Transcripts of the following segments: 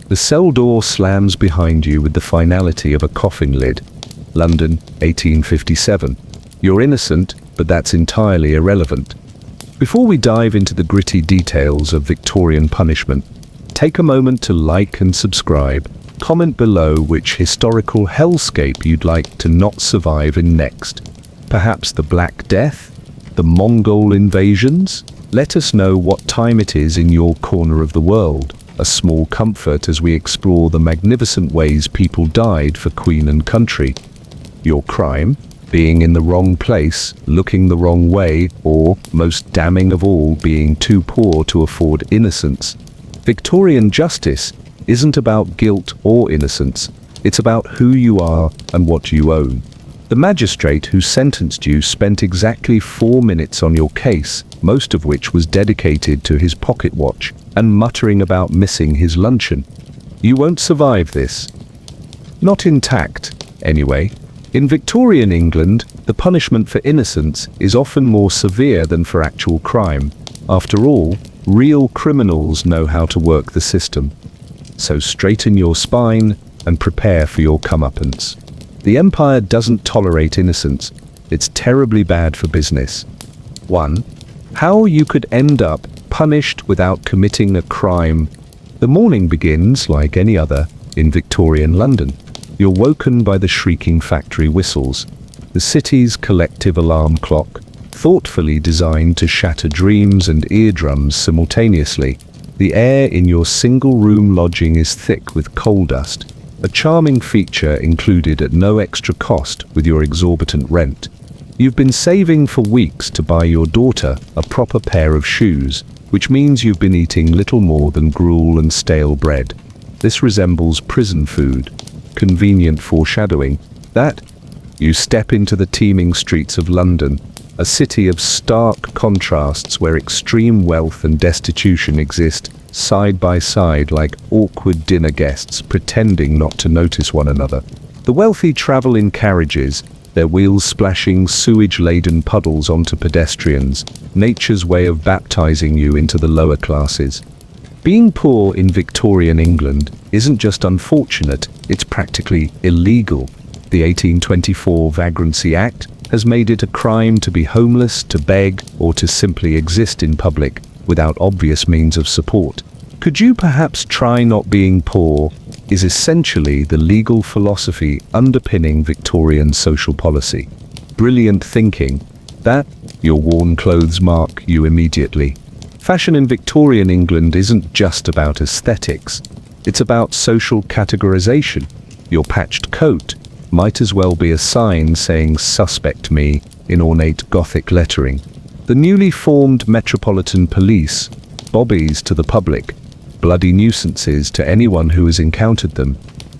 The cell door slams behind you with the finality of a coffin lid. London, 1857. You're innocent, but that's entirely irrelevant. Before we dive into the gritty details of Victorian punishment, take a moment to like and subscribe. Comment below which historical hellscape you'd like to not survive in next. Perhaps the Black Death? The Mongol invasions? Let us know what time it is in your corner of the world. A small comfort as we explore the magnificent ways people died for Queen and country. Your crime? Being in the wrong place, looking the wrong way, or, most damning of all, being too poor to afford innocence. Victorian justice isn't about guilt or innocence. It's about who you are and what you own. The magistrate who sentenced you spent exactly 4 minutes on your case, most of which was dedicated to his pocket watch and muttering about missing his luncheon. You won't survive this. Not intact, anyway. In Victorian England, the punishment for innocence is often more severe than for actual crime. After all, real criminals know how to work the system. So straighten your spine and prepare for your comeuppance. The empire doesn't tolerate innocence. It's terribly bad for business. 1. How you could end up punished without committing a crime. The morning begins, like any other, in Victorian London. You're woken by the shrieking factory whistles, the city's collective alarm clock, thoughtfully designed to shatter dreams and eardrums simultaneously. The air in your single-room lodging is thick with coal dust, a charming feature included at no extra cost with your exorbitant rent. You've been saving for weeks to buy your daughter a proper pair of shoes, which means you've been eating little more than gruel and stale bread. This resembles prison food. Convenient foreshadowing that you step into the teeming streets of London, a city of stark contrasts where extreme wealth and destitution exist side by side like awkward dinner guests pretending not to notice one another. The wealthy travel in carriages, their wheels splashing sewage-laden puddles onto pedestrians, nature's way of baptizing you into the lower classes. Being poor in Victorian England isn't just unfortunate, it's practically illegal. The 1824 Vagrancy Act has made it a crime to be homeless, to beg, or to simply exist in public without obvious means of support. Could you perhaps try not being poor is essentially the legal philosophy underpinning Victorian social policy. Brilliant thinking. That, your worn clothes mark you immediately. Fashion in Victorian England isn't just about aesthetics. It's about social categorization. Your patched coat might as well be a sign saying "Suspect me" in ornate Gothic lettering. The newly formed Metropolitan Police, bobbies to the public, bloody nuisances to anyone who has encountered them,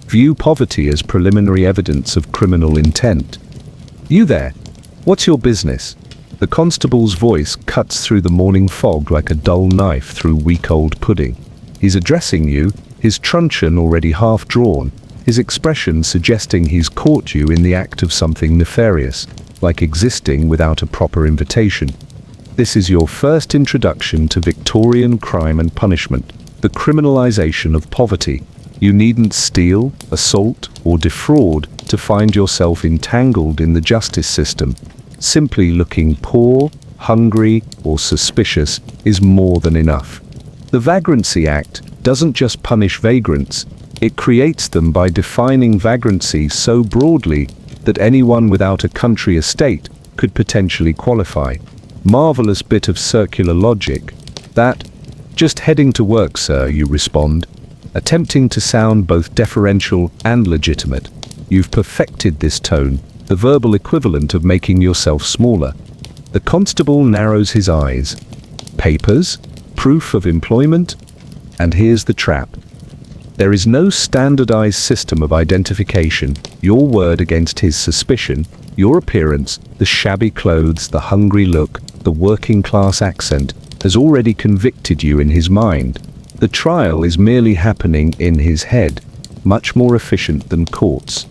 view poverty as preliminary evidence of criminal intent. You there, what's your business? The constable's voice cuts through the morning fog like a dull knife through week-old pudding. He's addressing you, his truncheon already half drawn, his expression suggesting he's caught you in the act of something nefarious, like existing without a proper invitation. This is your first introduction to Victorian crime and punishment, the criminalization of poverty. You needn't steal, assault, or defraud to find yourself entangled in the justice system. Simply looking poor, hungry, or suspicious is more than enough. The Vagrancy Act doesn't just punish vagrants, it creates them by defining vagrancy so broadly that anyone without a country estate could potentially qualify. Marvelous bit of circular logic. That, "Just heading to work, sir," you respond, attempting to sound both deferential and legitimate. You've perfected this tone, the verbal equivalent of making yourself smaller. The constable narrows his eyes. Papers? Proof of employment? And here's the trap. There is no standardized system of identification. Your word against his suspicion, your appearance, the shabby clothes, the hungry look, the working-class accent, has already convicted you in his mind. The trial is merely happening in his head, much more efficient than courts.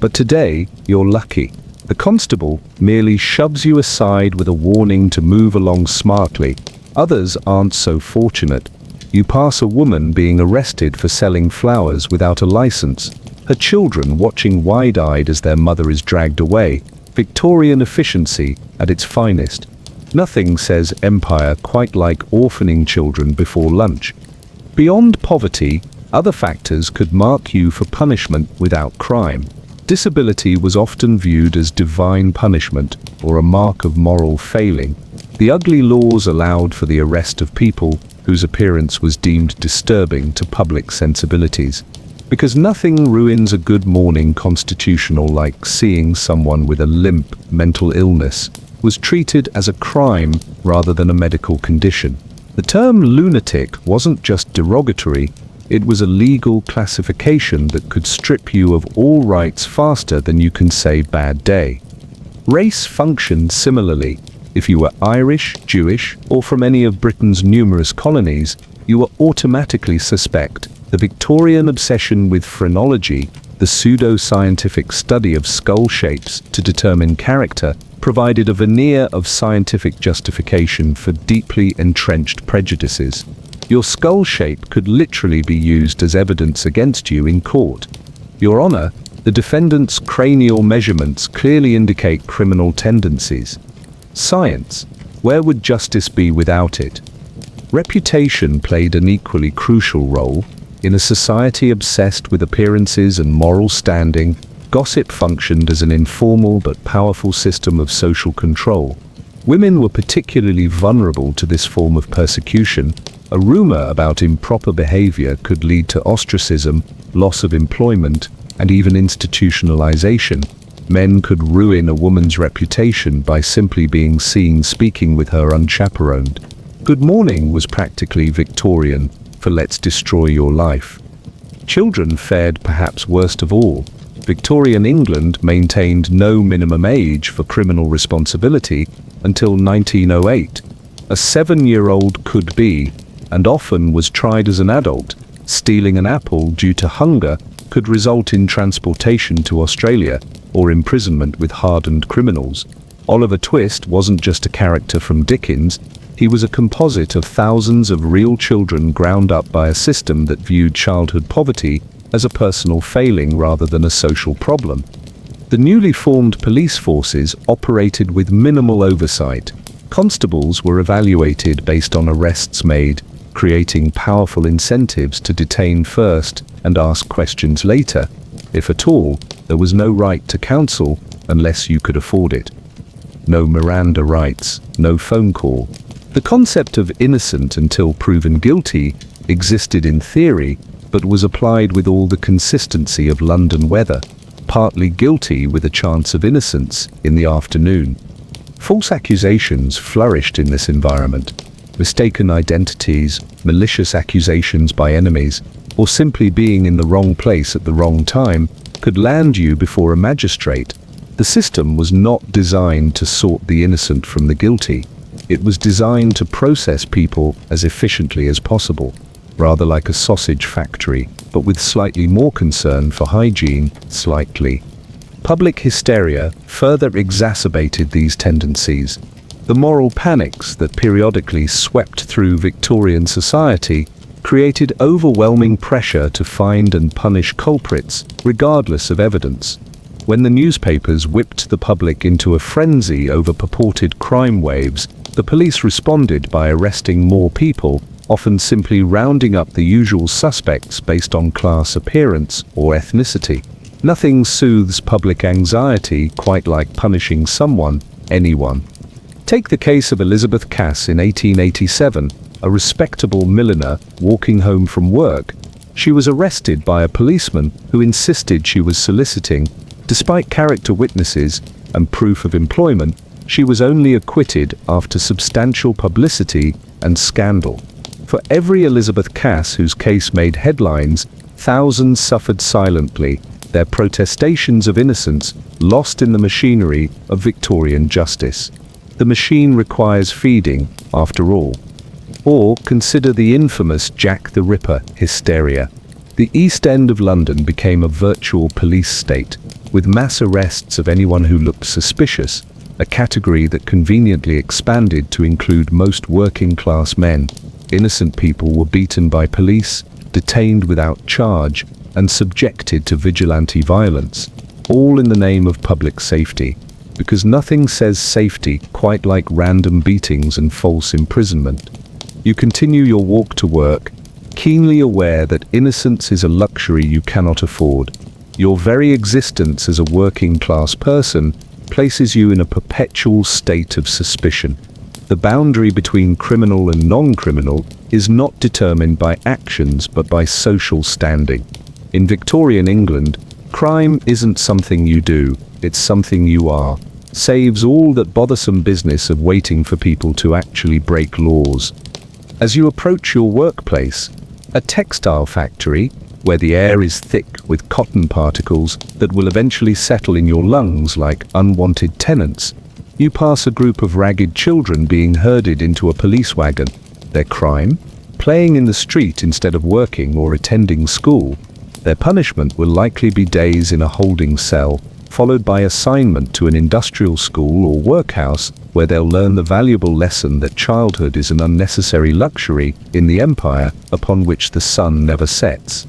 But today, you're lucky. The constable merely shoves you aside with a warning to move along smartly. Others aren't so fortunate. You pass a woman being arrested for selling flowers without a license, her children watching wide-eyed as their mother is dragged away. Victorian efficiency at its finest. Nothing says empire quite like orphaning children before lunch. Beyond poverty, other factors could mark you for punishment without crime. Disability was often viewed as divine punishment or a mark of moral failing. The ugly laws allowed for the arrest of people whose appearance was deemed disturbing to public sensibilities. Because nothing ruins a good morning constitutional like seeing someone with a limp mental illness was treated as a crime rather than a medical condition. The term lunatic wasn't just derogatory, it was a legal classification that could strip you of all rights faster than you can say bad day. Race functioned similarly. If you were Irish, Jewish, or from any of Britain's numerous colonies, you were automatically suspect. The Victorian obsession with phrenology, the pseudo-scientific study of skull shapes to determine character, provided a veneer of scientific justification for deeply entrenched prejudices. Your skull shape could literally be used as evidence against you in court. Your Honor, the defendant's cranial measurements clearly indicate criminal tendencies. Science, where would justice be without it? Reputation played an equally crucial role. In a society obsessed with appearances and moral standing, gossip functioned as an informal but powerful system of social control. Women were particularly vulnerable to this form of persecution. A rumor about improper behavior could lead to ostracism, loss of employment, and even institutionalization. Men could ruin a woman's reputation by simply being seen speaking with her unchaperoned. Good morning was practically Victorian for let's destroy your life. Children fared perhaps worst of all. Victorian England maintained no minimum age for criminal responsibility until 1908. A 7-year-old could be, and often was tried as an adult. Stealing an apple due to hunger could result in transportation to Australia or imprisonment with hardened criminals. Oliver Twist wasn't just a character from Dickens, he was a composite of thousands of real children ground up by a system that viewed childhood poverty as a personal failing rather than a social problem. The newly formed police forces operated with minimal oversight. Constables were evaluated based on arrests made, creating powerful incentives to detain first and ask questions later. If at all, there was no right to counsel unless you could afford it. No Miranda rights, no phone call. The concept of innocent until proven guilty existed in theory, but was applied with all the consistency of London weather, partly guilty with a chance of innocence in the afternoon. False accusations flourished in this environment. Mistaken identities, malicious accusations by enemies, or simply being in the wrong place at the wrong time could land you before a magistrate. The system was not designed to sort the innocent from the guilty. It was designed to process people as efficiently as possible, rather like a sausage factory, but with slightly more concern for hygiene, slightly. Public hysteria further exacerbated these tendencies. The moral panics that periodically swept through Victorian society created overwhelming pressure to find and punish culprits, regardless of evidence. When the newspapers whipped the public into a frenzy over purported crime waves, the police responded by arresting more people, often simply rounding up the usual suspects based on class appearance or ethnicity. Nothing soothes public anxiety quite like punishing someone, anyone. Take the case of Elizabeth Cass in 1887, a respectable milliner walking home from work. She was arrested by a policeman who insisted she was soliciting. Despite character witnesses and proof of employment, she was only acquitted after substantial publicity and scandal. For every Elizabeth Cass whose case made headlines, thousands suffered silently, their protestations of innocence lost in the machinery of Victorian justice. The machine requires feeding, after all. Or consider the infamous Jack the Ripper hysteria. The East End of London became a virtual police state, with mass arrests of anyone who looked suspicious, a category that conveniently expanded to include most working-class men. innocent people were beaten by police, detained without charge, and subjected to vigilante violence, all in the name of public safety, because nothing says safety quite like random beatings and false imprisonment. You continue your walk to work, keenly aware that innocence is a luxury you cannot afford. Your very existence as a working-class person places you in a perpetual state of suspicion. The boundary between criminal and non-criminal is not determined by actions but by social standing. In Victorian England, crime isn't something you do, it's something you are. Saves all that bothersome business of waiting for people to actually break laws. As you approach your workplace, a textile factory, where the air is thick with cotton particles that will eventually settle in your lungs like unwanted tenants, you pass a group of ragged children being herded into a police wagon. Their crime? Playing in the street instead of working or attending school. Their punishment will likely be days in a holding cell, followed by assignment to an industrial school or workhouse where they'll learn the valuable lesson that childhood is an unnecessary luxury in the empire upon which the sun never sets.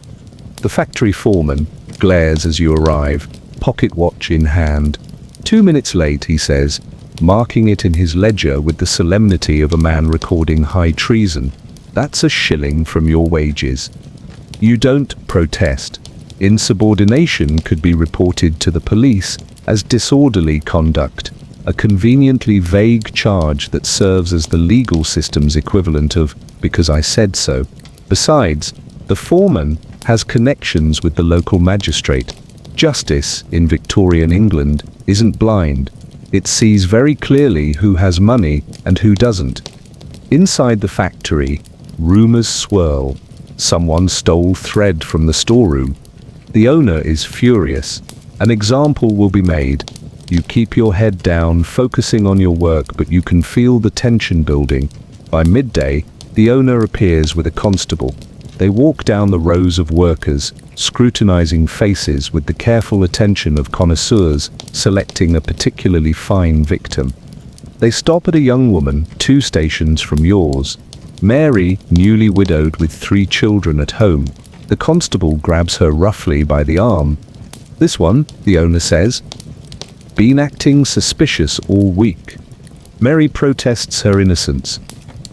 The factory foreman glares as you arrive, pocket watch in hand. 2 minutes late, he says, marking it in his ledger with the solemnity of a man recording high treason. That's a shilling from your wages. You don't protest. Insubordination could be reported to the police as disorderly conduct, a conveniently vague charge that serves as the legal system's equivalent of "because I said so." Besides, the foreman has connections with the local magistrate. Justice in Victorian England isn't blind. It sees very clearly who has money and who doesn't. Inside the factory, rumors swirl. Someone stole thread from the storeroom. The owner is furious. An example will be made. You keep your head down, focusing on your work, but you can feel the tension building. By midday, the owner appears with a constable. They walk down the rows of workers, scrutinizing faces with the careful attention of connoisseurs selecting a particularly fine victim. They stop at a young woman 2 stations from yours. Mary, newly widowed with 3 children at home. The constable grabs her roughly by the arm. "This one," the owner says, "been acting suspicious all week." Mary protests her innocence,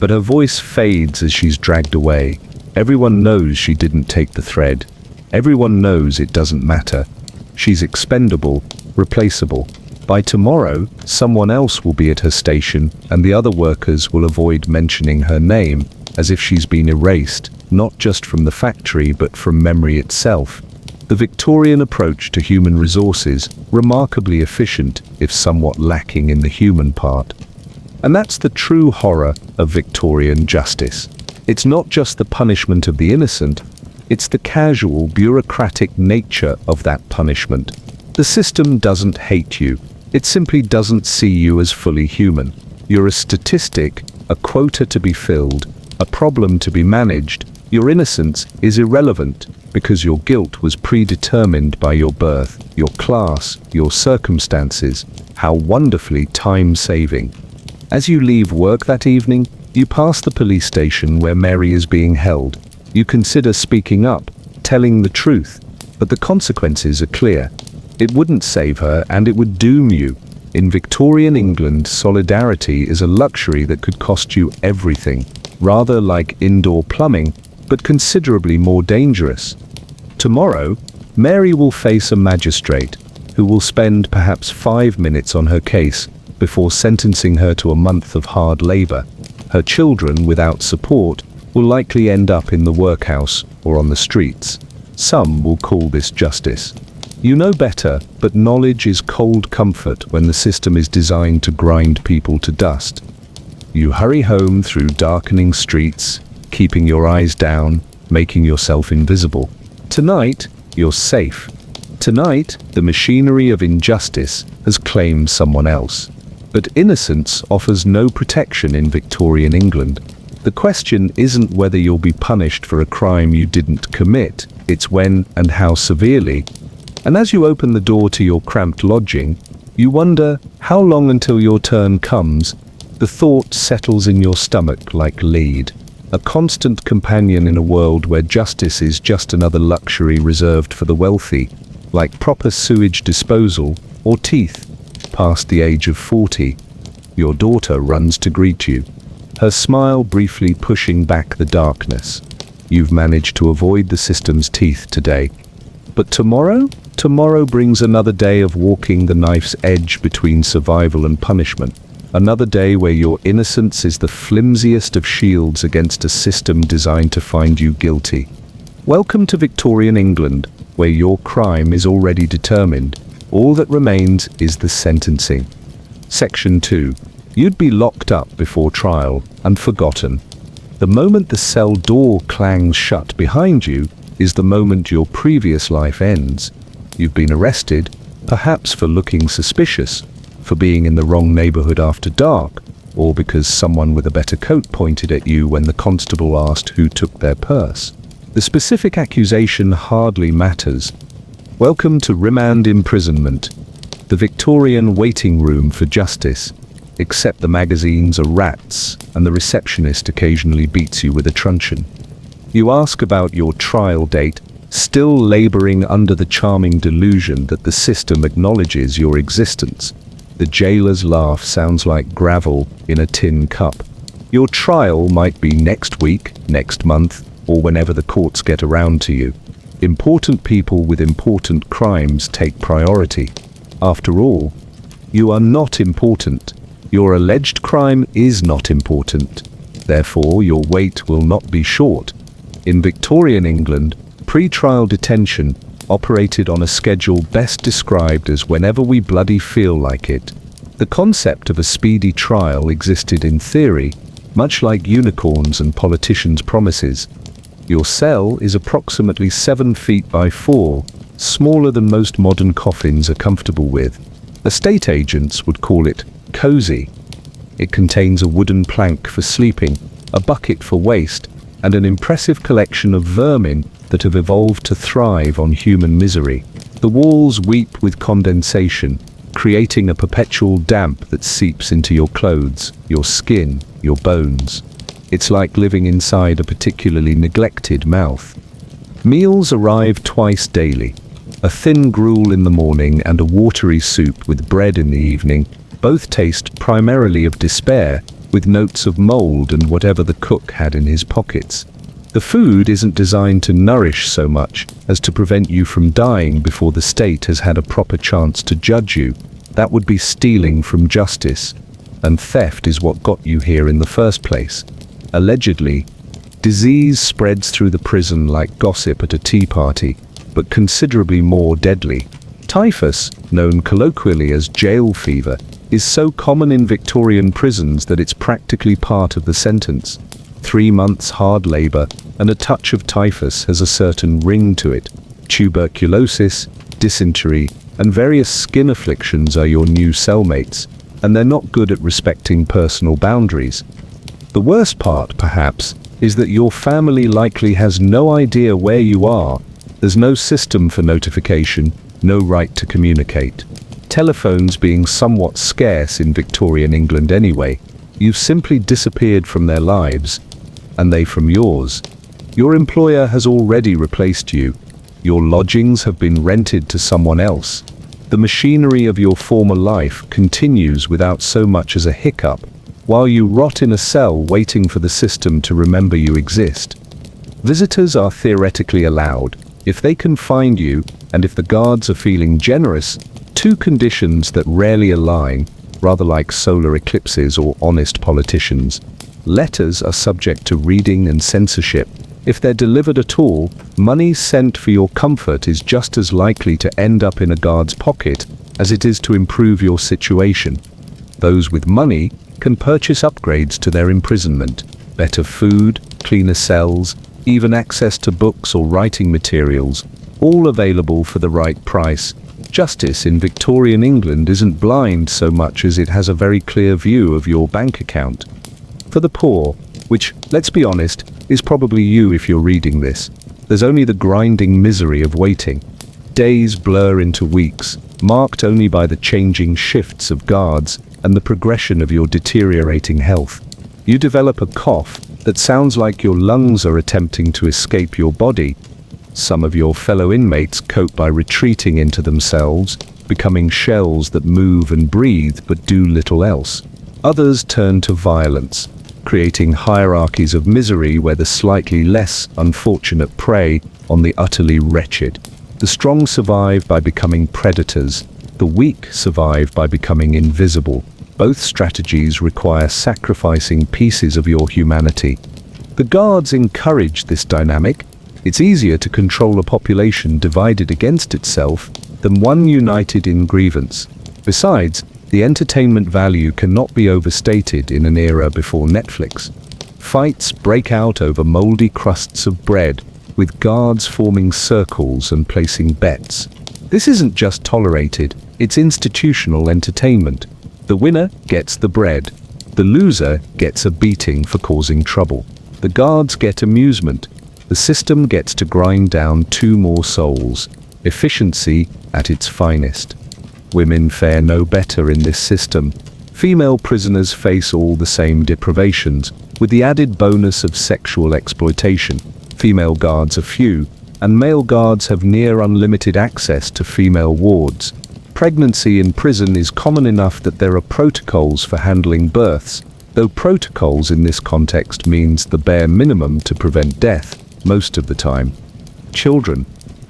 but her voice fades as she's dragged away. Everyone knows she didn't take the thread. Everyone knows it doesn't matter. She's expendable, replaceable. By tomorrow, someone else will be at her station, and the other workers will avoid mentioning her name, as if she's been erased, not just from the factory but from memory itself. The Victorian approach to human resources, remarkably efficient, if somewhat lacking in the human part. And that's the true horror of Victorian justice. It's not just the punishment of the innocent, it's the casual, bureaucratic nature of that punishment. The system doesn't hate you. It simply doesn't see you as fully human. You're a statistic, a quota to be filled, a problem to be managed. Your innocence is irrelevant because your guilt was predetermined by your birth, your class, your circumstances. How wonderfully time-saving. As you leave work that evening, you pass the police station where Mary is being held. You consider speaking up, telling the truth, but the consequences are clear. It wouldn't save her, and it would doom you. In Victorian England, solidarity is a luxury that could cost you everything, rather like indoor plumbing, but considerably more dangerous. Tomorrow, Mary will face a magistrate, who will spend perhaps 5 minutes on her case before sentencing her to a month of hard labor. Her children, without support, will likely end up in the workhouse or on the streets. Some will call this justice. You know better, but knowledge is cold comfort when the system is designed to grind people to dust. You hurry home through darkening streets, keeping your eyes down, making yourself invisible. Tonight, you're safe. Tonight, the machinery of injustice has claimed someone else. But innocence offers no protection in Victorian England. The question isn't whether you'll be punished for a crime you didn't commit, it's when and how severely. And as you open the door to your cramped lodging, you wonder how long until your turn comes. The thought settles in your stomach like lead. a constant companion in a world where justice is just another luxury reserved for the wealthy, like proper sewage disposal or teeth. Past the age of 40, your daughter runs to greet you, her smile briefly pushing back the darkness. You've managed to avoid the system's teeth today. But tomorrow? Tomorrow brings another day of walking the knife's edge between survival and punishment. Another day where your innocence is the flimsiest of shields against a system designed to find you guilty. Welcome to Victorian England, where your crime is already determined. All that remains is the sentencing. Section 2. You'd be locked up before trial and forgotten. The moment the cell door clangs shut behind you is the moment your previous life ends. You've been arrested, perhaps for looking suspicious, for being in the wrong neighborhood after dark, or because someone with a better coat pointed at you when the constable asked who took their purse. The specific accusation hardly matters. Welcome to remand imprisonment, the Victorian waiting room for justice, except the magazines are rats and the receptionist occasionally beats you with a truncheon. You ask about your trial date, still laboring under the charming delusion that the system acknowledges your existence. The jailer's laugh sounds like gravel in a tin cup. Your trial might be next week, next month, or whenever the courts get around to you. Important people with important crimes take priority. After all, you are not important. Your alleged crime is not important. Therefore, your wait will not be short. In Victorian England, pre-trial detention operated on a schedule best described as whenever we bloody feel like it. The concept of a speedy trial existed in theory, much like unicorns and politicians' promises. Your cell is approximately 7 feet by 4, smaller than most modern coffins are comfortable with. Estate agents would call it cozy. It contains a wooden plank for sleeping, a bucket for waste, and an impressive collection of vermin that have evolved to thrive on human misery. The walls weep with condensation, creating a perpetual damp that seeps into your clothes, your skin, your bones. It's like living inside a particularly neglected mouth. Meals arrive twice daily. A thin gruel in the morning and a watery soup with bread in the evening. Both taste primarily of despair, with notes of mold and whatever the cook had in his pockets. The food isn't designed to nourish so much as to prevent you from dying before the state has had a proper chance to judge you. That would be stealing from justice, and theft is what got you here in the first place. Allegedly, disease spreads through the prison like gossip at a tea party, but considerably more deadly. Typhus, known colloquially as jail fever, is so common in Victorian prisons that it's practically part of the sentence. 3 months hard labor and a touch of typhus has a certain ring to it. Tuberculosis, dysentery, and various skin afflictions are your new cellmates, and they're not good at respecting personal boundaries. The worst part, perhaps, is that your family likely has no idea where you are. There's no system for notification, no right to communicate. Telephones being somewhat scarce in Victorian England anyway, you've simply disappeared from their lives, and they from yours. Your employer has already replaced you. Your lodgings have been rented to someone else. The machinery of your former life continues without so much as a hiccup, while you rot in a cell waiting for the system to remember you exist. Visitors are theoretically allowed, if they can find you, and if the guards are feeling generous. 2 conditions that rarely align, rather like solar eclipses or honest politicians. Letters are subject to reading and censorship. If they're delivered at all, money sent for your comfort is just as likely to end up in a guard's pocket as it is to improve your situation. Those with money can purchase upgrades to their imprisonment, better food, cleaner cells, even access to books or writing materials, all available for the right price. Justice in Victorian England isn't blind so much as it has a very clear view of your bank account. For the poor, which, let's be honest, is probably you if you're reading this, there's only the grinding misery of waiting. Days blur into weeks, marked only by the changing shifts of guards and the progression of your deteriorating health. You develop a cough, that sounds like your lungs are attempting to escape your body. Some of your fellow inmates cope by retreating into themselves, becoming shells that move and breathe but do little else. Others turn to violence, creating hierarchies of misery where the slightly less unfortunate prey on the utterly wretched. The strong survive by becoming predators. The weak survive by becoming invisible. Both strategies require sacrificing pieces of your humanity. The guards encourage this dynamic. It's easier to control a population divided against itself than one united in grievance. Besides, the entertainment value cannot be overstated in an era before Netflix. Fights break out over moldy crusts of bread, with guards forming circles and placing bets. This isn't just tolerated, it's institutional entertainment. The winner gets the bread. The loser gets a beating for causing trouble. The guards get amusement. The system gets to grind down 2 more souls. Efficiency at its finest. Women fare no better in this system. Female prisoners face all the same deprivations, with the added bonus of sexual exploitation. Female guards are few, and male guards have near unlimited access to female wards. Pregnancy in prison is common enough that there are protocols for handling births, though protocols in this context means the bare minimum to prevent death, most of the time. Children,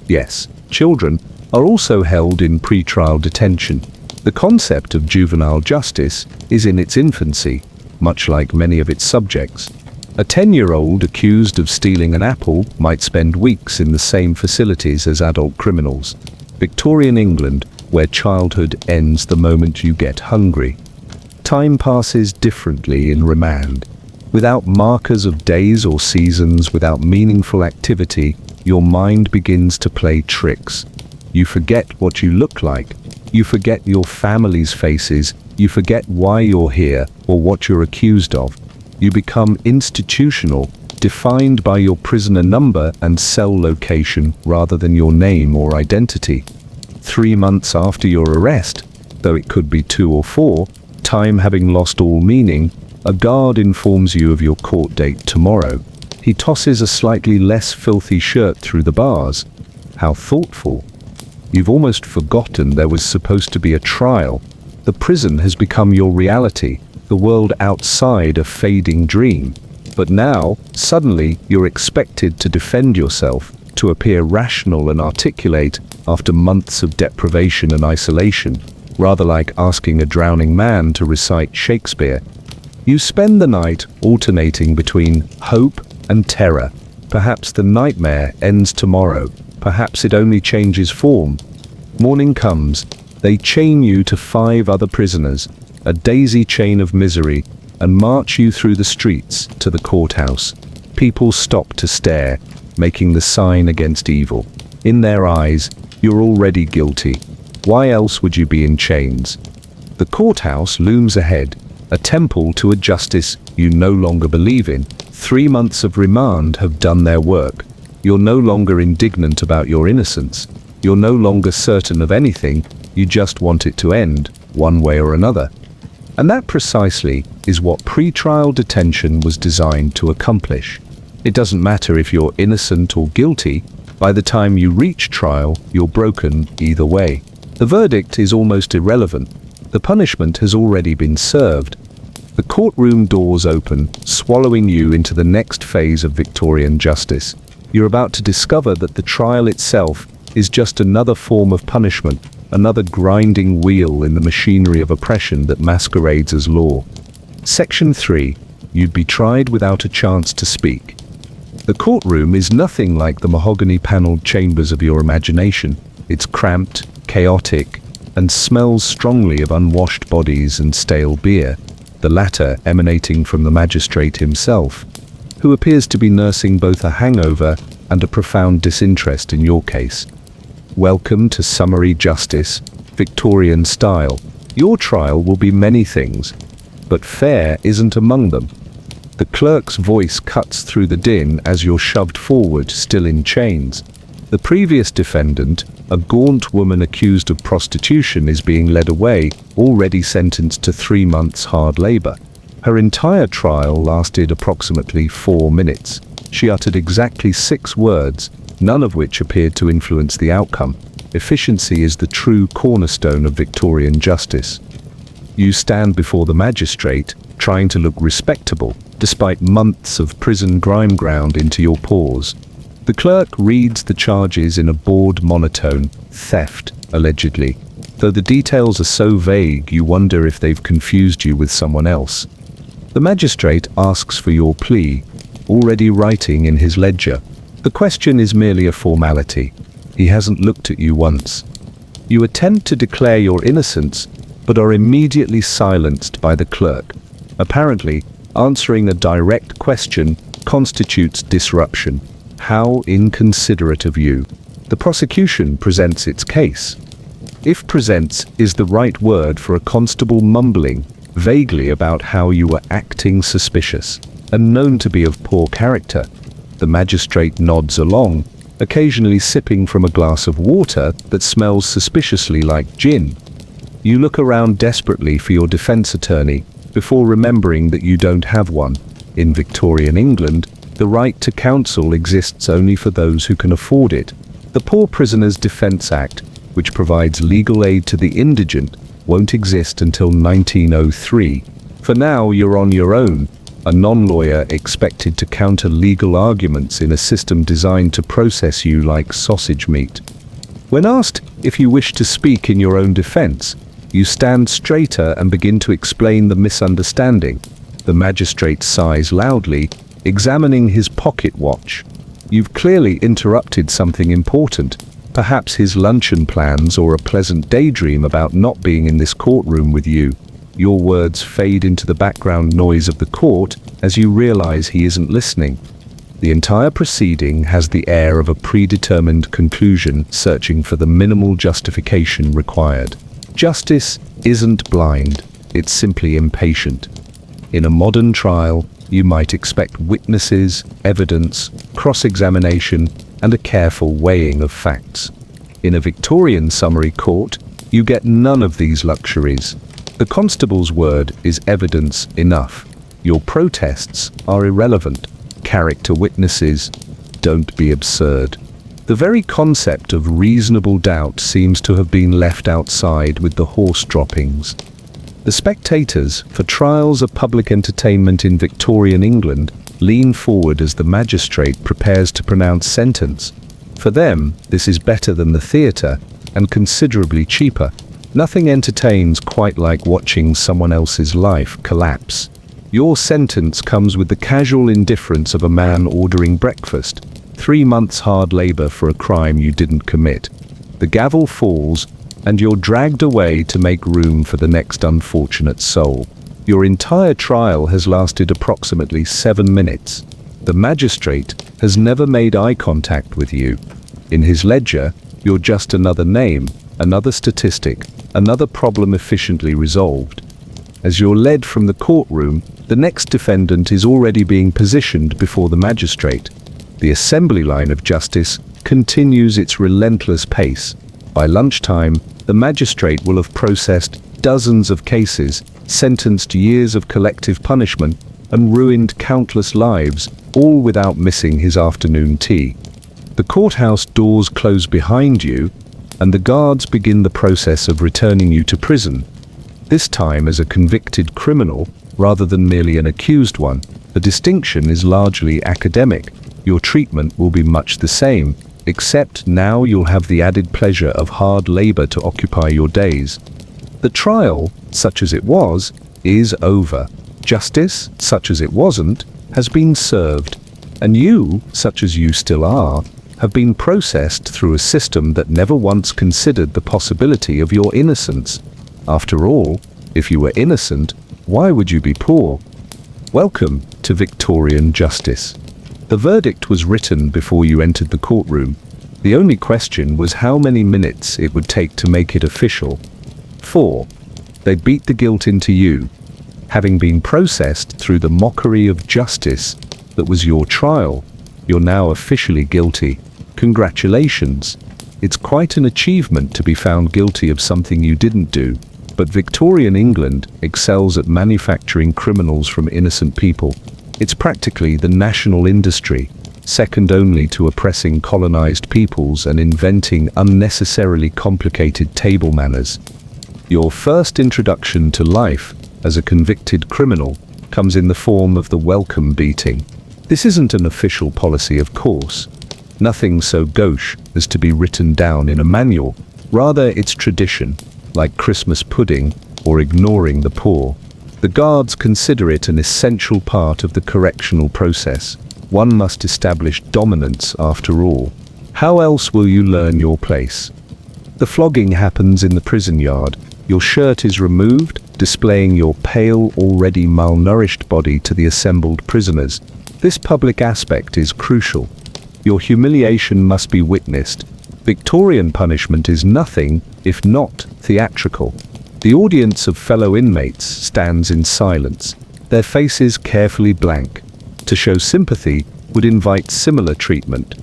yes, children, are also held in pre-trial detention. The concept of juvenile justice is in its infancy, much like many of its subjects. A 10-year-old accused of stealing an apple might spend weeks in the same facilities as adult criminals. Victorian England, where childhood ends the moment you get hungry. Time passes differently in remand. Without markers of days or seasons, without meaningful activity, your mind begins to play tricks. You forget what you look like. You forget your family's faces. You forget why you're here or what you're accused of. You become institutional, defined by your prisoner number and cell location rather than your name or identity. 3 months after your arrest, though it could be 2 or 4, time having lost all meaning, a guard informs you of your court date tomorrow. He tosses a slightly less filthy shirt through the bars. How thoughtful. You've almost forgotten there was supposed to be a trial. The prison has become your reality, the world outside a fading dream. But now, suddenly, you're expected to defend yourself, to appear rational and articulate after months of deprivation and isolation, rather like asking a drowning man to recite Shakespeare. You spend the night alternating between hope and terror. Perhaps the nightmare ends tomorrow. Perhaps it only changes form. Morning comes. They chain you to 5 other prisoners, a daisy chain of misery, and march you through the streets to the courthouse. People stop to stare, making the sign against evil. In their eyes, you're already guilty. Why else would you be in chains? The courthouse looms ahead, a temple to a justice you no longer believe in. 3 months of remand have done their work. You're no longer indignant about your innocence. You're no longer certain of anything. You just want it to end, one way or another. And that precisely is what pre-trial detention was designed to accomplish. It doesn't matter if you're innocent or guilty. By the time you reach trial, you're broken either way. The verdict is almost irrelevant. The punishment has already been served. The courtroom doors open, swallowing you into the next phase of Victorian justice. You're about to discover that the trial itself is just another form of punishment, another grinding wheel in the machinery of oppression that masquerades as law. Section 3. You'd be tried without a chance to speak. The courtroom is nothing like the mahogany-paneled chambers of your imagination. It's cramped, chaotic, and smells strongly of unwashed bodies and stale beer, the latter emanating from the magistrate himself, who appears to be nursing both a hangover and a profound disinterest in your case. Welcome to summary justice, Victorian style. Your trial will be many things, but fair isn't among them. The clerk's voice cuts through the din as you're shoved forward, still in chains. The previous defendant, a gaunt woman accused of prostitution, is being led away, already sentenced to 3 months hard labor. Her entire trial lasted approximately 4 minutes. She uttered exactly 6 words, none of which appeared to influence the outcome. Efficiency is the true cornerstone of Victorian justice. You stand before the magistrate, trying to look respectable, despite months of prison grime ground into your pores. The clerk reads the charges in a bored monotone: theft, allegedly. Though the details are so vague, you wonder if they've confused you with someone else. The magistrate asks for your plea, already writing in his ledger. The question is merely a formality. He hasn't looked at you once. You attempt to declare your innocence, but are immediately silenced by the clerk. Apparently, answering a direct question constitutes disruption. How inconsiderate of you. The prosecution presents its case. If presents is the right word for a constable mumbling vaguely about how you were acting suspicious and known to be of poor character. The magistrate nods along, occasionally sipping from a glass of water that smells suspiciously like gin. You look around desperately for your defense attorney before remembering that you don't have one. In Victorian England, the right to counsel exists only for those who can afford it. The Poor Prisoners Defence Act, which provides legal aid to the indigent, won't exist until 1903. For now, you're on your own, a non-lawyer expected to counter legal arguments in a system designed to process you like sausage meat. When asked if you wish to speak in your own defense, you stand straighter and begin to explain the misunderstanding. The magistrate sighs loudly, examining his pocket watch. You've clearly interrupted something important, perhaps his luncheon plans or a pleasant daydream about not being in this courtroom with you. Your words fade into the background noise of the court as you realize he isn't listening. The entire proceeding has the air of a predetermined conclusion, searching for the minimal justification required. Justice isn't blind, it's simply impatient. In a modern trial, you might expect witnesses, evidence, cross-examination, and a careful weighing of facts. In a Victorian summary court, you get none of these luxuries. The constable's word is evidence enough. Your protests are irrelevant. Character witnesses, don't be absurd. The very concept of reasonable doubt seems to have been left outside with the horse droppings. The spectators, for trials of public entertainment in Victorian England, lean forward as the magistrate prepares to pronounce sentence. For them, this is better than the theatre, and considerably cheaper. Nothing entertains quite like watching someone else's life collapse. Your sentence comes with the casual indifference of a man ordering breakfast. 3 months hard labor for a crime you didn't commit. The gavel falls, and you're dragged away to make room for the next unfortunate soul. Your entire trial has lasted approximately 7 minutes. The magistrate has never made eye contact with you. In his ledger, you're just another name, another statistic, another problem efficiently resolved. As you're led from the courtroom, the next defendant is already being positioned before the magistrate. The assembly line of justice continues its relentless pace. By lunchtime, the magistrate will have processed dozens of cases, sentenced years of collective punishment, and ruined countless lives, all without missing his afternoon tea. The courthouse doors close behind you, and the guards begin the process of returning you to prison. This time as a convicted criminal, rather than merely an accused one. The distinction is largely academic. Your treatment will be much the same, except now you'll have the added pleasure of hard labor to occupy your days. The trial, such as it was, is over. Justice, such as it wasn't, has been served. And you, such as you still are, have been processed through a system that never once considered the possibility of your innocence. After all, if you were innocent, why would you be poor? Welcome to Victorian justice. The verdict was written before you entered the courtroom. The only question was how many minutes it would take to make it official. 4. They beat the guilt into you. Having been processed through the mockery of justice that was your trial, you're now officially guilty. Congratulations. It's quite an achievement to be found guilty of something you didn't do. But Victorian England excels at manufacturing criminals from innocent people. It's practically the national industry, second only to oppressing colonized peoples and inventing unnecessarily complicated table manners. Your first introduction to life as a convicted criminal comes in the form of the welcome beating. This isn't an official policy, of course. Nothing so gauche as to be written down in a manual. Rather, it's tradition, like Christmas pudding or ignoring the poor. The guards consider it an essential part of the correctional process. One must establish dominance after all. How else will you learn your place? The flogging happens in the prison yard. Your shirt is removed, displaying your pale, already malnourished body to the assembled prisoners. This public aspect is crucial. Your humiliation must be witnessed. Victorian punishment is nothing if not theatrical. The audience of fellow inmates stands in silence, their faces carefully blank. To show sympathy would invite similar treatment.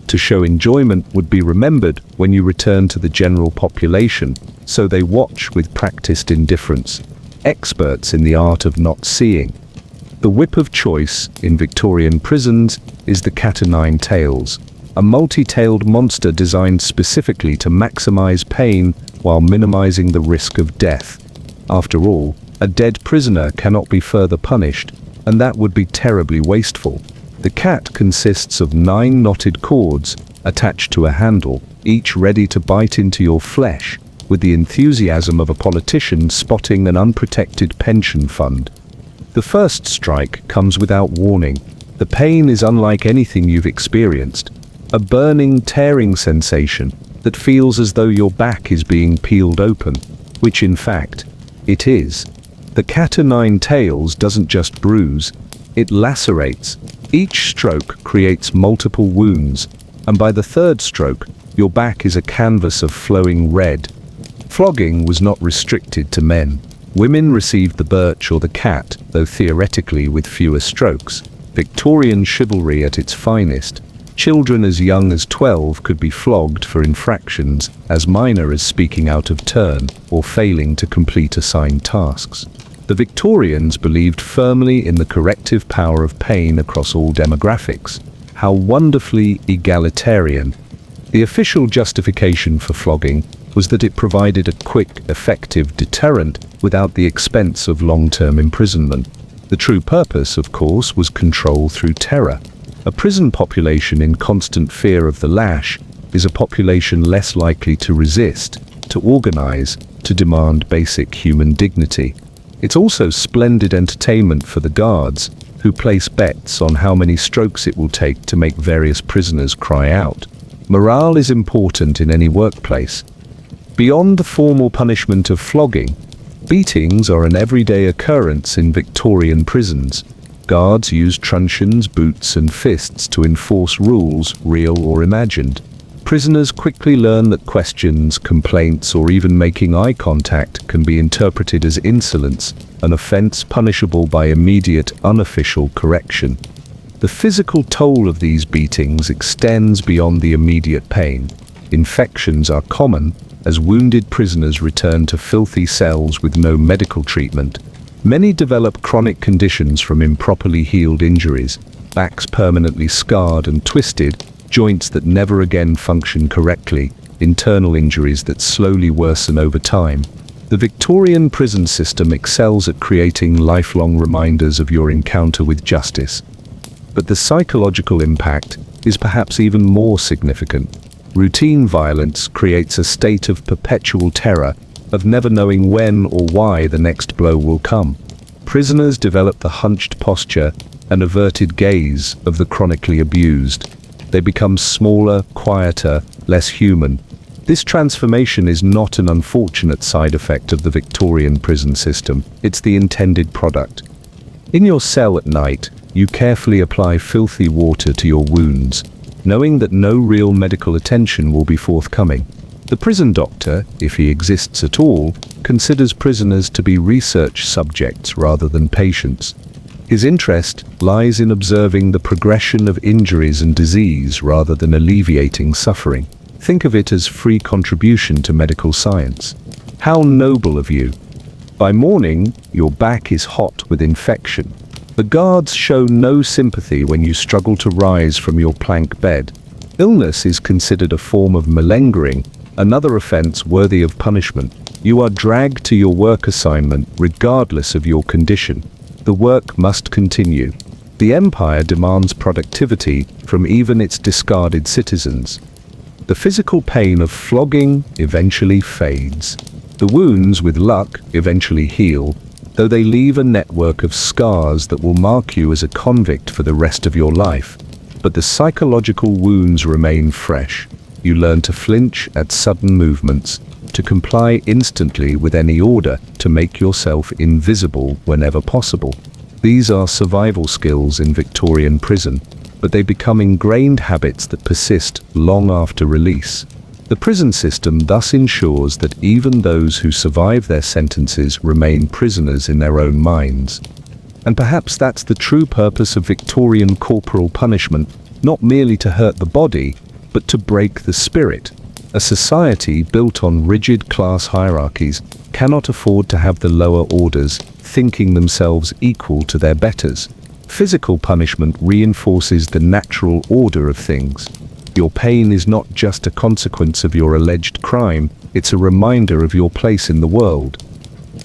To show enjoyment would be remembered when you return to the general population, so they watch with practiced indifference, experts in the art of not seeing. The whip of choice in Victorian prisons is the cat-o'-nine-tails, a multi-tailed monster designed specifically to maximize pain while minimizing the risk of death. After all, a dead prisoner cannot be further punished, and that would be terribly wasteful. The cat consists of 9 knotted cords attached to a handle, each ready to bite into your flesh, with the enthusiasm of a politician spotting an unprotected pension fund. The first strike comes without warning. The pain is unlike anything you've experienced. A burning, tearing sensation that feels as though your back is being peeled open, which in fact, it is. The cat-o'-nine-tails doesn't just bruise, it lacerates. Each stroke creates multiple wounds, and by the third stroke, your back is a canvas of flowing red. Flogging was not restricted to men. Women received the birch or the cat, though theoretically with fewer strokes. Victorian chivalry at its finest. Children as young as 12 could be flogged for infractions as minor as speaking out of turn or failing to complete assigned tasks. The Victorians believed firmly in the corrective power of pain across all demographics. How wonderfully egalitarian. The official justification for flogging was that it provided a quick, effective deterrent without the expense of long-term imprisonment. The true purpose, of course, was control through terror. A prison population in constant fear of the lash is a population less likely to resist, to organize, to demand basic human dignity. It's also splendid entertainment for the guards, who place bets on how many strokes it will take to make various prisoners cry out. Morale is important in any workplace. Beyond the formal punishment of flogging, beatings are an everyday occurrence in Victorian prisons. Guards use truncheons, boots, and fists to enforce rules, real or imagined. Prisoners quickly learn that questions, complaints, or even making eye contact can be interpreted as insolence, an offense punishable by immediate, unofficial correction. The physical toll of these beatings extends beyond the immediate pain. Infections are common, as wounded prisoners return to filthy cells with no medical treatment. Many develop chronic conditions from improperly healed injuries, backs permanently scarred and twisted, joints that never again function correctly, internal injuries that slowly worsen over time. The Victorian prison system excels at creating lifelong reminders of your encounter with justice. But the psychological impact is perhaps even more significant. Routine violence creates a state of perpetual terror, of never knowing when or why the next blow will come. Prisoners develop the hunched posture and averted gaze of the chronically abused. They become smaller, quieter, less human. This transformation is not an unfortunate side effect of the Victorian prison system, it's the intended product. In your cell at night, you carefully apply filthy water to your wounds, knowing that no real medical attention will be forthcoming. The prison doctor, if he exists at all, considers prisoners to be research subjects rather than patients. His interest lies in observing the progression of injuries and disease rather than alleviating suffering. Think of it as free contribution to medical science. How noble of you! By morning, your back is hot with infection. The guards show no sympathy when you struggle to rise from your plank bed. Illness is considered a form of malingering, another offense worthy of punishment. You are dragged to your work assignment regardless of your condition. The work must continue. The empire demands productivity from even its discarded citizens. The physical pain of flogging eventually fades. The wounds, with luck, eventually heal, though they leave a network of scars that will mark you as a convict for the rest of your life. But the psychological wounds remain fresh. You learn to flinch at sudden movements, to comply instantly with any order, to make yourself invisible whenever possible. These are survival skills in Victorian prison, but they become ingrained habits that persist long after release. The prison system thus ensures that even those who survive their sentences remain prisoners in their own minds. And perhaps that's the true purpose of Victorian corporal punishment, not merely to hurt the body, but to break the spirit. A society built on rigid class hierarchies cannot afford to have the lower orders thinking themselves equal to their betters. Physical punishment reinforces the natural order of things. Your pain is not just a consequence of your alleged crime, it's a reminder of your place in the world.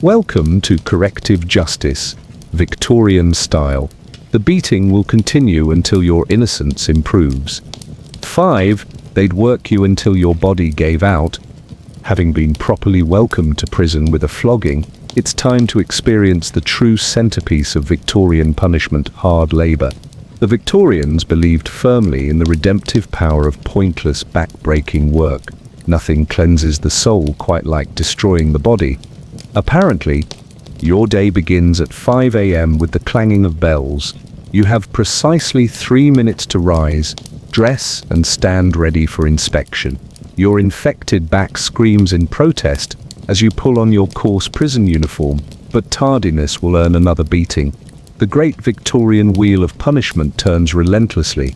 Welcome to corrective justice, Victorian style. The beating will continue until your innocence improves. 5. They'd work you until your body gave out. Having been properly welcomed to prison with a flogging, it's time to experience the true centerpiece of Victorian punishment, hard labor. The Victorians believed firmly in the redemptive power of pointless, back-breaking work. Nothing cleanses the soul quite like destroying the body. Apparently, your day begins at 5 a.m. with the clanging of bells. You have precisely 3 minutes to rise, dress, and stand ready for inspection. Your infected back screams in protest as you pull on your coarse prison uniform, but tardiness will earn another beating. The great Victorian wheel of punishment turns relentlessly.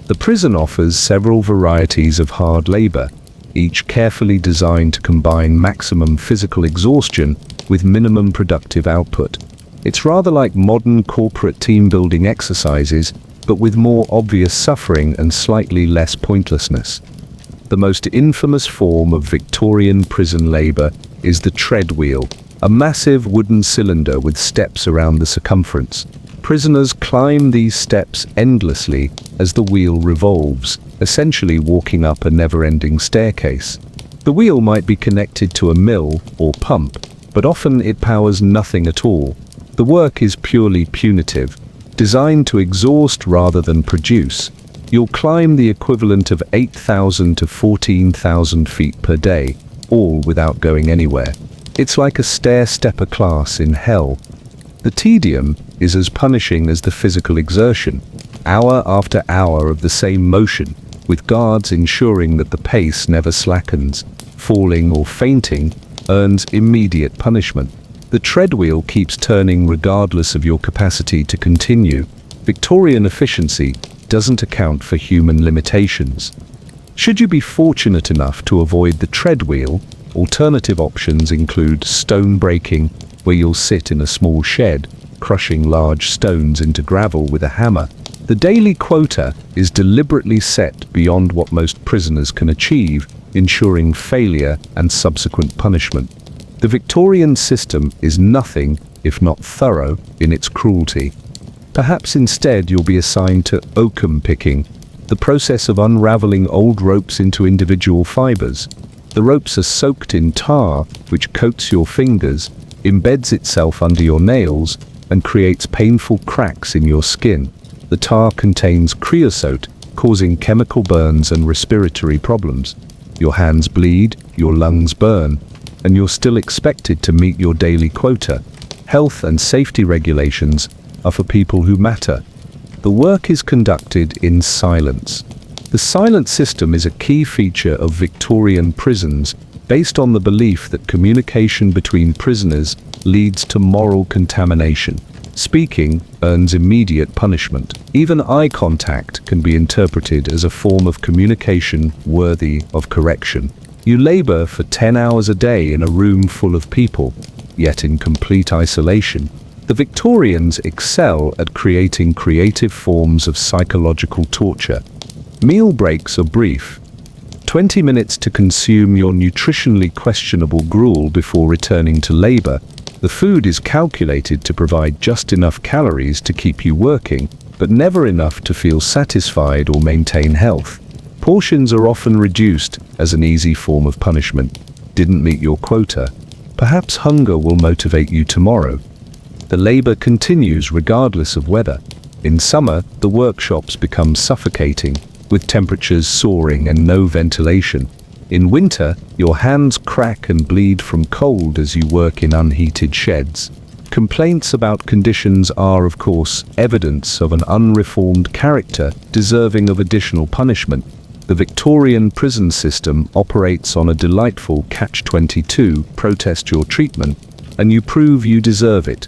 The prison offers several varieties of hard labor, each carefully designed to combine maximum physical exhaustion with minimum productive output. It's rather like modern corporate team-building exercises, but with more obvious suffering and slightly less pointlessness. The most infamous form of Victorian prison labor is the tread wheel, a massive wooden cylinder with steps around the circumference. Prisoners climb these steps endlessly as the wheel revolves, essentially walking up a never-ending staircase. The wheel might be connected to a mill or pump, but often it powers nothing at all. The work is purely punitive, designed to exhaust rather than produce. You'll climb the equivalent of 8,000 to 14,000 feet per day, all without going anywhere. It's like a stair-stepper class in hell. The tedium is as punishing as the physical exertion, hour after hour of the same motion, with guards ensuring that the pace never slackens. Falling or fainting earns immediate punishment. The treadwheel keeps turning regardless of your capacity to continue. Victorian efficiency doesn't account for human limitations. Should you be fortunate enough to avoid the treadwheel, alternative options include stone breaking, where you'll sit in a small shed, crushing large stones into gravel with a hammer. The daily quota is deliberately set beyond what most prisoners can achieve, ensuring failure and subsequent punishment. The Victorian system is nothing if not thorough in its cruelty. Perhaps instead you'll be assigned to oakum picking, the process of unraveling old ropes into individual fibers. The ropes are soaked in tar, which coats your fingers, embeds itself under your nails, and creates painful cracks in your skin. The tar contains creosote, causing chemical burns and respiratory problems. Your hands bleed, your lungs burn, and you're still expected to meet your daily quota. Health and safety regulations are for people who matter. The work is conducted in silence. The silent system is a key feature of Victorian prisons, based on the belief that communication between prisoners leads to moral contamination. Speaking earns immediate punishment. Even eye contact can be interpreted as a form of communication worthy of correction. You labor for 10 hours a day in a room full of people. yet in complete isolation. The Victorians excel at creating creative forms of psychological torture. Meal breaks are brief. 20 minutes to consume your nutritionally questionable gruel before returning to labor. The food is calculated to provide just enough calories to keep you working, but never enough to feel satisfied or maintain health. Portions are often reduced as an easy form of punishment. Didn't meet your quota? Perhaps hunger will motivate you tomorrow. The labor continues regardless of weather. In summer, the workshops become suffocating, with temperatures soaring and no ventilation. In winter, your hands crack and bleed from cold as you work in unheated sheds. Complaints about conditions are, of course, evidence of an unreformed character deserving of additional punishment. The Victorian prison system operates on a delightful catch-22, protest your treatment, and you prove you deserve it.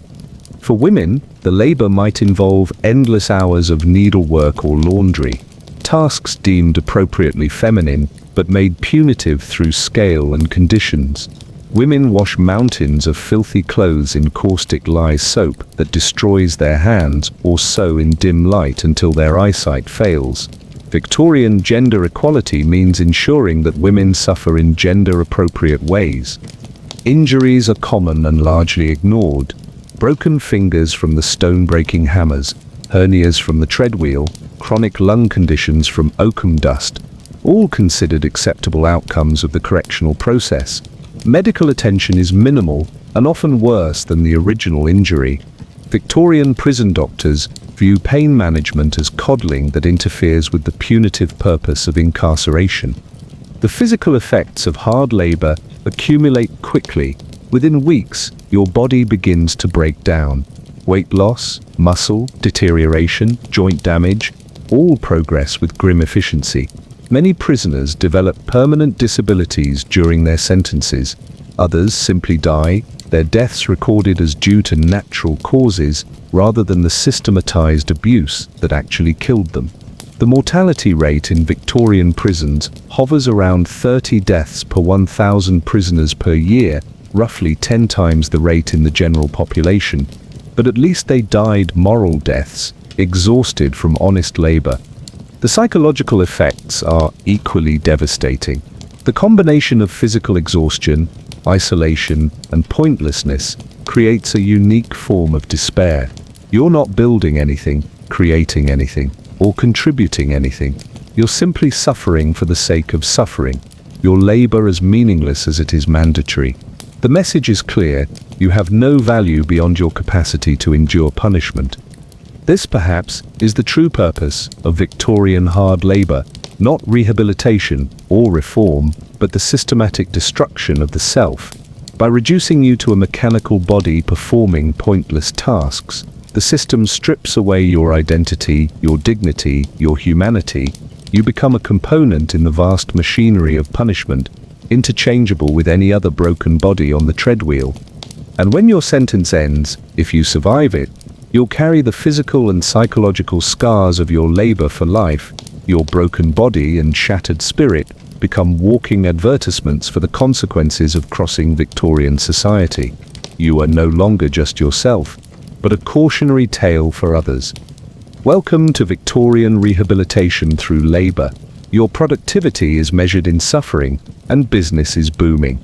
For women, the labor might involve endless hours of needlework or laundry, tasks deemed appropriately feminine, but made punitive through scale and conditions. Women wash mountains of filthy clothes in caustic lye soap that destroys their hands, or sew in dim light until their eyesight fails. Victorian gender equality means ensuring that women suffer in gender-appropriate ways. Injuries are common and largely ignored. Broken fingers from the stone-breaking hammers, hernias from the treadwheel, chronic lung conditions from oakum dust, all considered acceptable outcomes of the correctional process. Medical attention is minimal and often worse than the original injury. Victorian prison doctors view pain management as coddling that interferes with the punitive purpose of incarceration. The physical effects of hard labor accumulate quickly. Within weeks, your body begins to break down. Weight loss, muscle deterioration, joint damage, all progress with grim efficiency. Many prisoners develop permanent disabilities during their sentences. Others simply die, their deaths recorded as due to natural causes rather than the systematized abuse that actually killed them. The mortality rate in Victorian prisons hovers around 30 deaths per 1,000 prisoners per year, roughly 10 times the rate in the general population. But at least they died moral deaths, exhausted from honest labor. The psychological effects are equally devastating. The combination of physical exhaustion, isolation, and pointlessness creates a unique form of despair. You're not building anything, creating anything, or contributing anything. You're simply suffering for the sake of suffering. Your labor as meaningless as it is mandatory. The message is clear: you have no value beyond your capacity to endure punishment. This, perhaps, is the true purpose of Victorian hard labor, not rehabilitation or reform, but the systematic destruction of the self. By reducing you to a mechanical body performing pointless tasks, the system strips away your identity, your dignity, your humanity. You become a component in the vast machinery of punishment, interchangeable with any other broken body on the treadwheel. And when your sentence ends, if you survive it, you'll carry the physical and psychological scars of your labor for life. Your broken body and shattered spirit become walking advertisements for the consequences of crossing Victorian society. You are no longer just yourself, but a cautionary tale for others. Welcome to Victorian rehabilitation through labor. Your productivity is measured in suffering, and business is booming.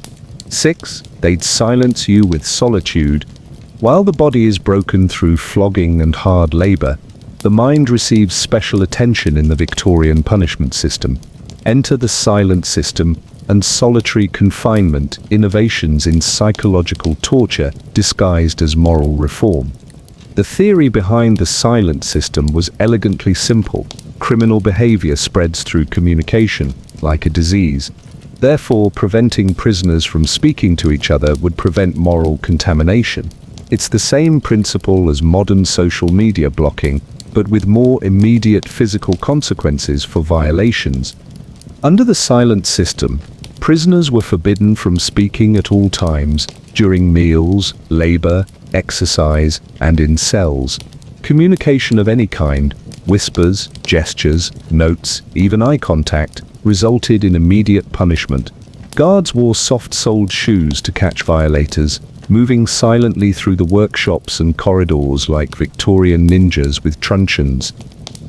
6. They'd silence you with solitude. While the body is broken through flogging and hard labor, the mind receives special attention in the Victorian punishment system. Enter the silent system and solitary confinement, innovations in psychological torture disguised as moral reform. The theory behind the silent system was elegantly simple. Criminal behavior spreads through communication, like a disease. Therefore, preventing prisoners from speaking to each other would prevent moral contamination. It's the same principle as modern social media blocking, but with more immediate physical consequences for violations. Under the silent system, prisoners were forbidden from speaking at all times, during meals, labor, exercise, and in cells. Communication of any kind, whispers, gestures, notes, even eye contact, resulted in immediate punishment. Guards wore soft-soled shoes to catch violators, moving silently through the workshops and corridors like Victorian ninjas with truncheons.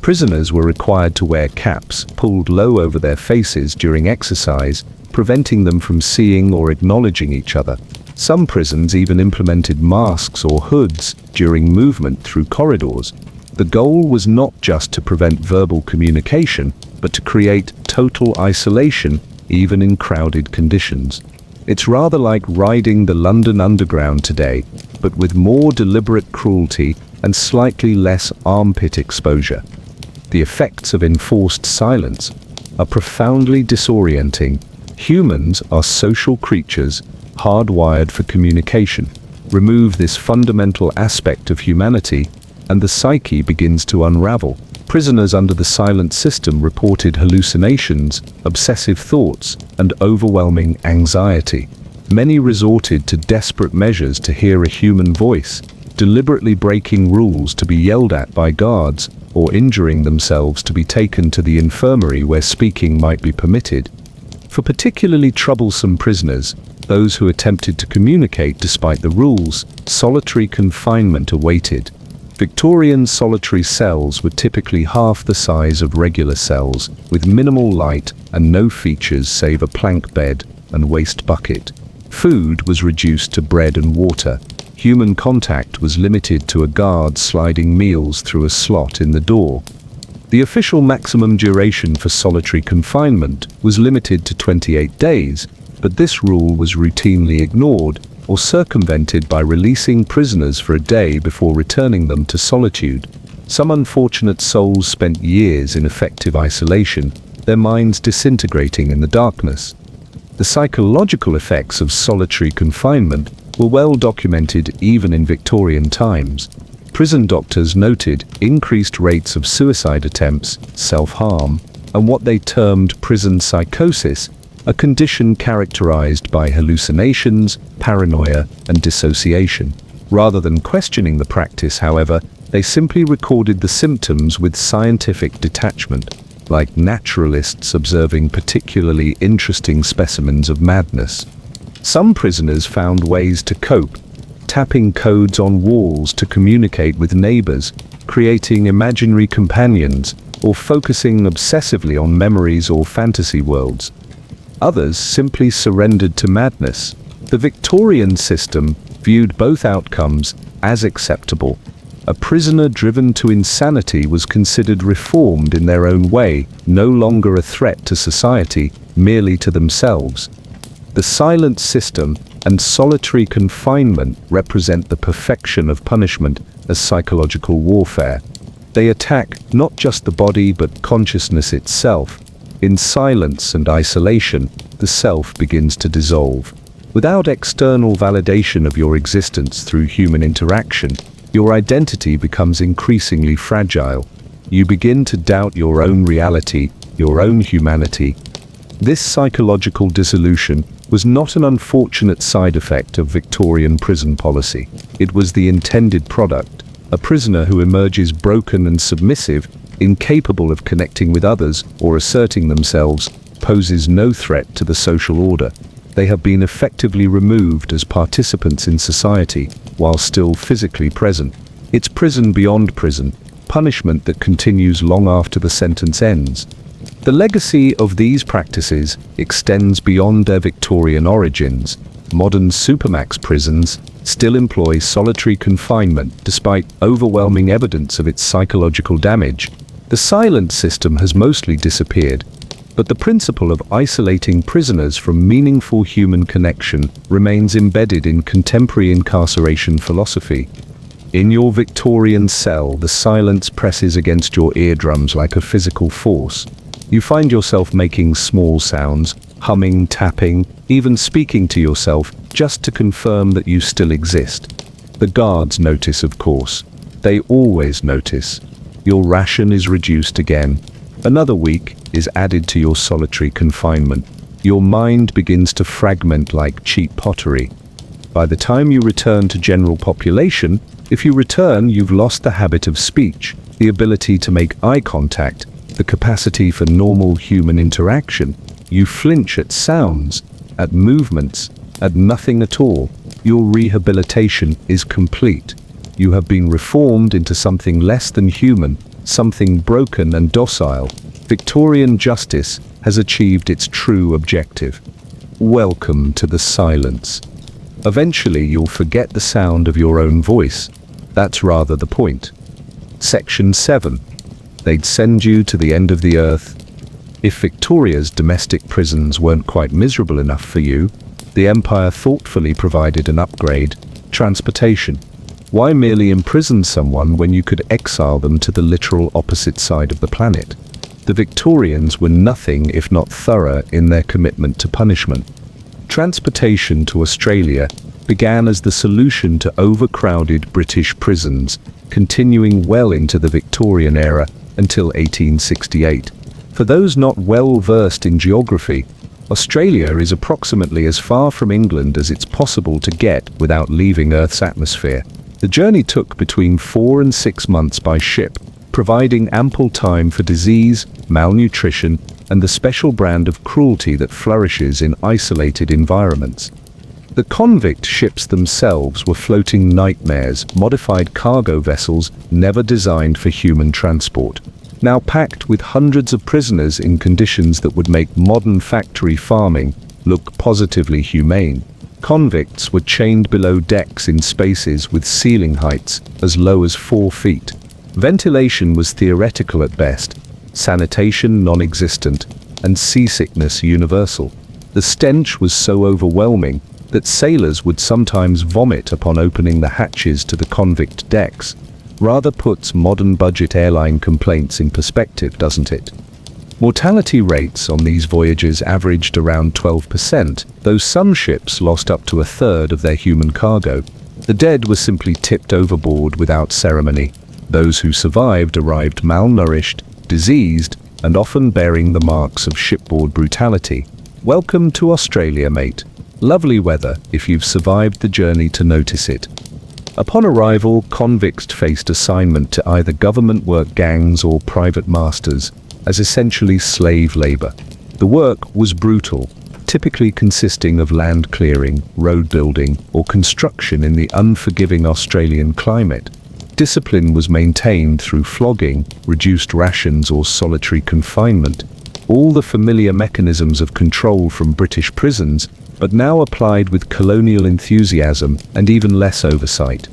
Prisoners were required to wear caps pulled low over their faces during exercise, preventing them from seeing or acknowledging each other. Some prisons even implemented masks or hoods during movement through corridors. The goal was not just to prevent verbal communication, but to create total isolation, even in crowded conditions. It's rather like riding the London Underground today, but with more deliberate cruelty and slightly less armpit exposure. The effects of enforced silence are profoundly disorienting. Humans are social creatures, hardwired for communication. Remove this fundamental aspect of humanity, and the psyche begins to unravel. Prisoners under the silent system reported hallucinations, obsessive thoughts, and overwhelming anxiety. Many resorted to desperate measures to hear a human voice, deliberately breaking rules to be yelled at by guards, or injuring themselves to be taken to the infirmary where speaking might be permitted. For particularly troublesome prisoners, those who attempted to communicate despite the rules, solitary confinement awaited. Victorian solitary cells were typically half the size of regular cells, with minimal light and no features save a plank bed and waste bucket. Food was reduced to bread and water. Human contact was limited to a guard sliding meals through a slot in the door. The official maximum duration for solitary confinement was limited to 28 days, but this rule was routinely ignored or circumvented by releasing prisoners for a day before returning them to solitude. Some unfortunate souls spent years in effective isolation, their minds disintegrating in the darkness. The psychological effects of solitary confinement were well documented even in Victorian times. Prison doctors noted increased rates of suicide attempts, self-harm, and what they termed prison psychosis, a condition characterized by hallucinations, paranoia, and dissociation. Rather than questioning the practice, however, they simply recorded the symptoms with scientific detachment, like naturalists observing particularly interesting specimens of madness. Some prisoners found ways to cope, tapping codes on walls to communicate with neighbors, creating imaginary companions, or focusing obsessively on memories or fantasy worlds. Others simply surrendered to madness. The Victorian system viewed both outcomes as acceptable. A prisoner driven to insanity was considered reformed in their own way, no longer a threat to society, merely to themselves. The silent system and solitary confinement represent the perfection of punishment as psychological warfare. They attack not just the body but consciousness itself. In silence and isolation, the self begins to dissolve. Without external validation of your existence through human interaction, your identity becomes increasingly fragile. You begin to doubt your own reality, your own humanity. This psychological dissolution was not an unfortunate side effect of Victorian prison policy. It was the intended product. A prisoner who emerges broken and submissive, incapable of connecting with others or asserting themselves, poses no threat to the social order. They have been effectively removed as participants in society while still physically present. It's prison beyond prison, punishment that continues long after the sentence ends. The legacy of these practices extends beyond their Victorian origins. Modern supermax prisons still employ solitary confinement despite overwhelming evidence of its psychological damage. The silent system has mostly disappeared, but the principle of isolating prisoners from meaningful human connection remains embedded in contemporary incarceration philosophy. In your Victorian cell, the silence presses against your eardrums like a physical force. You find yourself making small sounds, humming, tapping, even speaking to yourself just to confirm that you still exist. The guards notice, of course. They always notice. Your ration is reduced again. Another week is added to your solitary confinement. Your mind begins to fragment like cheap pottery. By the time you return to general population, if you return, you've lost the habit of speech, the ability to make eye contact, the capacity for normal human interaction. You flinch at sounds, at movements, at nothing at all. your rehabilitation is complete. You have been reformed into something less than human, something broken and docile. Victorian justice has achieved its true objective. Welcome to the silence. Eventually you'll forget the sound of your own voice. That's rather the point. Section 7. They'd send you to the end of the earth. If Victoria's domestic prisons weren't quite miserable enough for you, the Empire thoughtfully provided an upgrade: transportation. Why merely imprison someone when you could exile them to the literal opposite side of the planet? The Victorians were nothing if not thorough in their commitment to punishment. Transportation to Australia began as the solution to overcrowded British prisons, continuing well into the Victorian era until 1868. For those not well versed in geography, Australia is approximately as far from England as it's possible to get without leaving Earth's atmosphere. The journey took between 4 and 6 months by ship, providing ample time for disease, malnutrition, and the special brand of cruelty that flourishes in isolated environments. The convict ships themselves were floating nightmares, modified cargo vessels never designed for human transport. Now packed with hundreds of prisoners in conditions that would make modern factory farming look positively humane. Convicts were chained below decks in spaces with ceiling heights as low as 4 feet. Ventilation was theoretical at best, sanitation non-existent, and seasickness universal. The stench was so overwhelming that sailors would sometimes vomit upon opening the hatches to the convict decks. Rather puts modern budget airline complaints in perspective, doesn't it? Mortality rates on these voyages averaged around 12%, though some ships lost up to a third of their human cargo. The dead were simply tipped overboard without ceremony. Those who survived arrived malnourished, diseased, and often bearing the marks of shipboard brutality. Welcome to Australia, mate. Lovely weather if you've survived the journey to notice it. Upon arrival, convicts faced assignment to either government work gangs or private masters, as essentially slave labor. The work was brutal, typically consisting of land clearing, road building, or construction in the unforgiving Australian climate. Discipline was maintained through flogging, reduced rations, or solitary confinement. All the familiar mechanisms of control from British prisons, but now applied with colonial enthusiasm and even less oversight.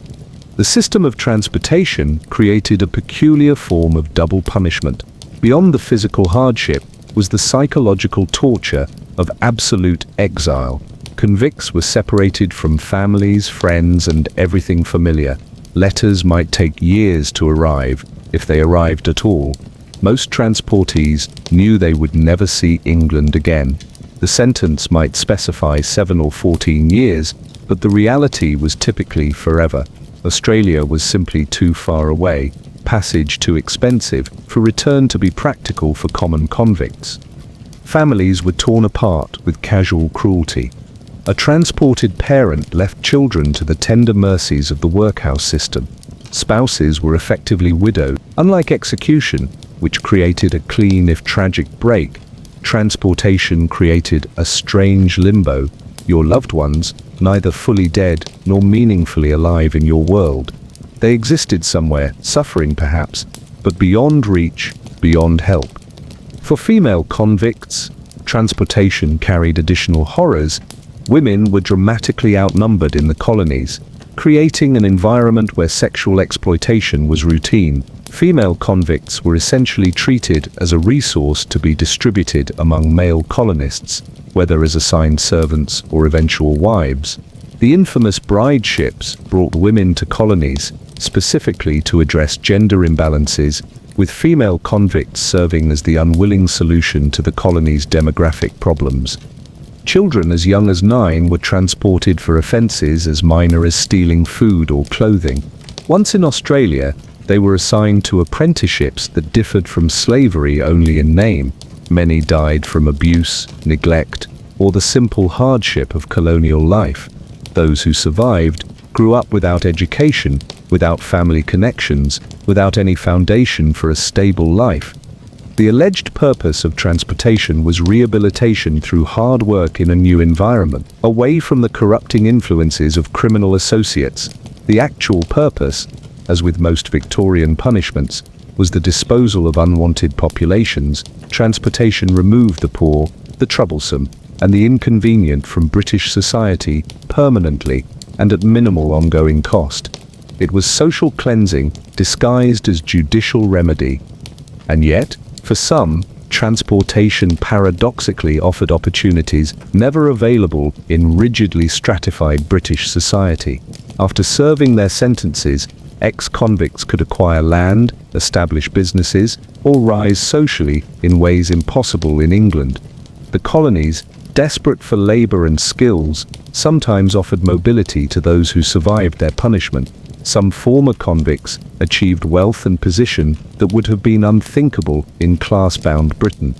The system of transportation created a peculiar form of double punishment. Beyond the physical hardship was the psychological torture of absolute exile. Convicts were separated from families, friends, and everything familiar. Letters might take years to arrive, if they arrived at all. Most transportees knew they would never see England again. The sentence might specify 7 or 14 years, but the reality was typically forever. Australia was simply too far away, passage too expensive, for return to be practical for common convicts. Families were torn apart with casual cruelty. A transported parent left children to the tender mercies of the workhouse system. Spouses were effectively widowed. Unlike execution, which created a clean if tragic break, transportation created a strange limbo. Your loved ones, neither fully dead nor meaningfully alive in your world. They existed somewhere, suffering perhaps, but beyond reach, beyond help. For female convicts, transportation carried additional horrors. Women were dramatically outnumbered in the colonies, creating an environment where sexual exploitation was routine. Female convicts were essentially treated as a resource to be distributed among male colonists, whether as assigned servants or eventual wives. The infamous bride ships brought women to colonies, specifically to address gender imbalances, with female convicts serving as the unwilling solution to the colony's demographic problems. Children as young as 9 were transported for offences as minor as stealing food or clothing. Once in Australia, they were assigned to apprenticeships that differed from slavery only in name. Many died from abuse, neglect, or the simple hardship of colonial life. Those who survived grew up without education, without family connections, without any foundation for a stable life. The alleged purpose of transportation was rehabilitation through hard work in a new environment, away from the corrupting influences of criminal associates. The actual purpose, as with most Victorian punishments, was the disposal of unwanted populations. Transportation removed the poor, the troublesome, and the inconvenient from British society permanently and at minimal ongoing cost. It was social cleansing disguised as judicial remedy. And yet, for some, transportation paradoxically offered opportunities never available in rigidly stratified British society. After serving their sentences, ex-convicts could acquire land, establish businesses, or rise socially in ways impossible in England. The colonies, desperate for labor and skills, sometimes offered mobility to those who survived their punishment. Some former convicts achieved wealth and position that would have been unthinkable in class-bound Britain.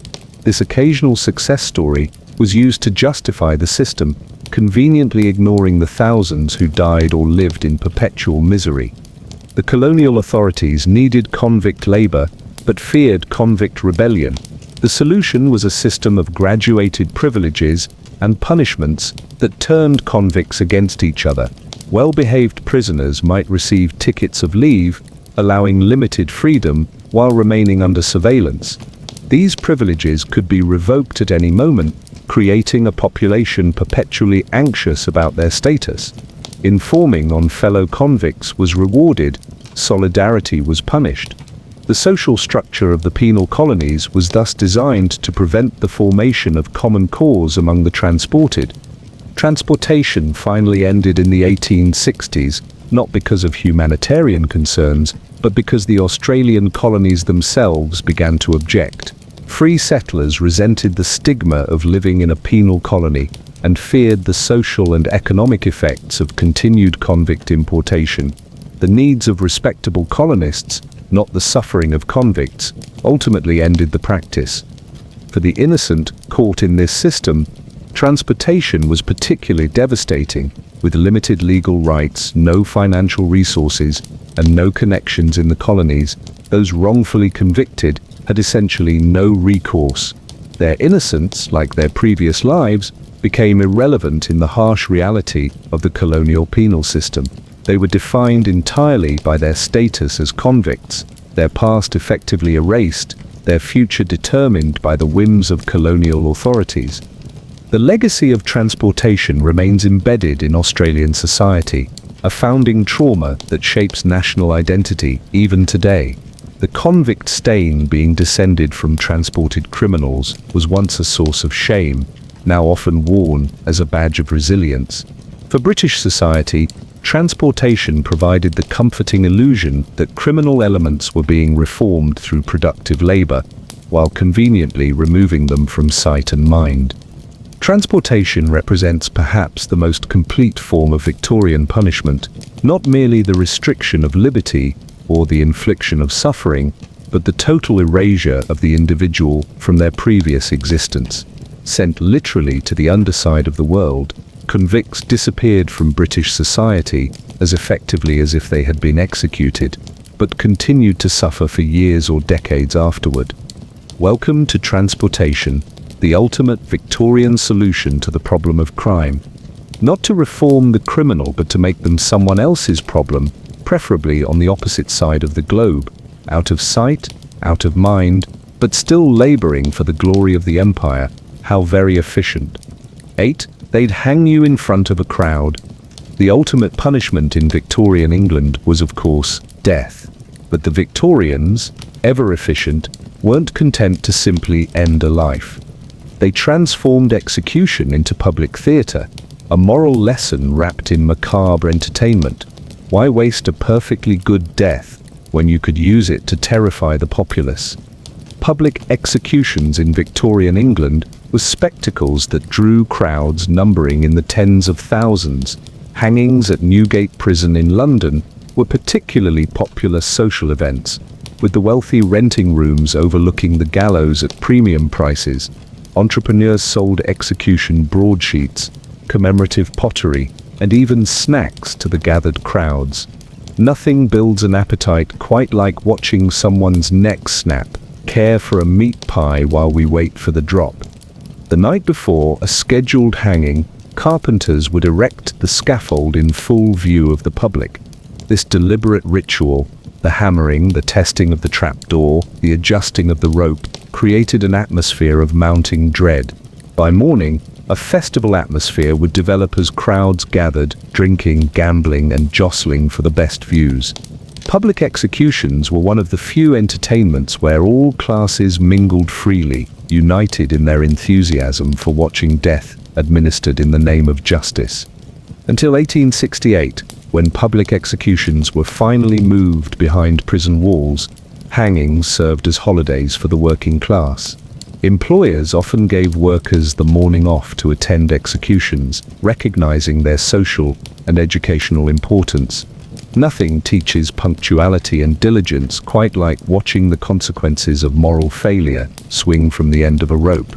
This occasional success story was used to justify the system, conveniently ignoring the thousands who died or lived in perpetual misery. The colonial authorities needed convict labor, but feared convict rebellion. The solution was a system of graduated privileges and punishments that turned convicts against each other. Well-behaved prisoners might receive tickets of leave, allowing limited freedom while remaining under surveillance. These privileges could be revoked at any moment, creating a population perpetually anxious about their status. Informing on fellow convicts was rewarded, solidarity was punished. The social structure of the penal colonies was thus designed to prevent the formation of common cause among the transported. Transportation finally ended in the 1860s, not because of humanitarian concerns, but because the Australian colonies themselves began to object. Free settlers resented the stigma of living in a penal colony and feared the social and economic effects of continued convict importation. The needs of respectable colonists, not the suffering of convicts, ultimately ended the practice. For the innocent caught in this system, transportation was particularly devastating. With limited legal rights, no financial resources, and no connections in the colonies, those wrongfully convicted had essentially no recourse. Their innocence, like their previous lives, became irrelevant in the harsh reality of the colonial penal system. They were defined entirely by their status as convicts, their past effectively erased, their future determined by the whims of colonial authorities. The legacy of transportation remains embedded in Australian society, a founding trauma that shapes national identity even today. The convict stain being descended from transported criminals was once a source of shame, now often worn as a badge of resilience. For British society, transportation provided the comforting illusion that criminal elements were being reformed through productive labor, while conveniently removing them from sight and mind. Transportation represents perhaps the most complete form of Victorian punishment, not merely the restriction of liberty or the infliction of suffering, but the total erasure of the individual from their previous existence. Sent literally to the underside of the world, convicts disappeared from British society as effectively as if they had been executed, but continued to suffer for years or decades afterward. Welcome to transportation, the ultimate Victorian solution to the problem of crime. Not to reform the criminal, but to make them someone else's problem, preferably on the opposite side of the globe, out of sight, out of mind, but still laboring for the glory of the empire. How very efficient. 8. They'd hang you in front of a crowd. The ultimate punishment in Victorian England was, of course, death. But the Victorians, ever efficient, weren't content to simply end a life. They transformed execution into public theatre, a moral lesson wrapped in macabre entertainment. Why waste a perfectly good death when you could use it to terrify the populace? Public executions in Victorian England were spectacles that drew crowds numbering in the tens of thousands. Hangings at Newgate Prison in London were particularly popular social events, with the wealthy renting rooms overlooking the gallows at premium prices. Entrepreneurs sold execution broadsheets, commemorative pottery, and even snacks to the gathered crowds. Nothing builds an appetite quite like watching someone's neck snap, care for a meat pie while we wait for the drop. The night before a scheduled hanging, carpenters would erect the scaffold in full view of the public. This deliberate ritual, the hammering, the testing of the trapdoor, the adjusting of the rope, created an atmosphere of mounting dread. By morning, a festival atmosphere would develop as crowds gathered, drinking, gambling, and jostling for the best views. Public executions were one of the few entertainments where all classes mingled freely, united in their enthusiasm for watching death administered in the name of justice. Until 1868, when public executions were finally moved behind prison walls, hangings served as holidays for the working class. Employers often gave workers the morning off to attend executions, recognizing their social and educational importance. Nothing teaches punctuality and diligence quite like watching the consequences of moral failure swing from the end of a rope.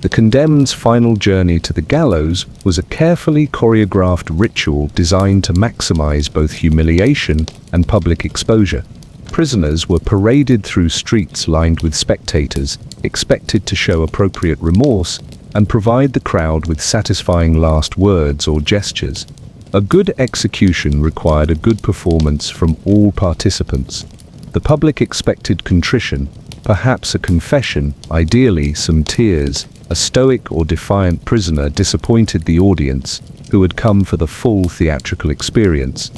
The condemned's final journey to the gallows was a carefully choreographed ritual designed to maximize both humiliation and public exposure. Prisoners were paraded through streets lined with spectators, expected to show appropriate remorse and provide the crowd with satisfying last words or gestures. A good execution required a good performance from all participants. The public expected contrition, perhaps a confession, ideally some tears. A stoic or defiant prisoner disappointed the audience, who had come for the full theatrical experience.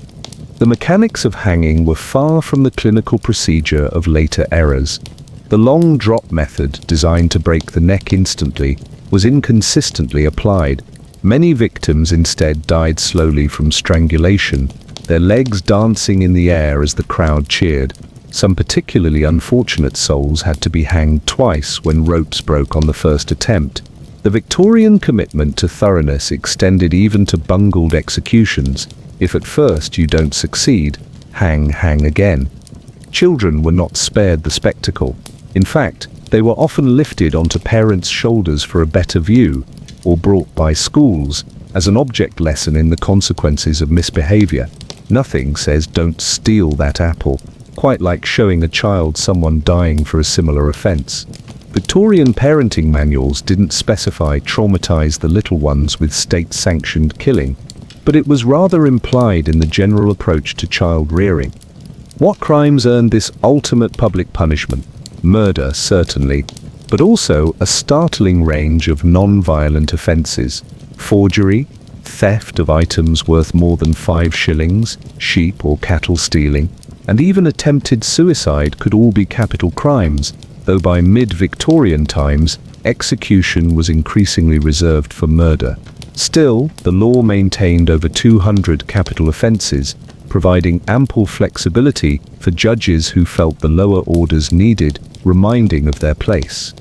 The mechanics of hanging were far from the clinical procedure of later eras. The long drop method, designed to break the neck instantly, was inconsistently applied. Many victims instead died slowly from strangulation, their legs dancing in the air as the crowd cheered. Some particularly unfortunate souls had to be hanged twice when ropes broke on the first attempt. The Victorian commitment to thoroughness extended even to bungled executions. If at first you don't succeed, hang again. Children were not spared the spectacle. In fact, they were often lifted onto parents' shoulders for a better view, or brought by schools as an object lesson in the consequences of misbehavior. Nothing says don't steal that apple quite like showing a child someone dying for a similar offense. Victorian parenting manuals didn't specify traumatize the little ones with state-sanctioned killing, but it was rather implied in the general approach to child rearing. What crimes earned this ultimate public punishment? Murder, certainly, but also a startling range of non-violent offenses. Forgery, theft of items worth more than 5 shillings, sheep or cattle stealing, and even attempted suicide could all be capital crimes, though by mid-Victorian times, execution was increasingly reserved for murder. Still, the law maintained over 200 capital offences, providing ample flexibility for judges who felt the lower orders needed reminding of their place.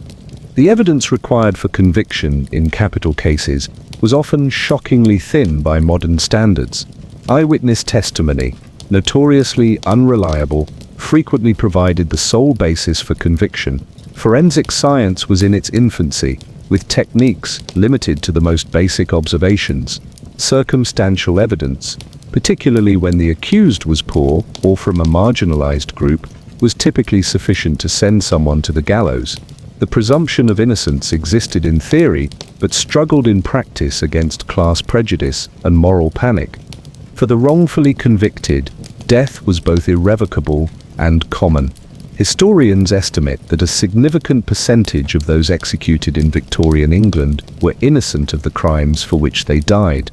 The evidence required for conviction in capital cases was often shockingly thin by modern standards. Eyewitness testimony, notoriously unreliable, frequently provided the sole basis for conviction. Forensic science was in its infancy, with techniques limited to the most basic observations. Circumstantial evidence, particularly when the accused was poor or from a marginalized group, was typically sufficient to send someone to the gallows. The presumption of innocence existed in theory, but struggled in practice against class prejudice and moral panic. For the wrongfully convicted, death was both irrevocable and common. Historians estimate that a significant percentage of those executed in Victorian England were innocent of the crimes for which they died.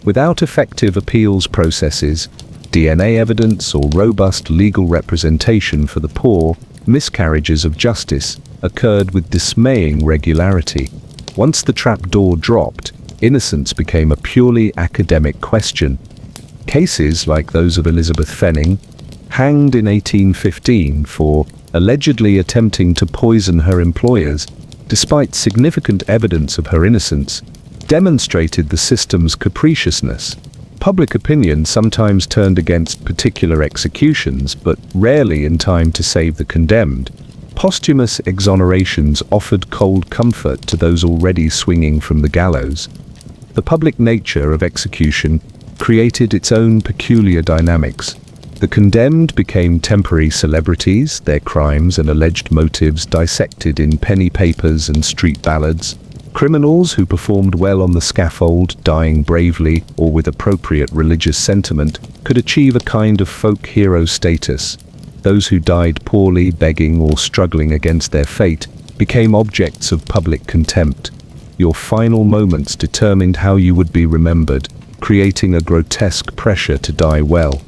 Without effective appeals processes, DNA evidence, or robust legal representation for the poor, miscarriages of justice occurred with dismaying regularity. Once the trapdoor dropped, innocence became a purely academic question. Cases like those of Elizabeth Fenning, hanged in 1815 for allegedly attempting to poison her employers, despite significant evidence of her innocence, demonstrated the system's capriciousness. Public opinion sometimes turned against particular executions, but rarely in time to save the condemned. Posthumous exonerations offered cold comfort to those already swinging from the gallows. The public nature of execution created its own peculiar dynamics. The condemned became temporary celebrities, their crimes and alleged motives dissected in penny papers and street ballads. Criminals who performed well on the scaffold, dying bravely or with appropriate religious sentiment, could achieve a kind of folk hero status. Those who died poorly, begging or struggling against their fate, became objects of public contempt. Your final moments determined how you would be remembered, creating a grotesque pressure to die well.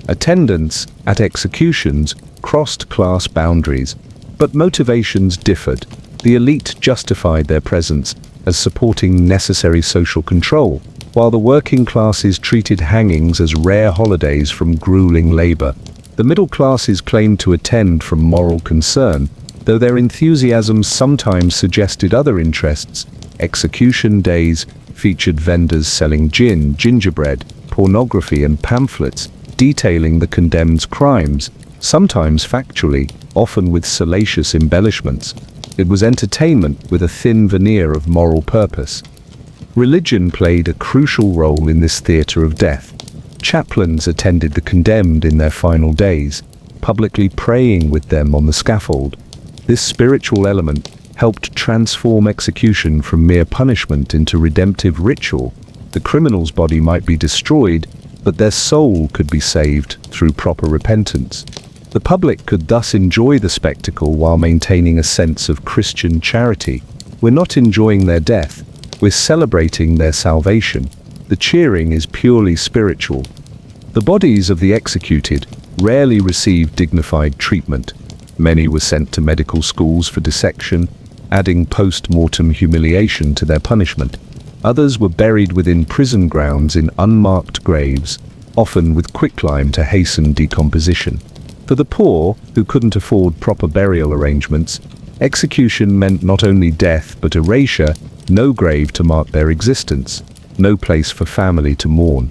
Attendance at executions crossed class boundaries, but motivations differed. The elite justified their presence as supporting necessary social control, while the working classes treated hangings as rare holidays from grueling labor. The middle classes claimed to attend from moral concern, though their enthusiasm sometimes suggested other interests. Execution days featured vendors selling gin, gingerbread, pornography and pamphlets detailing the condemned's crimes, sometimes factually, often with salacious embellishments. It was entertainment with a thin veneer of moral purpose. Religion played a crucial role in this theater of death. Chaplains attended the condemned in their final days, publicly praying with them on the scaffold. This spiritual element helped transform execution from mere punishment into redemptive ritual. The criminal's body might be destroyed, but their soul could be saved through proper repentance. The public could thus enjoy the spectacle while maintaining a sense of Christian charity. We're not enjoying their death, we're celebrating their salvation. The cheering is purely spiritual. The bodies of the executed rarely received dignified treatment. Many were sent to medical schools for dissection, adding post-mortem humiliation to their punishment. Others were buried within prison grounds in unmarked graves, often with quicklime to hasten decomposition. For the poor, who couldn't afford proper burial arrangements, execution meant not only death but erasure, no grave to mark their existence, no place for family to mourn.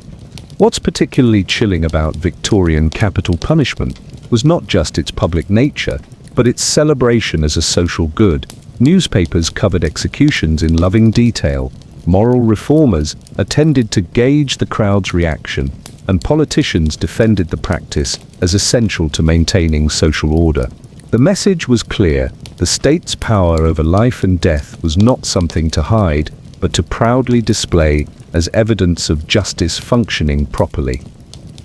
What's particularly chilling about Victorian capital punishment was not just its public nature, but its celebration as a social good. Newspapers covered executions in loving detail. Moral reformers attended to gauge the crowd's reaction, and politicians defended the practice as essential to maintaining social order. The message was clear: the state's power over life and death was not something to hide, but to proudly display as evidence of justice functioning properly.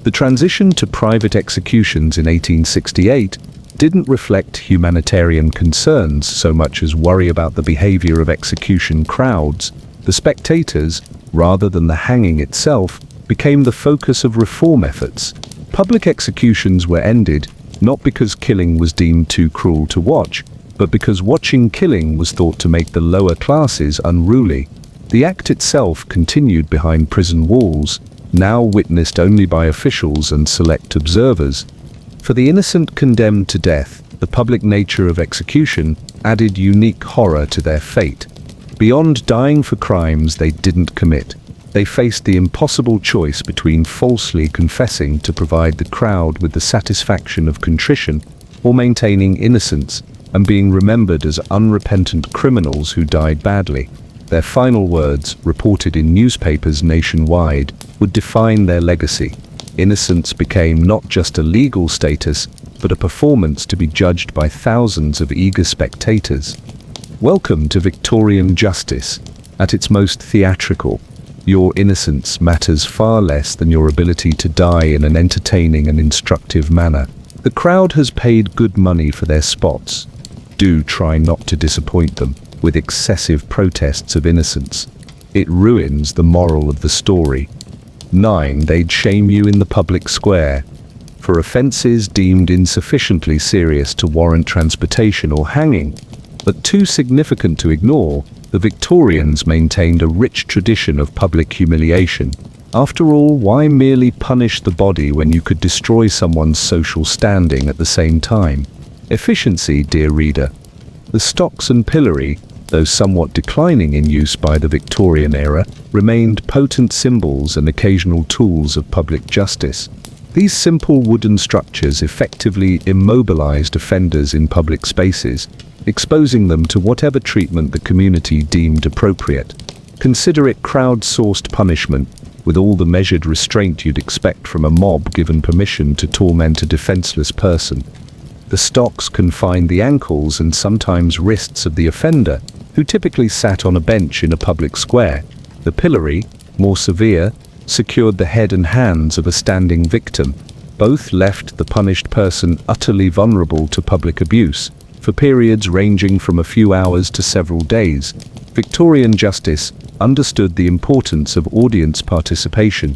The transition to private executions in 1868 didn't reflect humanitarian concerns so much as worry about the behavior of execution crowds. The spectators, rather than the hanging itself, became the focus of reform efforts. Public executions were ended not because killing was deemed too cruel to watch, but because watching killing was thought to make the lower classes unruly. The act itself continued behind prison walls, now witnessed only by officials and select observers. For the innocent condemned to death, the public nature of execution added unique horror to their fate. Beyond dying for crimes they didn't commit, they faced the impossible choice between falsely confessing to provide the crowd with the satisfaction of contrition, or maintaining innocence and being remembered as unrepentant criminals who died badly. Their final words, reported in newspapers nationwide, would define their legacy. Innocence became not just a legal status, but a performance to be judged by thousands of eager spectators. Welcome to Victorian justice. At its most theatrical, your innocence matters far less than your ability to die in an entertaining and instructive manner. The crowd has paid good money for their spots. Do try not to disappoint them with excessive protests of innocence. It ruins the moral of the story. 9. They'd shame you in the public square. For offences deemed insufficiently serious to warrant transportation or hanging, but too significant to ignore, the Victorians maintained a rich tradition of public humiliation. After all, why merely punish the body when you could destroy someone's social standing at the same time? Efficiency, dear reader. The stocks and pillory, though somewhat declining in use by the Victorian era, remained potent symbols and occasional tools of public justice. These simple wooden structures effectively immobilized offenders in public spaces, exposing them to whatever treatment the community deemed appropriate. Consider it crowd-sourced punishment, with all the measured restraint you'd expect from a mob given permission to torment a defenseless person. The stocks confined the ankles and sometimes wrists of the offender, who typically sat on a bench in a public square. The pillory, more severe, secured the head and hands of a standing victim. Both left the punished person utterly vulnerable to public abuse, for periods ranging from a few hours to several days. Victorian justice understood the importance of audience participation.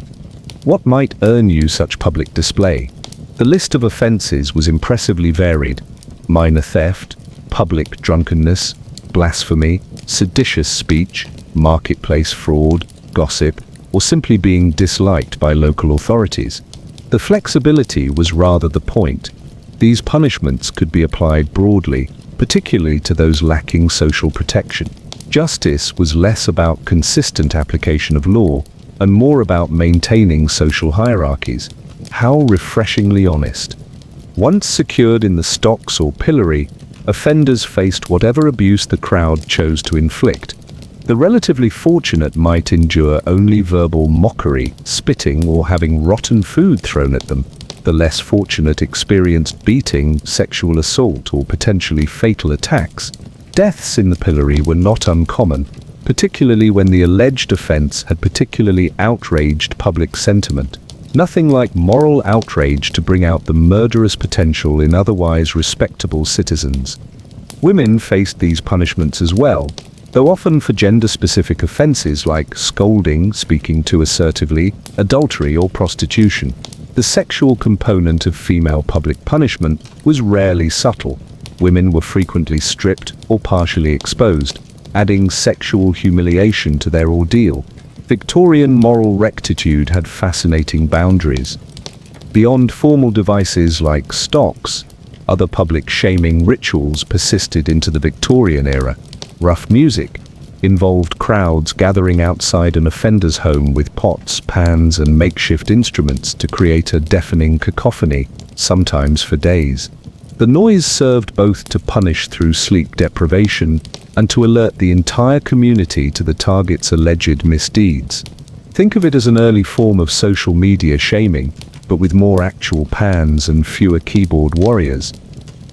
What might earn you such public display? The list of offences was impressively varied: minor theft, public drunkenness, blasphemy, seditious speech, marketplace fraud, gossip, or simply being disliked by local authorities. The flexibility was rather the point. These punishments could be applied broadly, particularly to those lacking social protection. Justice was less about consistent application of law and more about maintaining social hierarchies. How refreshingly honest. Once secured in the stocks or pillory, offenders faced whatever abuse the crowd chose to inflict. The relatively fortunate might endure only verbal mockery, spitting, or having rotten food thrown at them. The less fortunate experienced beating, sexual assault, or potentially fatal attacks. Deaths in the pillory were not uncommon, particularly when the alleged offense had particularly outraged public sentiment. Nothing like moral outrage to bring out the murderous potential in otherwise respectable citizens. Women faced these punishments as well, though often for gender-specific offenses like scolding, speaking too assertively, adultery, or prostitution. The sexual component of female public punishment was rarely subtle. Women were frequently stripped or partially exposed, adding sexual humiliation to their ordeal. Victorian moral rectitude had fascinating boundaries. Beyond formal devices like stocks, other public shaming rituals persisted into the Victorian era. Rough music involved crowds gathering outside an offender's home with pots, pans, and makeshift instruments to create a deafening cacophony, sometimes for days. The noise served both to punish through sleep deprivation and to alert the entire community to the target's alleged misdeeds. Think of it as an early form of social media shaming, but with more actual pans and fewer keyboard warriors.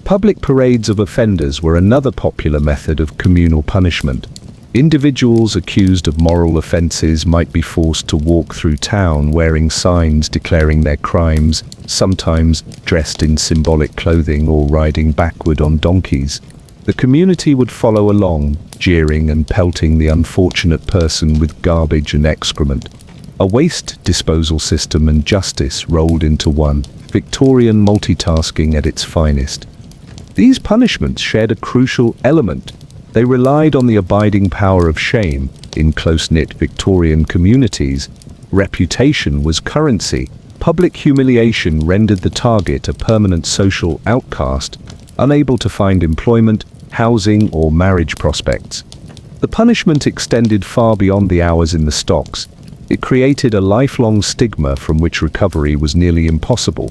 Public parades of offenders were another popular method of communal punishment. Individuals accused of moral offences might be forced to walk through town wearing signs declaring their crimes, sometimes dressed in symbolic clothing or riding backward on donkeys. The community would follow along, jeering and pelting the unfortunate person with garbage and excrement. A waste disposal system and justice rolled into one, Victorian multitasking at its finest. These punishments shared a crucial element. They relied on the abiding power of shame. In close-knit Victorian communities, reputation was currency. Public humiliation rendered the target a permanent social outcast, unable to find employment, housing, or marriage prospects. The punishment extended far beyond the hours in the stocks. It created a lifelong stigma from which recovery was nearly impossible.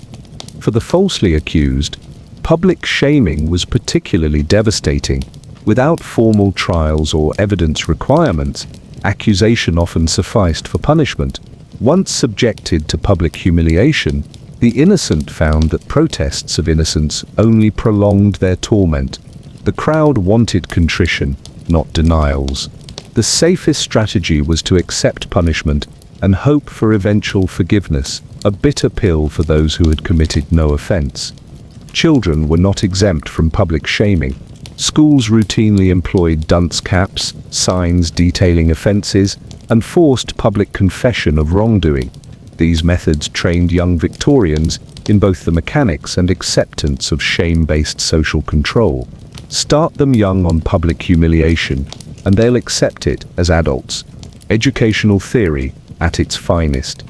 For the falsely accused, public shaming was particularly devastating. Without formal trials or evidence requirements, accusation often sufficed for punishment. Once subjected to public humiliation, the innocent found that protests of innocence only prolonged their torment. The crowd wanted contrition, not denials. The safest strategy was to accept punishment and hope for eventual forgiveness, a bitter pill for those who had committed no offense. Children were not exempt from public shaming. Schools routinely employed dunce caps, signs detailing offences, and forced public confession of wrongdoing. These methods trained young Victorians in both the mechanics and acceptance of shame-based social control. Start them young on public humiliation, and they'll accept it as adults. Educational theory at its finest.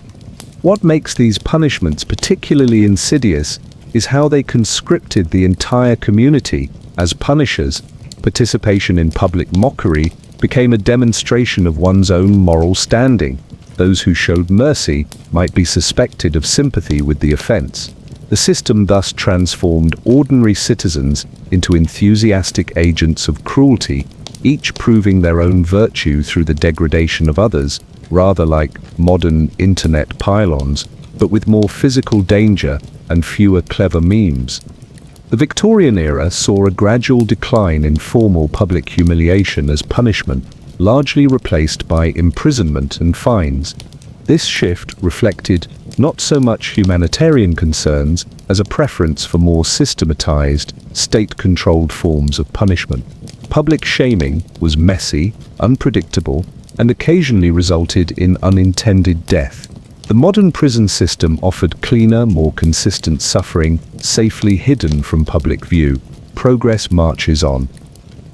What makes these punishments particularly insidious is how they conscripted the entire community as punishers. Participation in public mockery became a demonstration of one's own moral standing. Those who showed mercy might be suspected of sympathy with the offense. The system thus transformed ordinary citizens into enthusiastic agents of cruelty, each proving their own virtue through the degradation of others. rather like modern internet pylons, but with more physical danger and fewer clever memes. The Victorian era saw a gradual decline in formal public humiliation as punishment, largely replaced by imprisonment and fines. This shift reflected not so much humanitarian concerns as a preference for more systematized, state-controlled forms of punishment. Public shaming was messy, unpredictable, and occasionally resulted in unintended death. The modern prison system offered cleaner, more consistent suffering, safely hidden from public view. Progress marches on.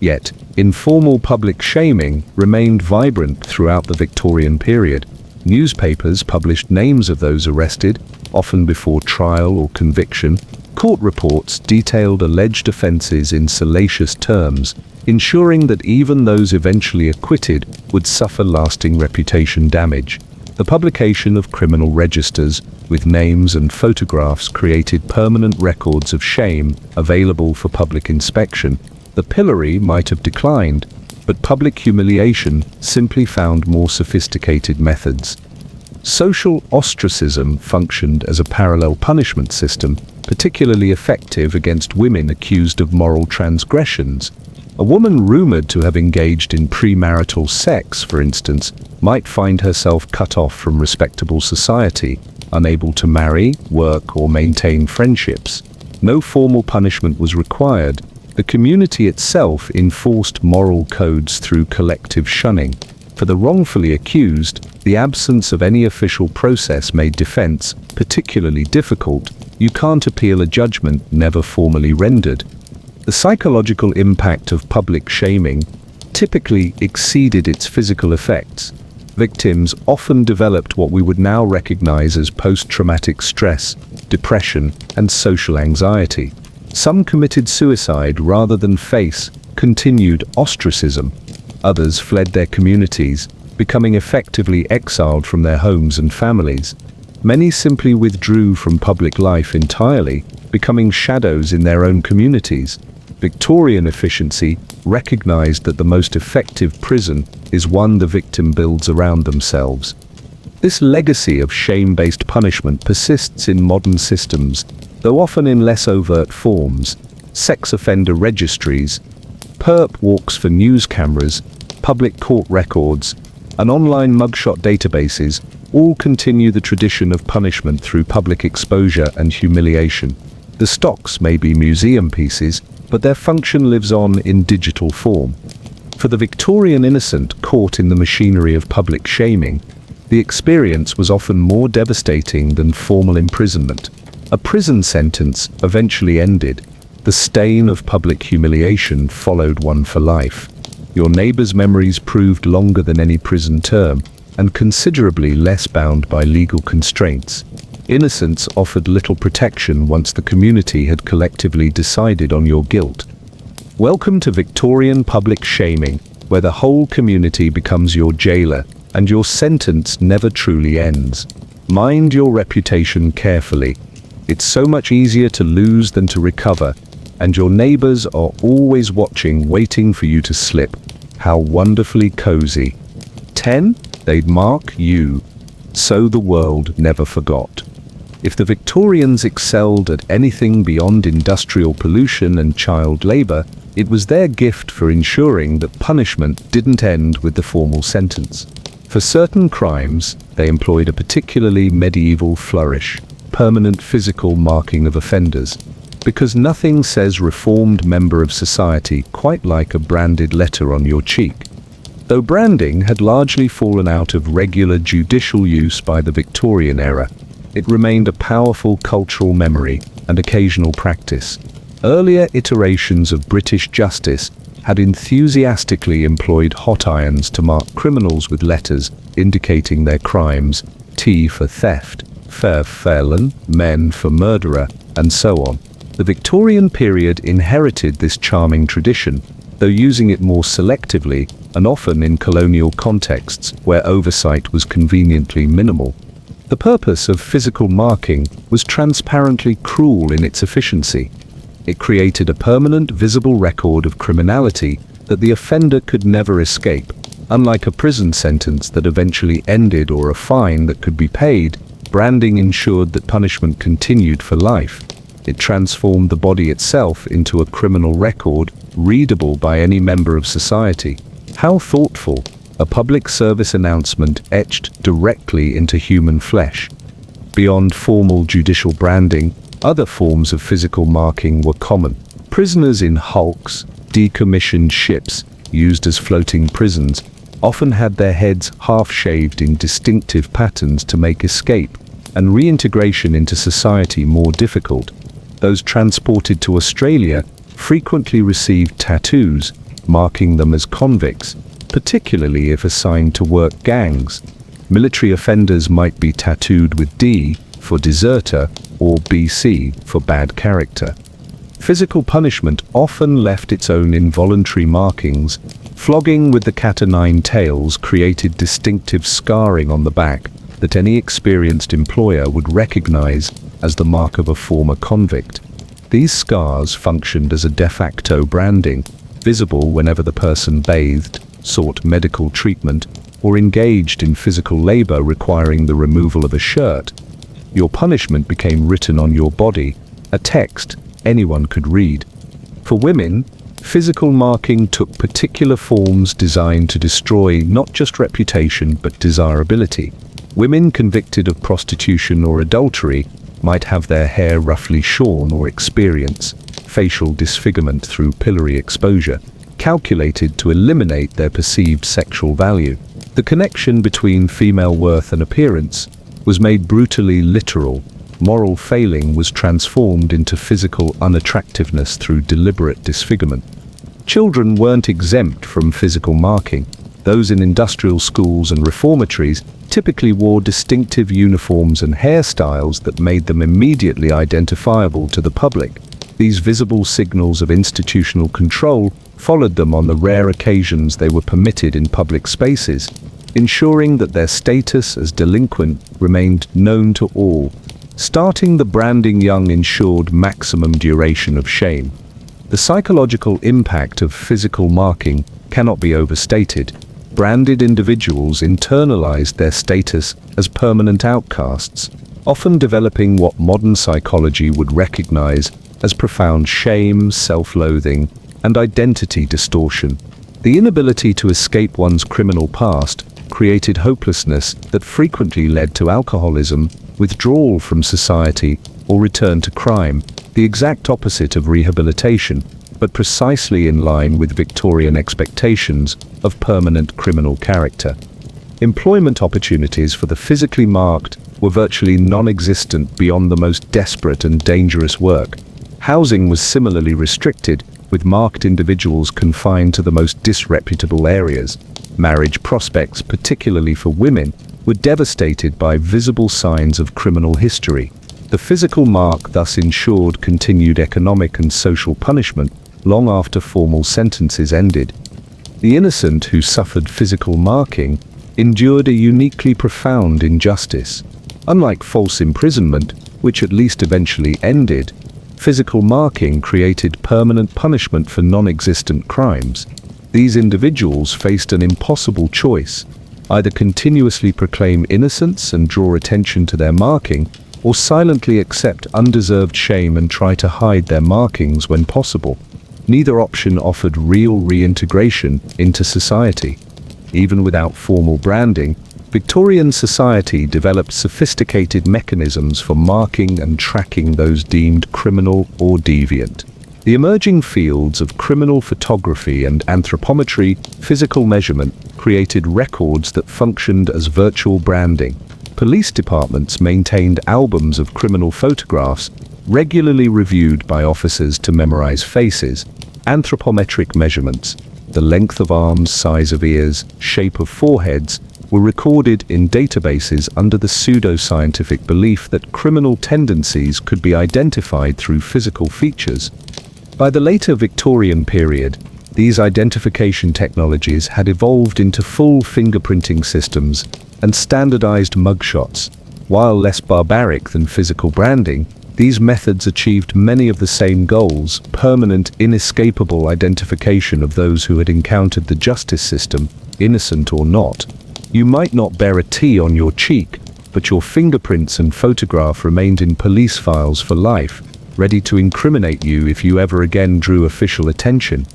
Yet, informal public shaming remained vibrant throughout the Victorian period. Newspapers published names of those arrested, often before trial or conviction. Court reports detailed alleged offences in salacious terms, ensuring that even those eventually acquitted would suffer lasting reputation damage. The publication of criminal registers with names and photographs created permanent records of shame available for public inspection. The pillory might have declined, but public humiliation simply found more sophisticated methods. Social ostracism functioned as a parallel punishment system, particularly effective against women accused of moral transgressions. A woman rumored to have engaged in premarital sex, for instance, might find herself cut off from respectable society, unable to marry, work, or maintain friendships. No formal punishment was required. The community itself enforced moral codes through collective shunning. For the wrongfully accused, the absence of any official process made defense particularly difficult. You can't appeal a judgment never formally rendered. The psychological impact of public shaming typically exceeded its physical effects. Victims often developed what we would now recognize as post-traumatic stress, depression, and social anxiety. Some committed suicide rather than face continued ostracism. Others fled their communities, becoming effectively exiled from their homes and families. Many simply withdrew from public life entirely, becoming shadows in their own communities. Victorian efficiency recognized that the most effective prison is one the victim builds around themselves. This legacy of shame-based punishment persists in modern systems, though often in less overt forms. Sex offender registries, perp walks for news cameras, public court records, and online mugshot databases all continue the tradition of punishment through public exposure and humiliation. The stocks may be museum pieces, but their function lives on in digital form. For the Victorian innocent caught in the machinery of public shaming, the experience was often more devastating than formal imprisonment. A prison sentence eventually ended. The stain of public humiliation followed one for life. Your neighbor's memories proved longer than any prison term, and considerably less bound by legal constraints. Innocence offered little protection once the community had collectively decided on your guilt. Welcome to Victorian public shaming, where the whole community becomes your jailer, and your sentence never truly ends. Mind your reputation carefully. It's so much easier to lose than to recover, and your neighbors are always watching, waiting for you to slip. How wonderfully cozy. 10. They'd mark you, so the world never forgot. If the Victorians excelled at anything beyond industrial pollution and child labor, it was their gift for ensuring that punishment didn't end with the formal sentence. For certain crimes, they employed a particularly medieval flourish, permanent physical marking of offenders, because nothing says reformed member of society quite like a branded letter on your cheek. Though branding had largely fallen out of regular judicial use by the Victorian era, it remained a powerful cultural memory and occasional practice. Earlier iterations of British justice had enthusiastically employed hot irons to mark criminals with letters indicating their crimes, T for theft, fer felon, men for murderer, and so on. The Victorian period inherited this charming tradition, though using it more selectively and often in colonial contexts where oversight was conveniently minimal. The purpose of physical marking was transparently cruel in its efficiency. It created a permanent, visible record of criminality that the offender could never escape. Unlike a prison sentence that eventually ended or a fine that could be paid, branding ensured that punishment continued for life. It transformed the body itself into a criminal record, readable by any member of society. How thoughtful! A public service announcement etched directly into human flesh. Beyond formal judicial branding, other forms of physical marking were common. Prisoners in hulks, decommissioned ships used as floating prisons, often had their heads half-shaved in distinctive patterns to make escape and reintegration into society more difficult. Those transported to Australia frequently received tattoos, marking them as convicts, particularly if assigned to work gangs. Military offenders might be tattooed with D for deserter or BC for bad character. Physical punishment often left its own involuntary markings. Flogging with the cat-o'-nine tails created distinctive scarring on the back that any experienced employer would recognize as the mark of a former convict. These scars functioned as a de facto branding, visible whenever the person bathed, sought medical treatment, or engaged in physical labor requiring the removal of a shirt. Your punishment became written on your body, a text anyone could read. For women, physical marking took particular forms designed to destroy not just reputation but desirability. Women convicted of prostitution or adultery might have their hair roughly shorn or experience facial disfigurement through pillory exposure, calculated to eliminate their perceived sexual value. The connection between female worth and appearance was made brutally literal. Moral failing was transformed into physical unattractiveness through deliberate disfigurement. Children weren't exempt from physical marking. Those in industrial schools and reformatories typically wore distinctive uniforms and hairstyles that made them immediately identifiable to the public. These visible signals of institutional control followed them on the rare occasions they were permitted in public spaces, ensuring that their status as delinquent remained known to all. Starting the branding young ensured maximum duration of shame. The psychological impact of physical marking cannot be overstated. Branded individuals internalized their status as permanent outcasts, often developing what modern psychology would recognize as profound shame, self-loathing, and identity distortion. The inability to escape one's criminal past created hopelessness that frequently led to alcoholism, withdrawal from society, or return to crime, the exact opposite of rehabilitation, but precisely in line with Victorian expectations of permanent criminal character. Employment opportunities for the physically marked were virtually non-existent beyond the most desperate and dangerous work. Housing was similarly restricted, with marked individuals confined to the most disreputable areas. Marriage prospects, particularly for women, were devastated by visible signs of criminal history. The physical mark thus ensured continued economic and social punishment long after formal sentences ended. The innocent who suffered physical marking endured a uniquely profound injustice. Unlike false imprisonment, which at least eventually ended, physical marking created permanent punishment for non-existent crimes. These individuals faced an impossible choice: either continuously proclaim innocence and draw attention to their marking, or silently accept undeserved shame and try to hide their markings when possible. Neither option offered real reintegration into society. Even without formal branding, Victorian society developed sophisticated mechanisms for marking and tracking those deemed criminal or deviant. The emerging fields of criminal photography and anthropometry, physical measurement, created records that functioned as virtual branding. Police departments maintained albums of criminal photographs, regularly reviewed by officers to memorize faces. Anthropometric measurements, the length of arms, size of ears, shape of foreheads, were recorded in databases under the pseudo-scientific belief that criminal tendencies could be identified through physical features. By the later Victorian period, these identification technologies had evolved into full fingerprinting systems and standardized mugshots. While less barbaric than physical branding, These methods achieved many of the same goals: permanent, inescapable identification of those who had encountered the justice system, innocent or not. You might not bear a T on your cheek, but your fingerprints and photograph remained in police files for life, ready to incriminate you if you ever again drew official attention.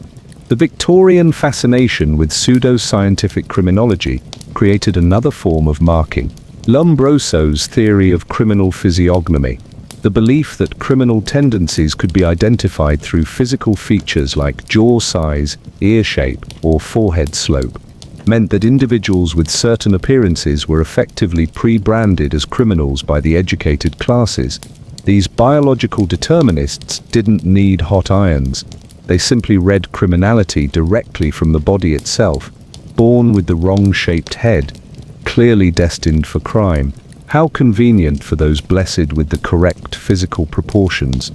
The Victorian fascination with pseudo-scientific criminology created another form of marking: Lombroso's theory of criminal physiognomy. The belief that criminal tendencies could be identified through physical features like jaw size, ear shape, or forehead slope meant that individuals with certain appearances were effectively pre-branded as criminals by the educated classes. These biological determinists didn't need hot irons. They simply read criminality directly from the body itself. Born with the wrong-shaped head, clearly destined for crime. How convenient for those blessed with the correct physical proportions.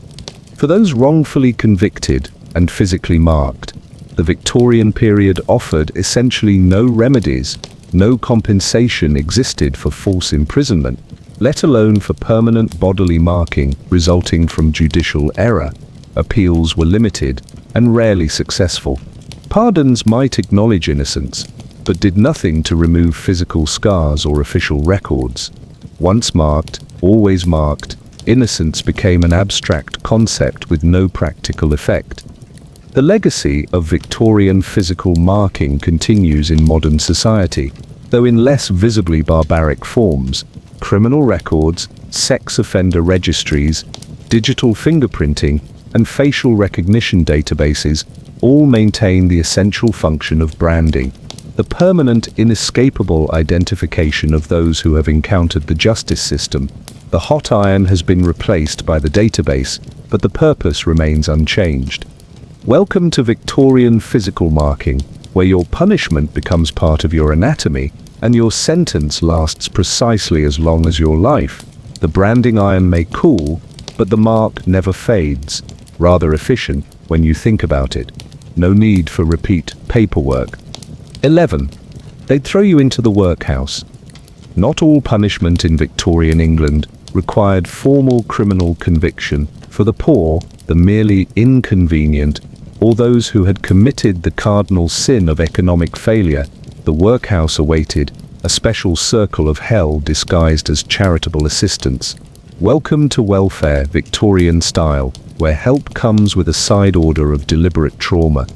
For those wrongfully convicted and physically marked, the Victorian period offered essentially no remedies. No compensation existed for false imprisonment, let alone for permanent bodily marking resulting from judicial error. Appeals were limited and rarely successful. Pardons might acknowledge innocence, but did nothing to remove physical scars or official records. Once marked, always marked, innocence became an abstract concept with no practical effect. The legacy of Victorian physical marking continues in modern society, though in less visibly barbaric forms. Criminal records, sex offender registries, digital fingerprinting, and facial recognition databases all maintain the essential function of branding. The permanent, inescapable identification of those who have encountered the justice system. The hot iron has been replaced by the database, but the purpose remains unchanged. Welcome to Victorian physical marking, where your punishment becomes part of your anatomy, and your sentence lasts precisely as long as your life. The branding iron may cool, but the mark never fades. Rather efficient when you think about it. No need for repeat paperwork. 11. They'd throw you into the workhouse. Not all punishment in Victorian England required formal criminal conviction. For the poor, the merely inconvenient, or those who had committed the cardinal sin of economic failure, the workhouse awaited, a special circle of hell disguised as charitable assistance. Welcome to welfare, Victorian style, where help comes with a side order of deliberate trauma.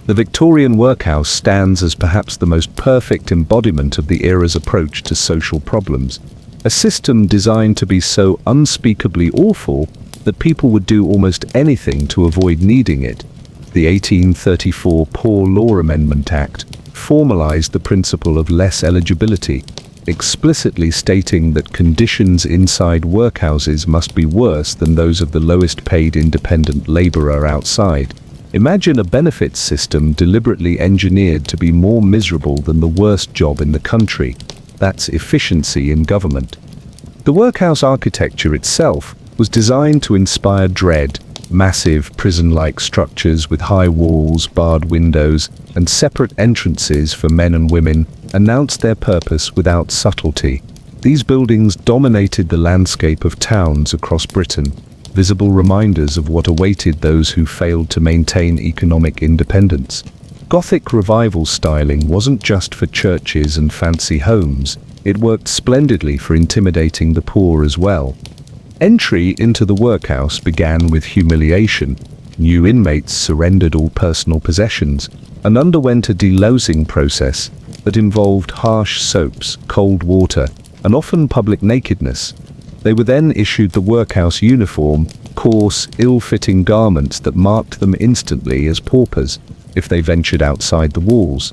The Victorian workhouse stands as perhaps the most perfect embodiment of the era's approach to social problems. A system designed to be so unspeakably awful that people would do almost anything to avoid needing it. The 1834 Poor Law Amendment Act formalized the principle of less eligibility, explicitly stating that conditions inside workhouses must be worse than those of the lowest paid independent laborer outside. Imagine a benefits system deliberately engineered to be more miserable than the worst job in the country. That's efficiency in government. The workhouse architecture itself was designed to inspire dread. Massive prison-like structures with high walls, barred windows, and separate entrances for men and women announced their purpose without subtlety. These buildings dominated the landscape of towns across Britain, visible reminders of what awaited those who failed to maintain economic independence. Gothic revival styling wasn't just for churches and fancy homes, it worked splendidly for intimidating the poor as well. Entry into the workhouse began with humiliation. New inmates surrendered all personal possessions and underwent a delousing process that involved harsh soaps, cold water, and often public nakedness. They were then issued the workhouse uniform, coarse, ill-fitting garments that marked them instantly as paupers if they ventured outside the walls.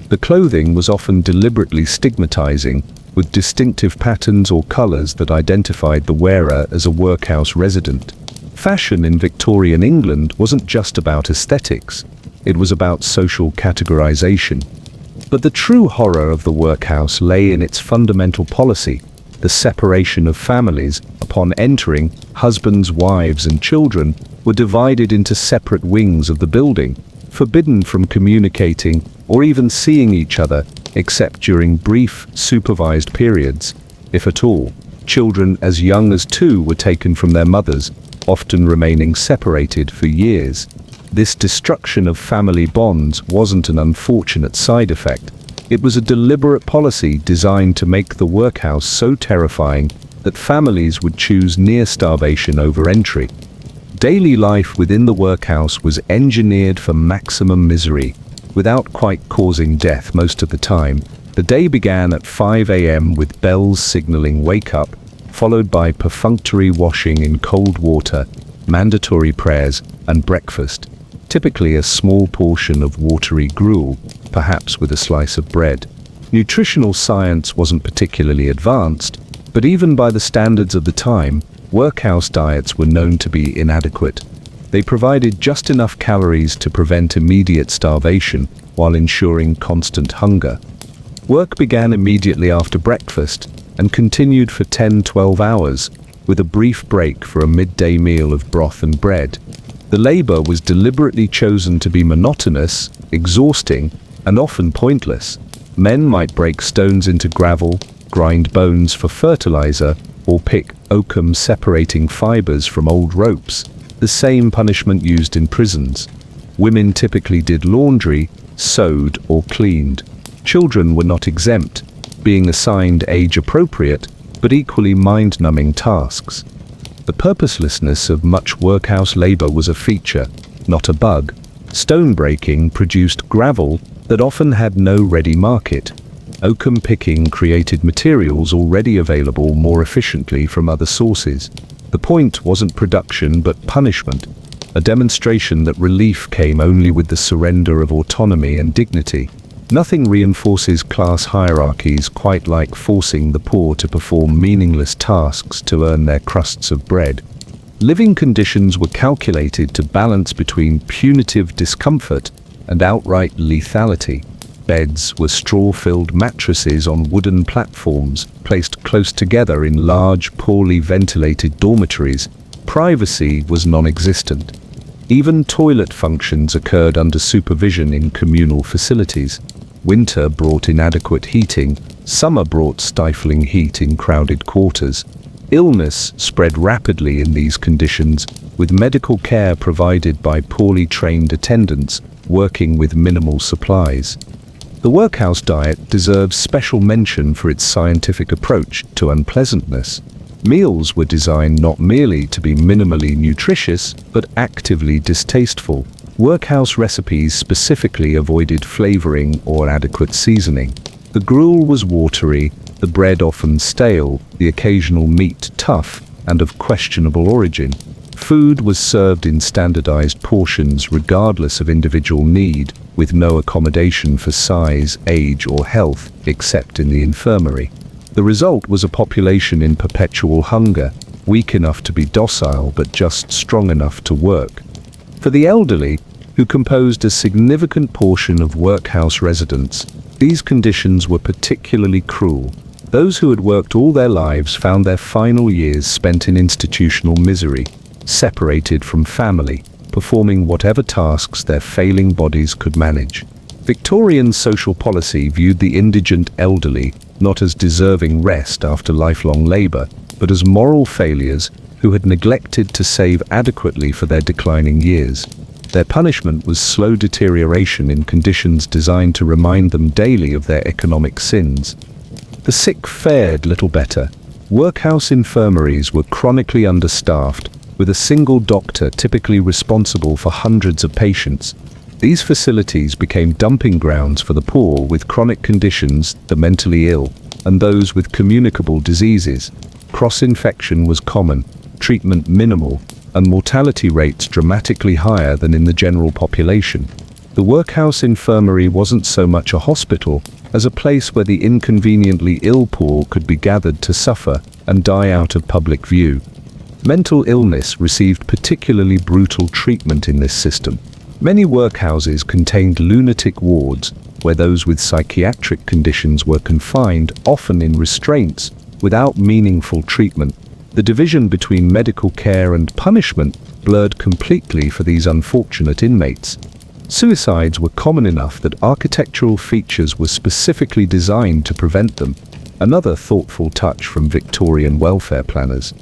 The clothing was often deliberately stigmatizing, with distinctive patterns or colors that identified the wearer as a workhouse resident. Fashion in Victorian England wasn't just about aesthetics, it was about social categorization. But the true horror of the workhouse lay in its fundamental policy, the separation of families. Upon entering, husbands, wives, and children were divided into separate wings of the building, forbidden from communicating or even seeing each other, except during brief, supervised periods, if at all. Children as young as 2 were taken from their mothers, often remaining separated for years. This destruction of family bonds wasn't an unfortunate side effect. It was a deliberate policy designed to make the workhouse so terrifying that families would choose near starvation over entry. Daily life within the workhouse was engineered for maximum misery, without quite causing death most of the time. The day began at 5 a.m. with bells signaling wake up, followed by perfunctory washing in cold water, mandatory prayers, and breakfast. Typically a small portion of watery gruel, perhaps with a slice of bread. Nutritional science wasn't particularly advanced, but even by the standards of the time, workhouse diets were known to be inadequate. They provided just enough calories to prevent immediate starvation while ensuring constant hunger. Work began immediately after breakfast and continued for 10-12 hours, with a brief break for a midday meal of broth and bread. The labor was deliberately chosen to be monotonous, exhausting, and often pointless. Men might break stones into gravel, grind bones for fertilizer, or pick oakum separating fibers from old ropes, the same punishment used in prisons. Women typically did laundry, sewed, or cleaned. Children were not exempt, being assigned age-appropriate but equally mind-numbing tasks. The purposelessness of much workhouse labor was a feature, not a bug. Stone breaking produced gravel that often had no ready market. Oakum picking created materials already available more efficiently from other sources. The point wasn't production but punishment, a demonstration that relief came only with the surrender of autonomy and dignity. Nothing reinforces class hierarchies quite like forcing the poor to perform meaningless tasks to earn their crusts of bread. Living conditions were calculated to balance between punitive discomfort and outright lethality. Beds were straw-filled mattresses on wooden platforms placed close together in large, poorly ventilated dormitories. Privacy was non-existent. Even toilet functions occurred under supervision in communal facilities. Winter brought inadequate heating, summer brought stifling heat in crowded quarters. Illness spread rapidly in these conditions, with medical care provided by poorly trained attendants working with minimal supplies. The workhouse diet deserves special mention for its scientific approach to unpleasantness. Meals were designed not merely to be minimally nutritious, but actively distasteful. Workhouse recipes specifically avoided flavoring or adequate seasoning. The gruel was watery, the bread often stale, the occasional meat tough and of questionable origin. Food was served in standardized portions regardless of individual need, with no accommodation for size, age, or health, except in the infirmary. The result was a population in perpetual hunger, weak enough to be docile but just strong enough to work. For the elderly, who composed a significant portion of workhouse residents, these conditions were particularly cruel. Those who had worked all their lives found their final years spent in institutional misery, separated from family, performing whatever tasks their failing bodies could manage. Victorian social policy viewed the indigent elderly not as deserving rest after lifelong labor, but as moral failures who had neglected to save adequately for their declining years. Their punishment was slow deterioration in conditions designed to remind them daily of their economic sins. The sick fared little better. Workhouse infirmaries were chronically understaffed, with a single doctor typically responsible for hundreds of patients. These facilities became dumping grounds for the poor with chronic conditions, the mentally ill, and those with communicable diseases. Cross-infection was common, treatment minimal, and mortality rates dramatically higher than in the general population. The workhouse infirmary wasn't so much a hospital as a place where the inconveniently ill poor could be gathered to suffer and die out of public view. Mental illness received particularly brutal treatment in this system. Many workhouses contained lunatic wards, where those with psychiatric conditions were confined, often in restraints, without meaningful treatment. The division between medical care and punishment blurred completely for these unfortunate inmates. Suicides were common enough that architectural features were specifically designed to prevent them. another thoughtful touch from Victorian welfare planners.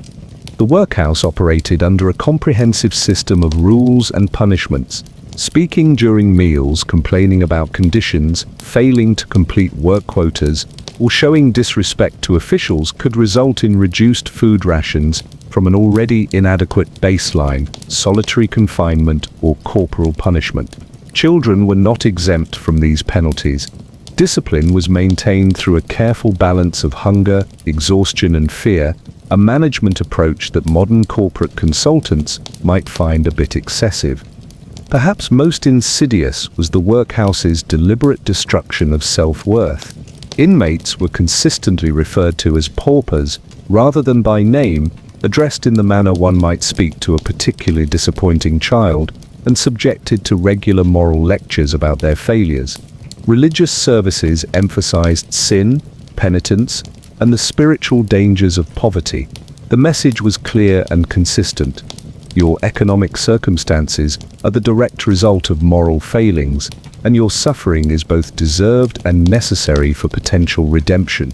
The workhouse operated under a comprehensive system of rules and punishments. Speaking during meals, complaining about conditions, failing to complete work quotas, or showing disrespect to officials could result in reduced food rations from an already inadequate baseline, solitary confinement, or corporal punishment. Children were not exempt from these penalties. Discipline was maintained through a careful balance of hunger, exhaustion, and fear, a management approach that modern corporate consultants might find a bit excessive. Perhaps most insidious was the workhouse's deliberate destruction of self-worth. Inmates were consistently referred to as paupers rather than by name, addressed in the manner one might speak to a particularly disappointing child, and subjected to regular moral lectures about their failures. Religious services emphasized sin, penitence, and the spiritual dangers of poverty. The message was clear and consistent. Your economic circumstances are the direct result of moral failings, and your suffering is both deserved and necessary for potential redemption.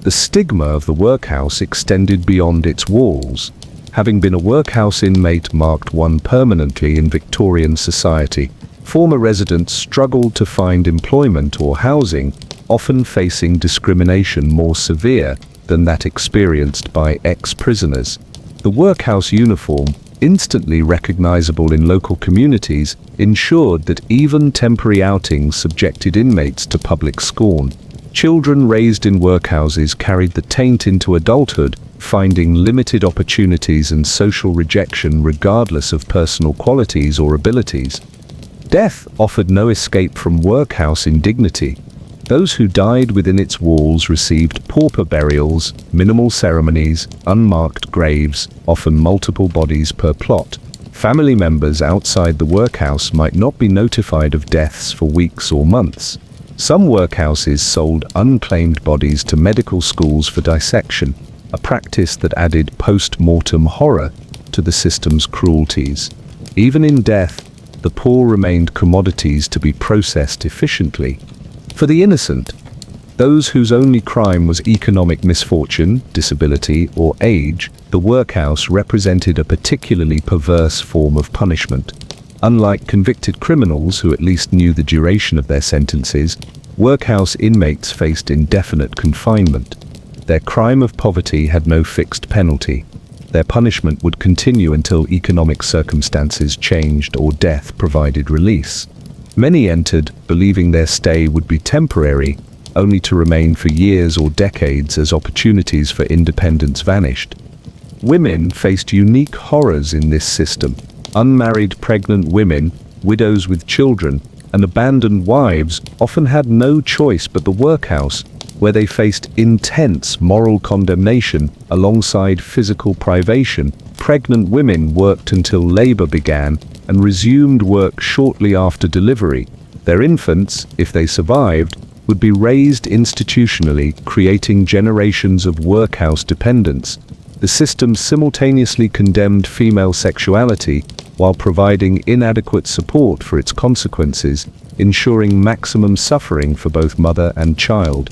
The stigma of the workhouse extended beyond its walls. Having been a workhouse inmate marked one permanently in Victorian society. Former residents struggled to find employment or housing, often facing discrimination more severe than that experienced by ex-prisoners. The workhouse uniform, instantly recognizable in local communities, ensured that even temporary outings subjected inmates to public scorn. Children raised in workhouses carried the taint into adulthood, finding limited opportunities and social rejection regardless of personal qualities or abilities. Death offered no escape from workhouse indignity. Those who died within its walls received pauper burials, minimal ceremonies, unmarked graves, often multiple bodies per plot. Family members outside the workhouse might not be notified of deaths for weeks or months. Some workhouses sold unclaimed bodies to medical schools for dissection, a practice that added post-mortem horror to the system's cruelties. Even in death, the poor remained commodities to be processed efficiently. For the innocent, those whose only crime was economic misfortune, disability, or age, the workhouse represented a particularly perverse form of punishment. Unlike convicted criminals who at least knew the duration of their sentences, workhouse inmates faced indefinite confinement. Their crime of poverty had no fixed penalty. Their punishment would continue until economic circumstances changed or death provided release. Many entered, believing their stay would be temporary, only to remain for years or decades as opportunities for independence vanished. Women faced unique horrors in this system. Unmarried pregnant women, widows with children, and abandoned wives often had no choice but the workhouse, where they faced intense moral condemnation alongside physical privation. Pregnant women worked until labor began and resumed work shortly after delivery. Their infants, if they survived, would be raised institutionally, creating generations of workhouse dependence. The system simultaneously condemned female sexuality while providing inadequate support for its consequences, ensuring maximum suffering for both mother and child.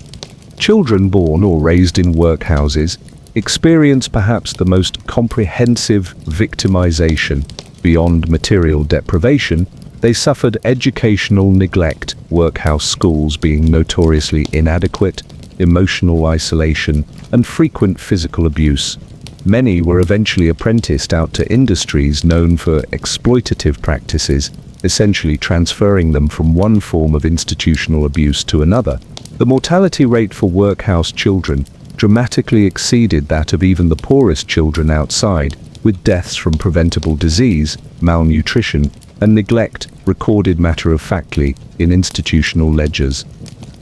Children born or raised in workhouses experience perhaps the most comprehensive victimization. Beyond material deprivation, they suffered educational neglect, workhouse schools being notoriously inadequate, emotional isolation, and frequent physical abuse. Many were eventually apprenticed out to industries known for exploitative practices, essentially transferring them from one form of institutional abuse to another. The mortality rate for workhouse children dramatically exceeded that of even the poorest children outside, with deaths from preventable disease, malnutrition, and neglect recorded matter-of-factly in institutional ledgers.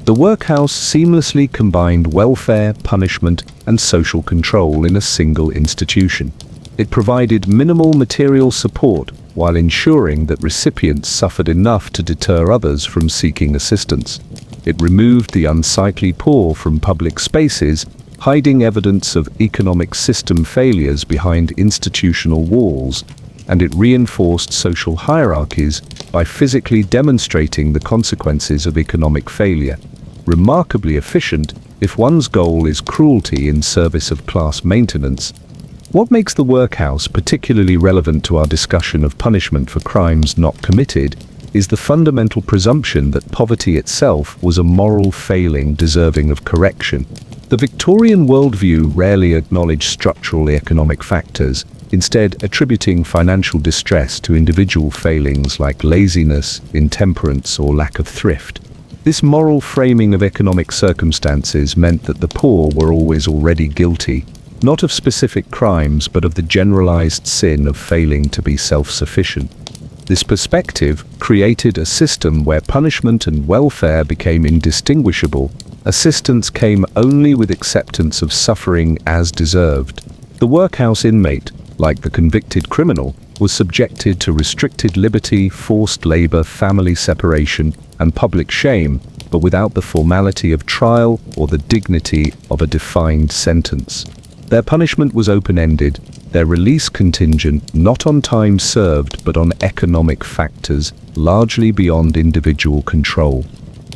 The workhouse seamlessly combined welfare, punishment, and social control in a single institution. It provided minimal material support while ensuring that recipients suffered enough to deter others from seeking assistance. It removed the unsightly poor from public spaces, hiding evidence of economic system failures behind institutional walls, and it reinforced social hierarchies by physically demonstrating the consequences of economic failure. Remarkably efficient, If one's goal is cruelty in service of class maintenance, what makes the workhouse particularly relevant to our discussion of punishment for crimes not committed is the fundamental presumption that poverty itself was a moral failing deserving of correction. The Victorian worldview rarely acknowledged structural economic factors, instead attributing financial distress to individual failings like laziness, intemperance, or lack of thrift. This moral framing of economic circumstances meant that the poor were always already guilty, not of specific crimes but of the generalized sin of failing to be self-sufficient. This perspective created a system where punishment and welfare became indistinguishable. Assistance came only with acceptance of suffering as deserved. The workhouse inmate, like the convicted criminal, was subjected to restricted liberty, forced labor, family separation, and public shame, but without the formality of trial or the dignity of a defined sentence. Their punishment was open-ended, their release contingent not on time served but on economic factors largely beyond individual control.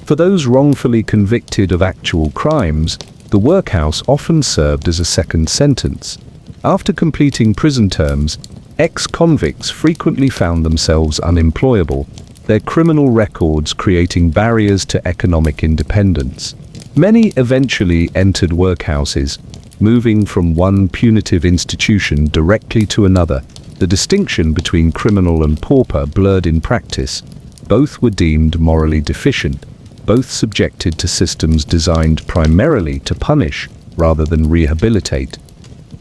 For those wrongfully convicted of actual crimes, the workhouse often served as a second sentence. After completing prison terms, ex-convicts frequently found themselves unemployable, their criminal records creating barriers to economic independence. Many eventually entered workhouses, moving from one punitive institution directly to another. The distinction between criminal and pauper blurred in practice. Both were deemed morally deficient, both subjected to systems designed primarily to punish rather than rehabilitate.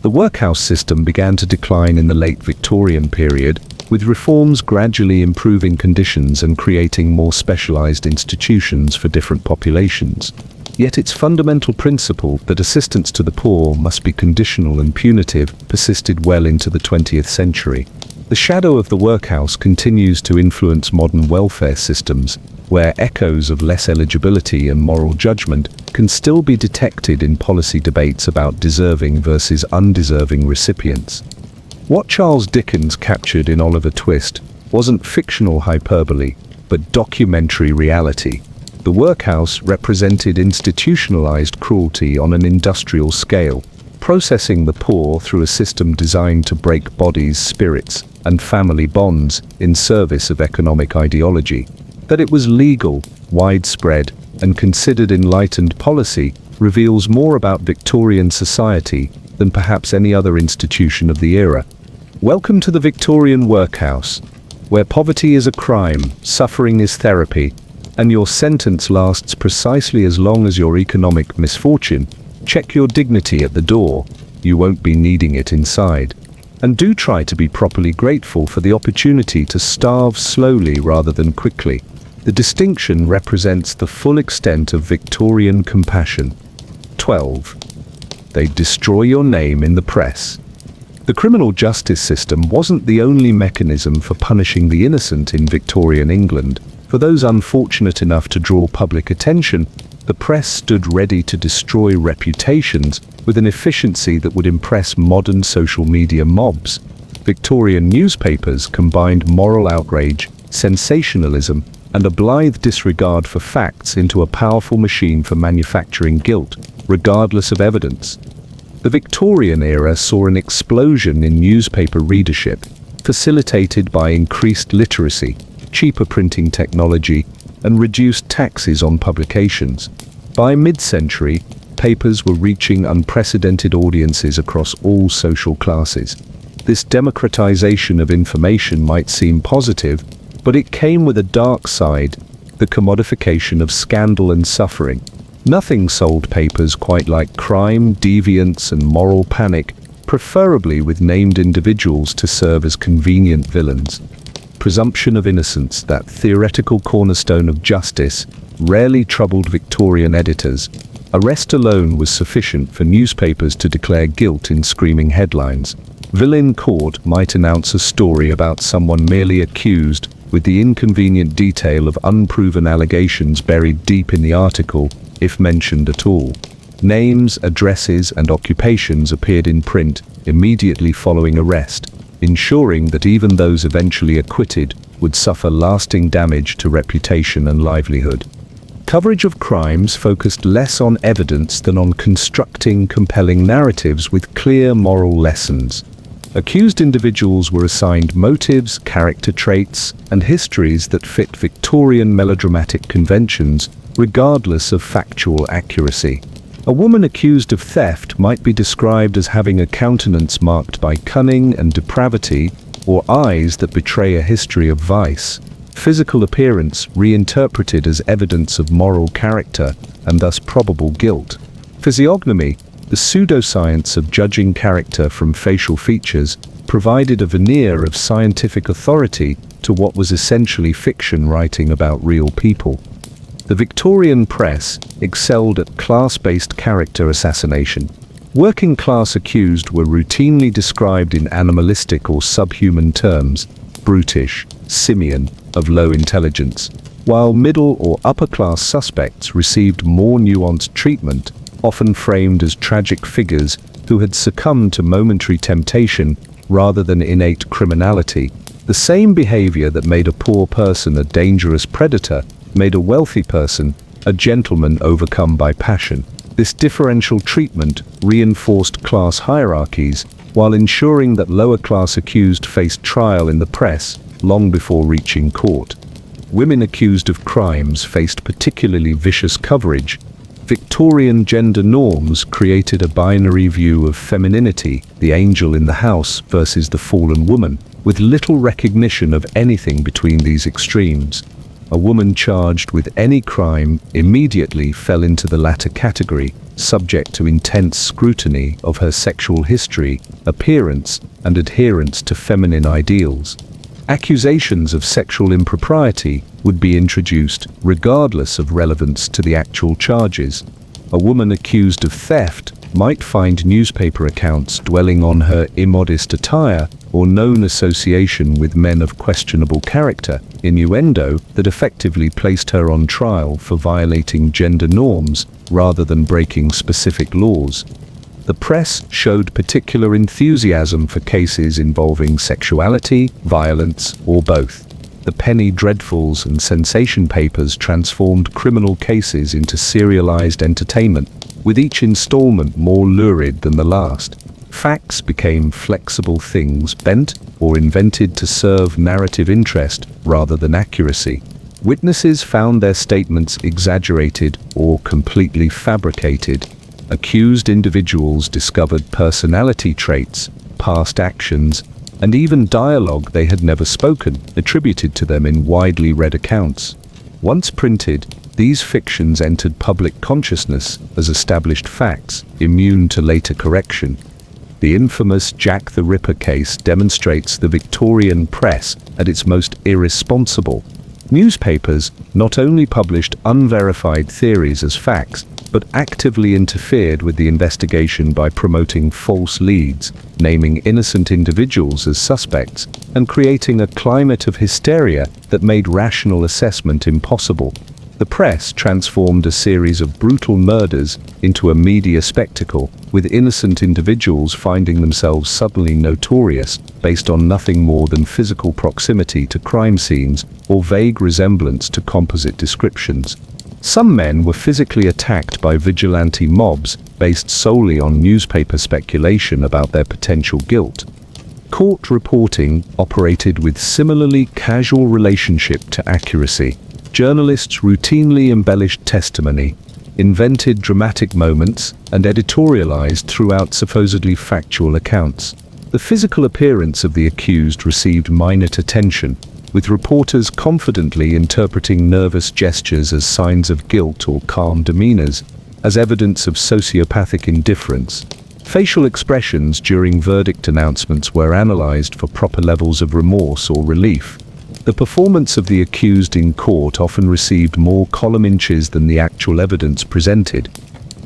The workhouse system began to decline in the late Victorian period, with reforms gradually improving conditions and creating more specialized institutions for different populations. Yet its fundamental principle that assistance to the poor must be conditional and punitive persisted well into the 20th century. The shadow of the workhouse continues to influence modern welfare systems, where echoes of less eligibility and moral judgment can still be detected in policy debates about deserving versus undeserving recipients. What Charles Dickens captured in Oliver Twist wasn't fictional hyperbole, but documentary reality. The workhouse represented institutionalized cruelty on an industrial scale, processing the poor through a system designed to break bodies, spirits, and family bonds in service of economic ideology. That it was legal, widespread, and considered enlightened policy reveals more about Victorian society than perhaps any other institution of the era. Welcome to the Victorian workhouse, where poverty is a crime, suffering is therapy, and your sentence lasts precisely as long as your economic misfortune. Check your dignity at the door. You won't be needing it inside. And do try to be properly grateful for the opportunity to starve slowly rather than quickly. The distinction represents the full extent of Victorian compassion. 12. They destroy your name in the press. The criminal justice system wasn't the only mechanism for punishing the innocent in Victorian England. For those unfortunate enough to draw public attention, the press stood ready to destroy reputations with an efficiency that would impress modern social media mobs. Victorian newspapers combined moral outrage, sensationalism, and a blithe disregard for facts into a powerful machine for manufacturing guilt, regardless of evidence. The Victorian era saw an explosion in newspaper readership, facilitated by increased literacy, cheaper printing technology, and reduced taxes on publications. By mid-century, papers were reaching unprecedented audiences across all social classes. This democratization of information might seem positive, but it came with a dark side, the commodification of scandal and suffering. Nothing sold papers quite like crime, deviance, and moral panic, preferably with named individuals to serve as convenient villains. Presumption of innocence, that theoretical cornerstone of justice, rarely troubled Victorian editors. Arrest alone was sufficient for newspapers to declare guilt in screaming headlines. Villain Court might announce a story about someone merely accused, with the inconvenient detail of unproven allegations buried deep in the article, if mentioned at all. Names, addresses, and occupations appeared in print immediately following arrest, ensuring that even those eventually acquitted would suffer lasting damage to reputation and livelihood. Coverage of crimes focused less on evidence than on constructing compelling narratives with clear moral lessons. Accused individuals were assigned motives, character traits, and histories that fit Victorian melodramatic conventions, regardless of factual accuracy. A woman accused of theft might be described as having a countenance marked by cunning and depravity, or eyes that betray a history of vice. Physical appearance reinterpreted as evidence of moral character and thus probable guilt. Physiognomy, the pseudoscience of judging character from facial features, provided a veneer of scientific authority to what was essentially fiction writing about real people. The Victorian press excelled at class-based character assassination. Working-class accused were routinely described in animalistic or subhuman terms, brutish, simian, of low intelligence, while middle or upper-class suspects received more nuanced treatment, often framed as tragic figures who had succumbed to momentary temptation rather than innate criminality. The same behavior that made a poor person a dangerous predator made a wealthy person a gentleman overcome by passion. This differential treatment reinforced class hierarchies while ensuring that lower-class accused faced trial in the press long before reaching court. Women accused of crimes faced particularly vicious coverage. Victorian gender norms created a binary view of femininity, the angel in the house versus the fallen woman, with little recognition of anything between these extremes. A woman charged with any crime immediately fell into the latter category, subject to intense scrutiny of her sexual history, appearance, and adherence to feminine ideals. Accusations of sexual impropriety would be introduced regardless of relevance to the actual charges. A woman accused of theft might find newspaper accounts dwelling on her immodest attire or known association with men of questionable character, innuendo that effectively placed her on trial for violating gender norms rather than breaking specific laws. The press showed particular enthusiasm for cases involving sexuality, violence, or both. The penny dreadfuls and sensation papers transformed criminal cases into serialized entertainment, with each installment more lurid than the last. Facts became flexible things bent or invented to serve narrative interest rather than accuracy. Witnesses found their statements exaggerated or completely fabricated. Accused individuals discovered personality traits, past actions, and even dialogue they had never spoken, attributed to them in widely read accounts. Once printed, these fictions entered public consciousness as established facts, immune to later correction. The infamous Jack the Ripper case demonstrates the Victorian press at its most irresponsible. Newspapers not only published unverified theories as facts, but actively interfered with the investigation by promoting false leads, naming innocent individuals as suspects, and creating a climate of hysteria that made rational assessment impossible. The press transformed a series of brutal murders into a media spectacle, with innocent individuals finding themselves suddenly notorious based on nothing more than physical proximity to crime scenes or vague resemblance to composite descriptions. Some men were physically attacked by vigilante mobs based solely on newspaper speculation about their potential guilt. Court reporting operated with similarly casual relationship to accuracy. Journalists routinely embellished testimony, invented dramatic moments, and editorialized throughout supposedly factual accounts. The physical appearance of the accused received minute attention, with reporters confidently interpreting nervous gestures as signs of guilt or calm demeanors as evidence of sociopathic indifference. Facial expressions during verdict announcements were analyzed for proper levels of remorse or relief. The performance of the accused in court often received more column inches than the actual evidence presented.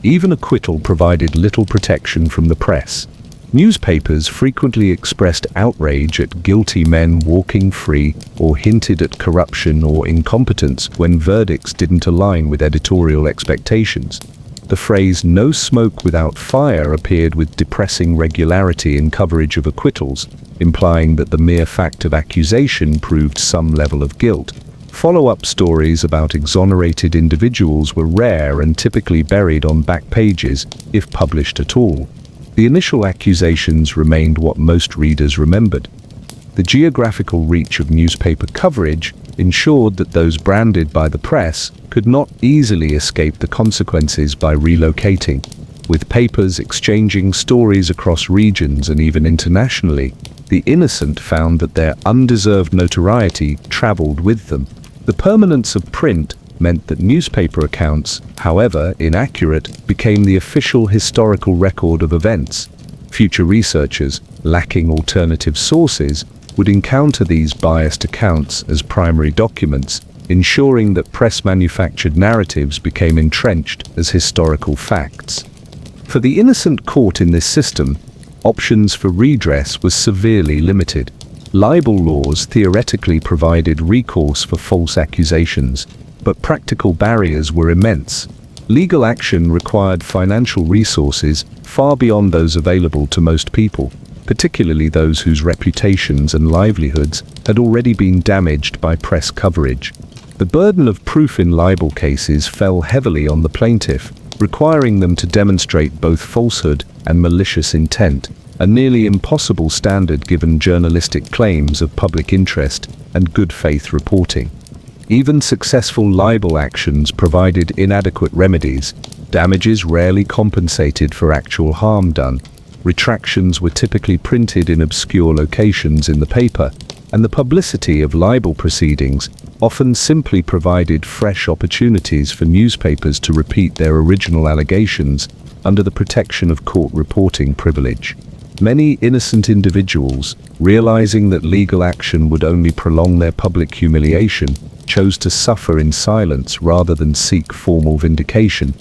Even acquittal provided little protection from the press. Newspapers frequently expressed outrage at guilty men walking free or hinted at corruption or incompetence when verdicts didn't align with editorial expectations. The phrase "no smoke without fire" appeared with depressing regularity in coverage of acquittals, implying that the mere fact of accusation proved some level of guilt. Follow-up stories about exonerated individuals were rare and typically buried on back pages, if published at all. The initial accusations remained what most readers remembered. The geographical reach of newspaper coverage ensured that those branded by the press could not easily escape the consequences by relocating, with papers exchanging stories across regions and even internationally. The innocent found that their undeserved notoriety traveled with them. The permanence of print meant that newspaper accounts, however inaccurate, became the official historical record of events. Future researchers, lacking alternative sources, would encounter these biased accounts as primary documents, ensuring that press-manufactured narratives became entrenched as historical facts. For the innocent caught in this system, options for redress were severely limited. Libel laws theoretically provided recourse for false accusations, but practical barriers were immense. Legal action required financial resources far beyond those available to most people, particularly those whose reputations and livelihoods had already been damaged by press coverage. The burden of proof in libel cases fell heavily on the plaintiff, requiring them to demonstrate both falsehood and malicious intent, a nearly impossible standard given journalistic claims of public interest and good faith reporting. Even successful libel actions provided inadequate remedies. Damages rarely compensated for actual harm done. Retractions were typically printed in obscure locations in the paper, and the publicity of libel proceedings often simply provided fresh opportunities for newspapers to repeat their original allegations under the protection of court reporting privilege. Many innocent individuals, realizing that legal action would only prolong their public humiliation, chose to suffer in silence rather than seek formal vindication.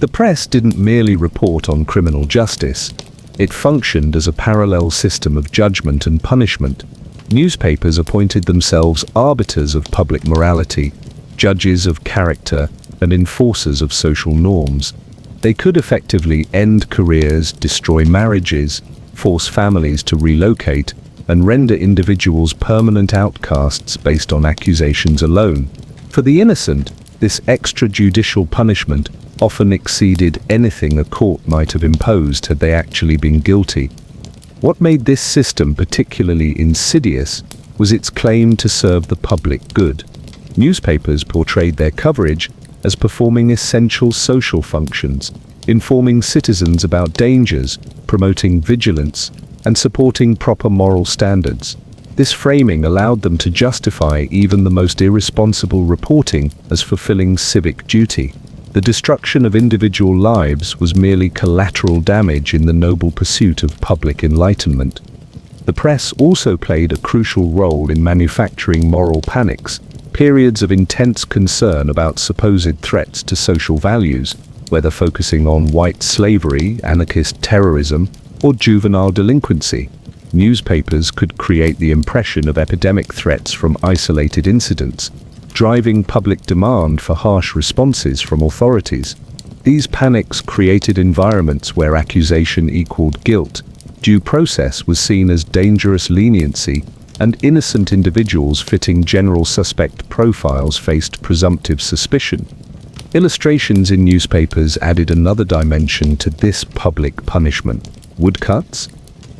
The press didn't merely report on criminal justice. It functioned as a parallel system of judgment and punishment. Newspapers appointed themselves arbiters of public morality, judges of character, and enforcers of social norms. They could effectively end careers, destroy marriages, force families to relocate, and render individuals permanent outcasts based on accusations alone. For the innocent, this extrajudicial punishment often exceeded anything a court might have imposed had they actually been guilty. What made this system particularly insidious was its claim to serve the public good. Newspapers portrayed their coverage as performing essential social functions, informing citizens about dangers, promoting vigilance, and supporting proper moral standards. This framing allowed them to justify even the most irresponsible reporting as fulfilling civic duty. The destruction of individual lives was merely collateral damage in the noble pursuit of public enlightenment. The press also played a crucial role in manufacturing moral panics, periods of intense concern about supposed threats to social values, whether focusing on white slavery, anarchist terrorism, or juvenile delinquency. Newspapers could create the impression of epidemic threats from isolated incidents, driving public demand for harsh responses from authorities. These panics created environments where accusation equaled guilt, due process was seen as dangerous leniency, and innocent individuals fitting general suspect profiles faced presumptive suspicion. Illustrations in newspapers added another dimension to this public punishment. Woodcuts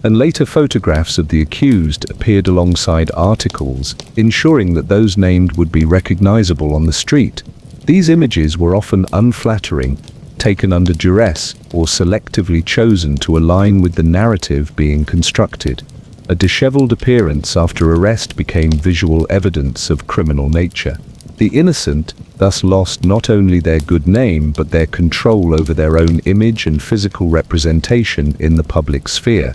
and later photographs of the accused appeared alongside articles, ensuring that those named would be recognizable on the street. These images were often unflattering, taken under duress, or selectively chosen to align with the narrative being constructed. A disheveled appearance after arrest became visual evidence of criminal nature. The innocent thus lost not only their good name but their control over their own image and physical representation in the public sphere.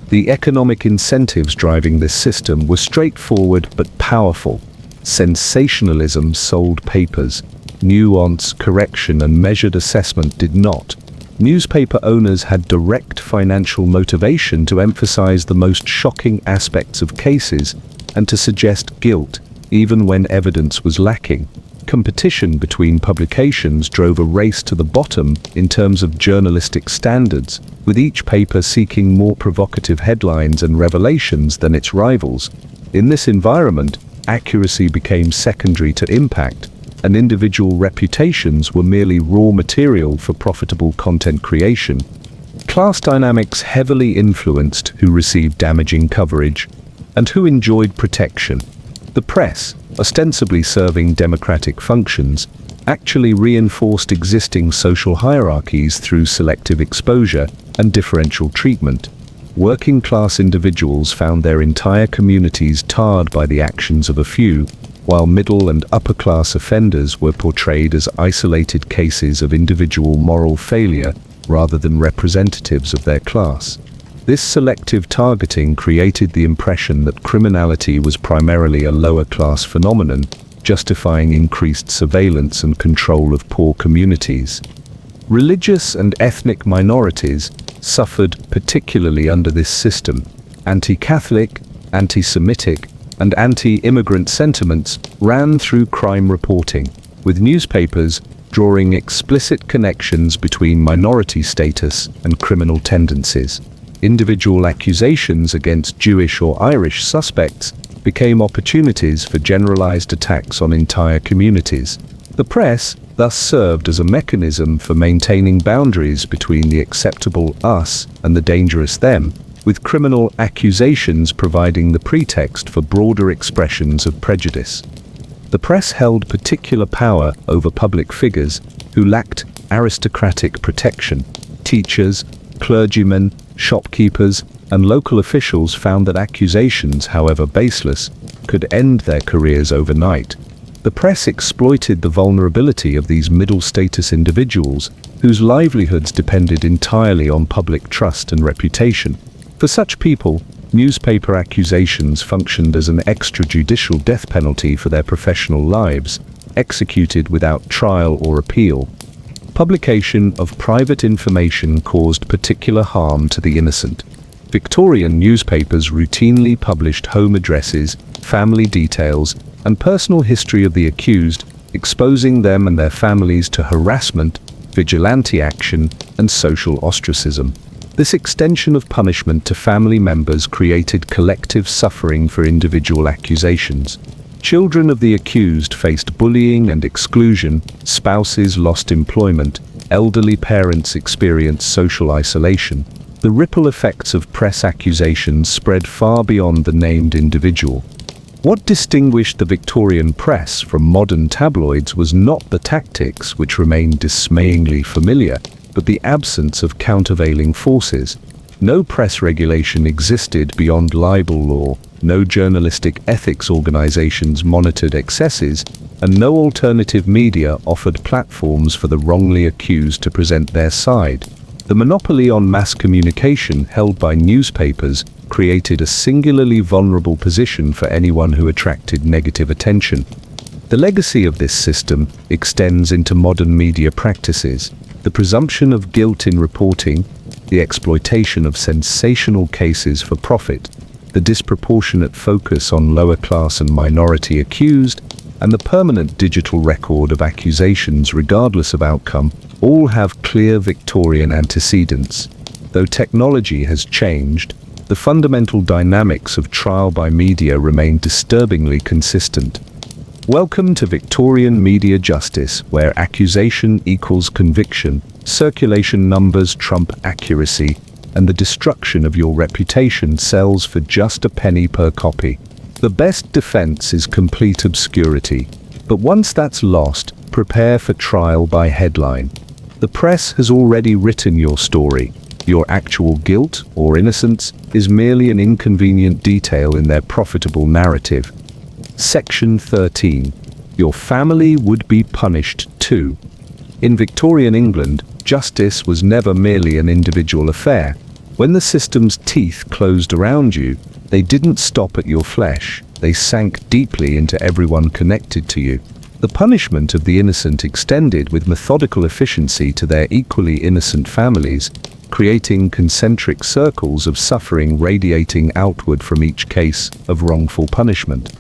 The economic incentives driving this system were straightforward but powerful. Sensationalism sold papers. Nuance, correction, and measured assessment did not. Newspaper owners had direct financial motivation to emphasize the most shocking aspects of cases and to suggest guilt, even when evidence was lacking. Competition between publications drove a race to the bottom in terms of journalistic standards, with each paper seeking more provocative headlines and revelations than its rivals. In this environment, accuracy became secondary to impact, and individual reputations were merely raw material for profitable content creation. Class dynamics heavily influenced who received damaging coverage and who enjoyed protection. The press, ostensibly serving democratic functions, actually reinforced existing social hierarchies through selective exposure and differential treatment. Working-class individuals found their entire communities tarred by the actions of a few, while middle and upper-class offenders were portrayed as isolated cases of individual moral failure rather than representatives of their class. This selective targeting created the impression that criminality was primarily a lower-class phenomenon, justifying increased surveillance and control of poor communities. Religious and ethnic minorities suffered particularly under this system. Anti-Catholic, anti-Semitic, and anti-immigrant sentiments ran through crime reporting, with newspapers drawing explicit connections between minority status and criminal tendencies. Individual accusations against Jewish or Irish suspects became opportunities for generalized attacks on entire communities. The press thus served as a mechanism for maintaining boundaries between the acceptable us and the dangerous them, with criminal accusations providing the pretext for broader expressions of prejudice. The press held particular power over public figures who lacked aristocratic protection. Teachers, clergymen, shopkeepers, and local officials found that accusations, however baseless, could end their careers overnight. The press exploited the vulnerability of these middle-status individuals whose livelihoods depended entirely on public trust and reputation. For such people, newspaper accusations functioned as an extrajudicial death penalty for their professional lives, executed without trial or appeal. Publication of private information caused particular harm to the innocent. Victorian newspapers routinely published home addresses, family details, and personal history of the accused, exposing them and their families to harassment, vigilante action, and social ostracism. This extension of punishment to family members created collective suffering for individual accusations. Children of the accused faced bullying and exclusion, spouses lost employment, elderly parents experienced social isolation. The ripple effects of press accusations spread far beyond the named individual. What distinguished the Victorian press from modern tabloids was not the tactics, which remained dismayingly familiar, but the absence of countervailing forces. No press regulation existed beyond libel law, no journalistic ethics organizations monitored excesses, and no alternative media offered platforms for the wrongly accused to present their side. The monopoly on mass communication held by newspapers created a singularly vulnerable position for anyone who attracted negative attention. The legacy of this system extends into modern media practices. The presumption of guilt in reporting, the exploitation of sensational cases for profit, the disproportionate focus on lower class and minority accused, and the permanent digital record of accusations regardless of outcome all have clear Victorian antecedents. Though technology has changed, the fundamental dynamics of trial by media remain disturbingly consistent. Welcome to Victorian media justice, where accusation equals conviction, circulation numbers trump accuracy, and the destruction of your reputation sells for just a penny per copy. The best defense is complete obscurity, but once that's lost, prepare for trial by headline. The press has already written your story. Your actual guilt or innocence is merely an inconvenient detail in their profitable narrative. Section 13. Your family would be punished too. In Victorian England, justice was never merely an individual affair. When the system's teeth closed around you, they didn't stop at your flesh. They sank deeply into everyone connected to you. The punishment of the innocent extended with methodical efficiency to their equally innocent families, creating concentric circles of suffering radiating outward from each case of wrongful punishment.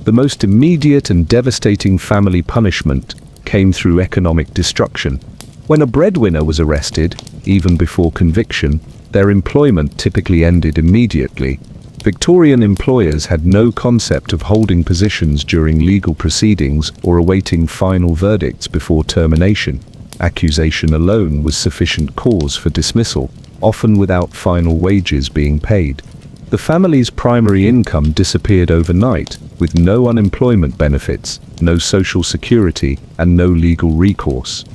The most immediate and devastating family punishment came through economic destruction. When a breadwinner was arrested, even before conviction, their employment typically ended immediately. Victorian employers had no concept of holding positions during legal proceedings or awaiting final verdicts before termination. Accusation alone was sufficient cause for dismissal, often without final wages being paid. The family's primary income disappeared overnight, with no unemployment benefits, no social security, and no legal recourse.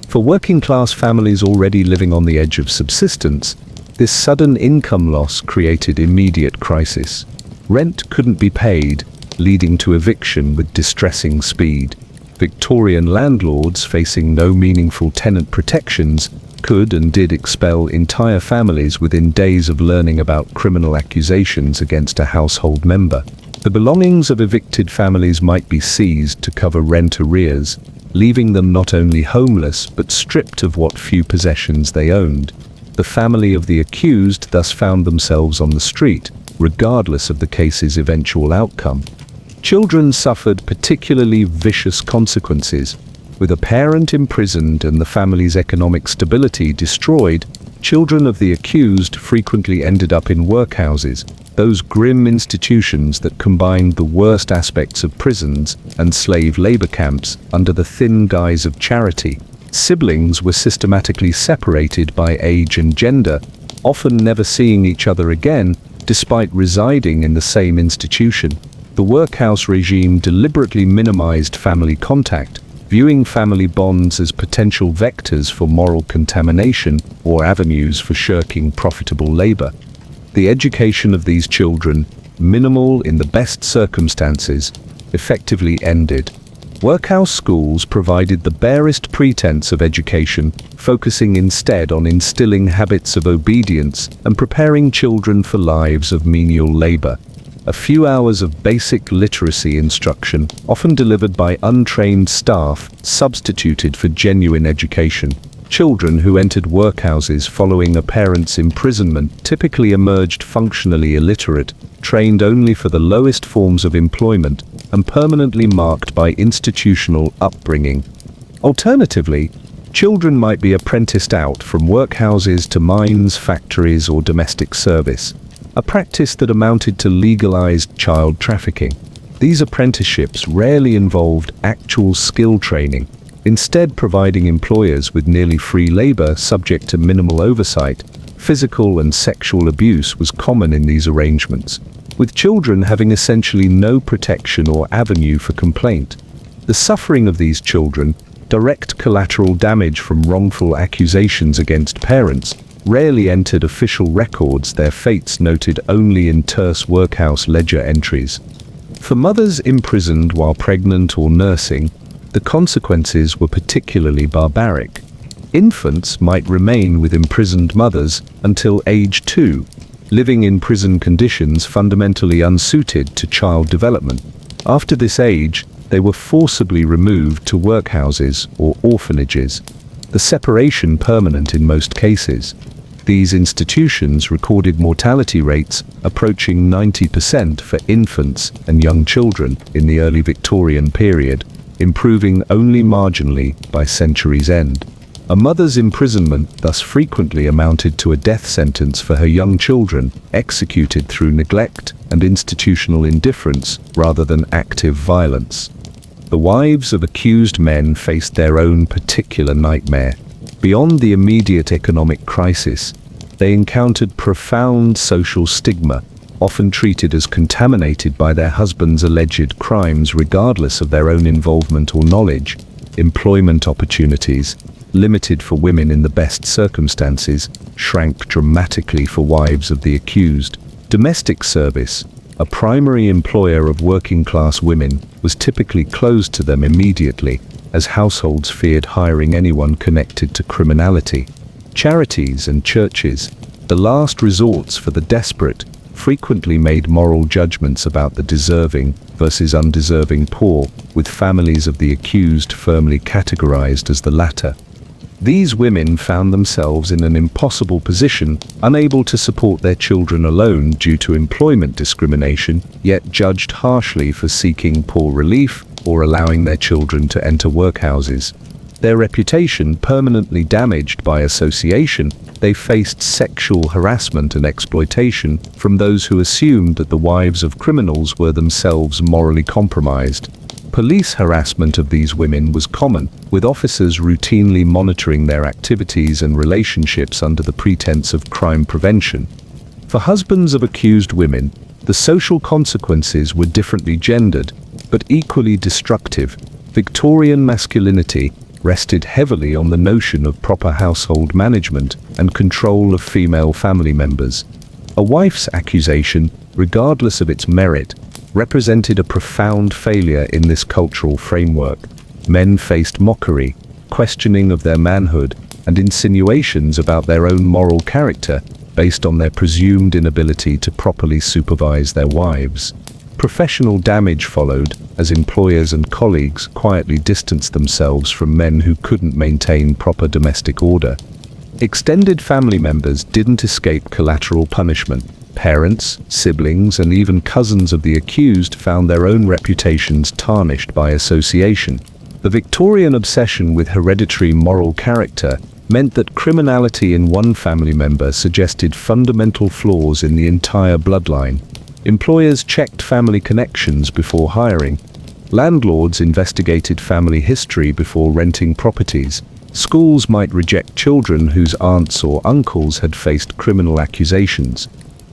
For working-class families already living on the edge of subsistence, this sudden income loss created immediate crisis. Rent couldn't be paid, leading to eviction with distressing speed. Victorian landlords, facing no meaningful tenant protections, could and did expel entire families within days of learning about criminal accusations against a household member. The belongings of evicted families might be seized to cover rent arrears, leaving them not only homeless but stripped of what few possessions they owned. The family of the accused thus found themselves on the street, regardless of the case's eventual outcome. Children suffered particularly vicious consequences. With a parent imprisoned and the family's economic stability destroyed, children of the accused frequently ended up in workhouses, those grim institutions that combined the worst aspects of prisons and slave labor camps under the thin guise of charity. Siblings were systematically separated by age and gender, often never seeing each other again, despite residing in the same institution. The workhouse regime deliberately minimized family contact, viewing family bonds as potential vectors for moral contamination or avenues for shirking profitable labor. The education of these children, minimal in the best circumstances, effectively ended. Workhouse schools provided the barest pretense of education, focusing instead on instilling habits of obedience and preparing children for lives of menial labor. A few hours of basic literacy instruction, often delivered by untrained staff, substituted for genuine education. Children who entered workhouses following a parent's imprisonment typically emerged functionally illiterate, trained only for the lowest forms of employment, and permanently marked by institutional upbringing. Alternatively, children might be apprenticed out from workhouses to mines, factories, or domestic service, a practice that amounted to legalized child trafficking. These apprenticeships rarely involved actual skill training, instead providing employers with nearly free labor subject to minimal oversight. Physical and sexual abuse was common in these arrangements, with children having essentially no protection or avenue for complaint. The suffering of these children, direct collateral damage from wrongful accusations against parents, rarely entered official records, their fates noted only in terse workhouse ledger entries. For mothers imprisoned while pregnant or nursing, the consequences were particularly barbaric. Infants might remain with imprisoned mothers until age 2, living in prison conditions fundamentally unsuited to child development. After this age, they were forcibly removed to workhouses or orphanages, the separation permanent in most cases. These institutions recorded mortality rates approaching 90% for infants and young children in the early Victorian period, improving only marginally by century's end. A mother's imprisonment thus frequently amounted to a death sentence for her young children, executed through neglect and institutional indifference rather than active violence. The wives of accused men faced their own particular nightmare. Beyond the immediate economic crisis, they encountered profound social stigma, often treated as contaminated by their husbands' alleged crimes regardless of their own involvement or knowledge. Employment opportunities, limited for women in the best circumstances, shrank dramatically for wives of the accused. Domestic service, a primary employer of working-class women, was typically closed to them immediately, as households feared hiring anyone connected to criminality. Charities and churches, the last resorts for the desperate, frequently made moral judgments about the deserving versus undeserving poor, with families of the accused firmly categorized as the latter. These women found themselves in an impossible position, unable to support their children alone due to employment discrimination, yet judged harshly for seeking poor relief or allowing their children to enter workhouses. their reputation permanently damaged by association, they faced sexual harassment and exploitation from those who assumed that the wives of criminals were themselves morally compromised. Police harassment of these women was common, with officers routinely monitoring their activities and relationships under the pretense of crime prevention. For husbands of accused women, the social consequences were differently gendered, but equally destructive. Victorian masculinity rested heavily on the notion of proper household management and control of female family members. A wife's accusation, regardless of its merit, represented a profound failure in this cultural framework. Men faced mockery, questioning of their manhood, and insinuations about their own moral character based on their presumed inability to properly supervise their wives. Professional damage followed, as employers and colleagues quietly distanced themselves from men who couldn't maintain proper domestic order. Extended family members didn't escape collateral punishment. Parents, siblings, and even cousins of the accused found their own reputations tarnished by association. The Victorian obsession with hereditary moral character meant that criminality in one family member suggested fundamental flaws in the entire bloodline. Employers checked family connections before hiring. Landlords investigated family history before renting properties. Schools might reject children whose aunts or uncles had faced criminal accusations.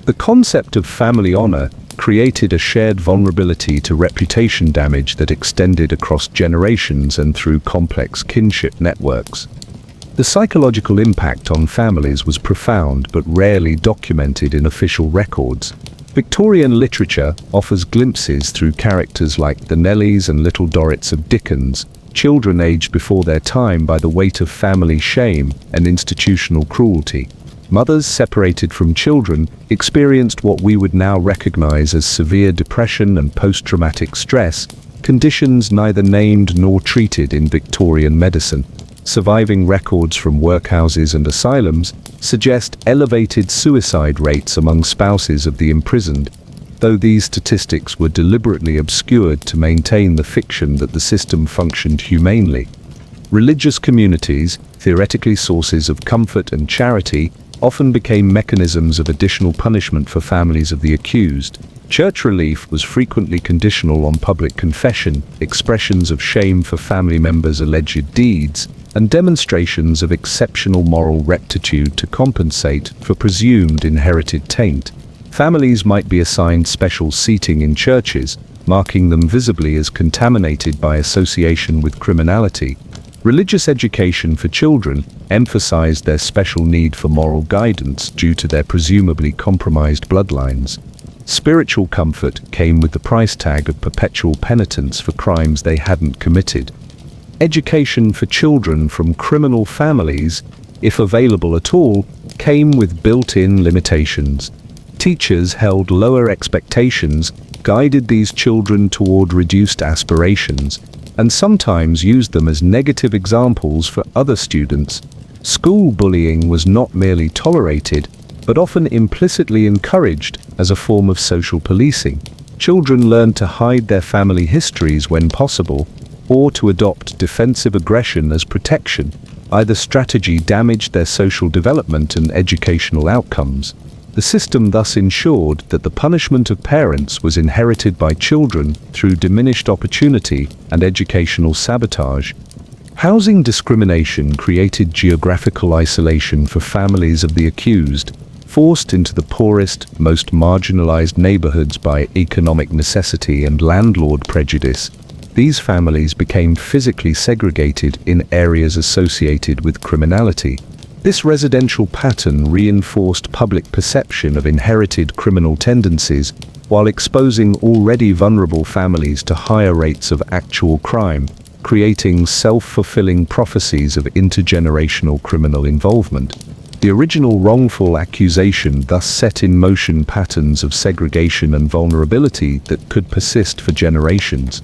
The concept of family honor created a shared vulnerability to reputation damage that extended across generations and through complex kinship networks. The psychological impact on families was profound but rarely documented in official records. Victorian literature offers glimpses through characters like the Nellies and Little Dorrits of Dickens, children aged before their time by the weight of family shame and institutional cruelty. Mothers separated from children experienced what we would now recognize as severe depression and post-traumatic stress, conditions neither named nor treated in Victorian medicine. Surviving records from workhouses and asylums suggest elevated suicide rates among spouses of the imprisoned, though these statistics were deliberately obscured to maintain the fiction that the system functioned humanely. Religious communities, theoretically sources of comfort and charity, often became mechanisms of additional punishment for families of the accused. Church relief was frequently conditional on public confession, expressions of shame for family members' alleged deeds, and demonstrations of exceptional moral rectitude to compensate for presumed inherited taint. Families might be assigned special seating in churches, marking them visibly as contaminated by association with criminality. Religious education for children emphasized their special need for moral guidance due to their presumably compromised bloodlines. Spiritual comfort came with the price tag of perpetual penitence for crimes they hadn't committed. Education for children from criminal families, if available at all, came with built-in limitations. Teachers held lower expectations, guided these children toward reduced aspirations, and sometimes used them as negative examples for other students. School bullying was not merely tolerated, but often implicitly encouraged as a form of social policing. Children learned to hide their family histories when possible, or to adopt defensive aggression as protection. Either strategy damaged their social development and educational outcomes. The system thus ensured that the punishment of parents was inherited by children through diminished opportunity and educational sabotage. Housing discrimination created geographical isolation for families of the accused, forced into the poorest, most marginalized neighborhoods by economic necessity and landlord prejudice. These families became physically segregated in areas associated with criminality. This residential pattern reinforced public perception of inherited criminal tendencies while exposing already vulnerable families to higher rates of actual crime, creating self-fulfilling prophecies of intergenerational criminal involvement. The original wrongful accusation thus set in motion patterns of segregation and vulnerability that could persist for generations.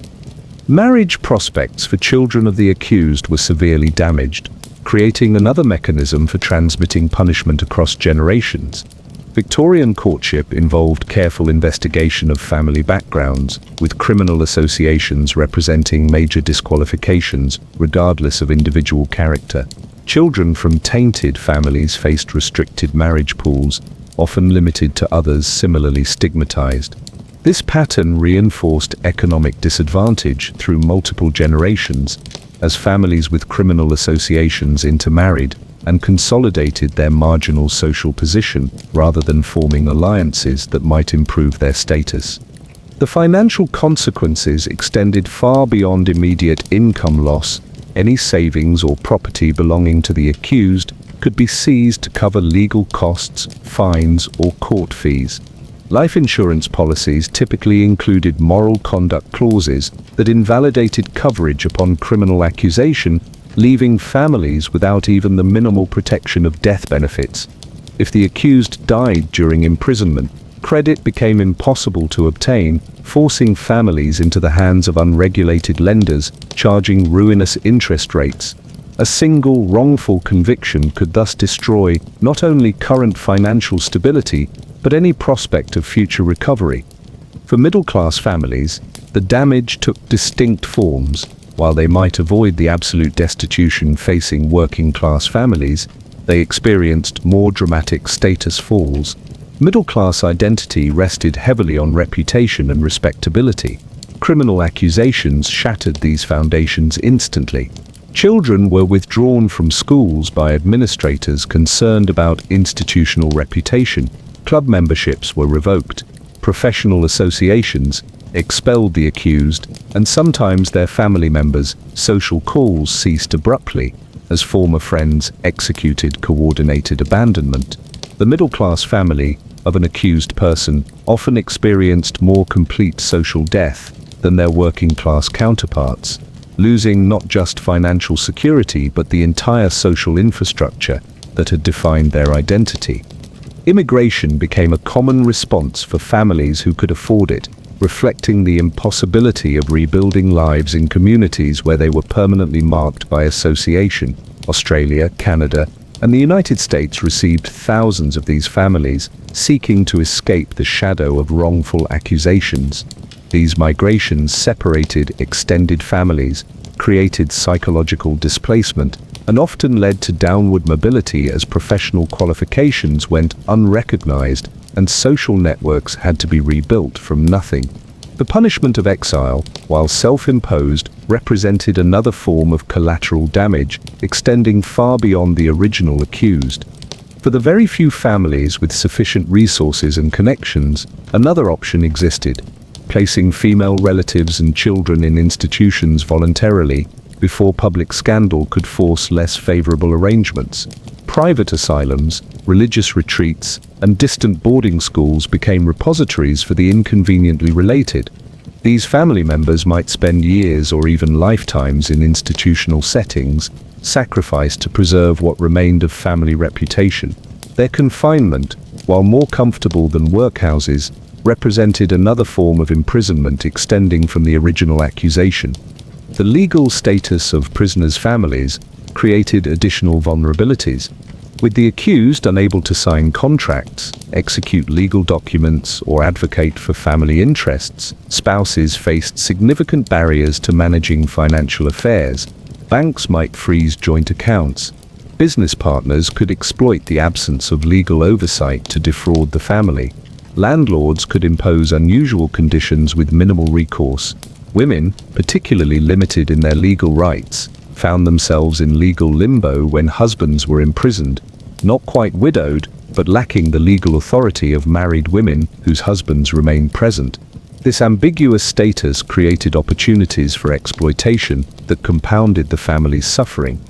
Marriage prospects for children of the accused were severely damaged, creating another mechanism for transmitting punishment across generations. Victorian courtship involved careful investigation of family backgrounds, with criminal associations representing major disqualifications regardless of individual character. Children from tainted families faced restricted marriage pools, often limited to others similarly stigmatized. This pattern reinforced economic disadvantage through multiple generations, as families with criminal associations intermarried and consolidated their marginal social position rather than forming alliances that might improve their status. The financial consequences extended far beyond immediate income loss. Any savings or property belonging to the accused could be seized to cover legal costs, fines, or court fees. Life insurance policies typically included moral conduct clauses that invalidated coverage upon criminal accusation, leaving families without even the minimal protection of death benefits. If the accused died during imprisonment, credit became impossible to obtain, forcing families into the hands of unregulated lenders, charging ruinous interest rates. A single wrongful conviction could thus destroy not only current financial stability, but any prospect of future recovery. For middle-class families, the damage took distinct forms. While they might avoid the absolute destitution facing working-class families, they experienced more dramatic status falls. Middle-class identity rested heavily on reputation and respectability. Criminal accusations shattered these foundations instantly. Children were withdrawn from schools by administrators concerned about institutional reputation. Club memberships were revoked. Professional associations expelled the accused, and sometimes their family members. Social calls ceased abruptly, as former friends executed coordinated abandonment. The middle-class family of an accused person often experienced more complete social death than their working-class counterparts, losing not just financial security but the entire social infrastructure that had defined their identity. Immigration became a common response for families who could afford it, reflecting the impossibility of rebuilding lives in communities where they were permanently marked by association. Australia, Canada, and the United States received thousands of these families seeking to escape the shadow of wrongful accusations. These migrations separated extended families, created psychological displacement, and often led to downward mobility as professional qualifications went unrecognized and social networks had to be rebuilt from nothing. The punishment of exile, while self-imposed, represented another form of collateral damage, extending far beyond the original accused. For the very few families with sufficient resources and connections, another option existed: placing female relatives and children in institutions voluntarily before public scandal could force less favorable arrangements. Private asylums, religious retreats, and distant boarding schools became repositories for the inconveniently related. These family members might spend years or even lifetimes in institutional settings, sacrificed to preserve what remained of family reputation. Their confinement, while more comfortable than workhouses, represented another form of imprisonment extending from the original accusation. The legal status of prisoners' families created additional vulnerabilities. With the accused unable to sign contracts, execute legal documents, or advocate for family interests, spouses faced significant barriers to managing financial affairs. Banks might freeze joint accounts. Business partners could exploit the absence of legal oversight to defraud the family. Landlords could impose unusual conditions with minimal recourse. Women, particularly limited in their legal rights, found themselves in legal limbo when husbands were imprisoned, not quite widowed, but lacking the legal authority of married women whose husbands remained present. This ambiguous status created opportunities for exploitation that compounded the family's suffering.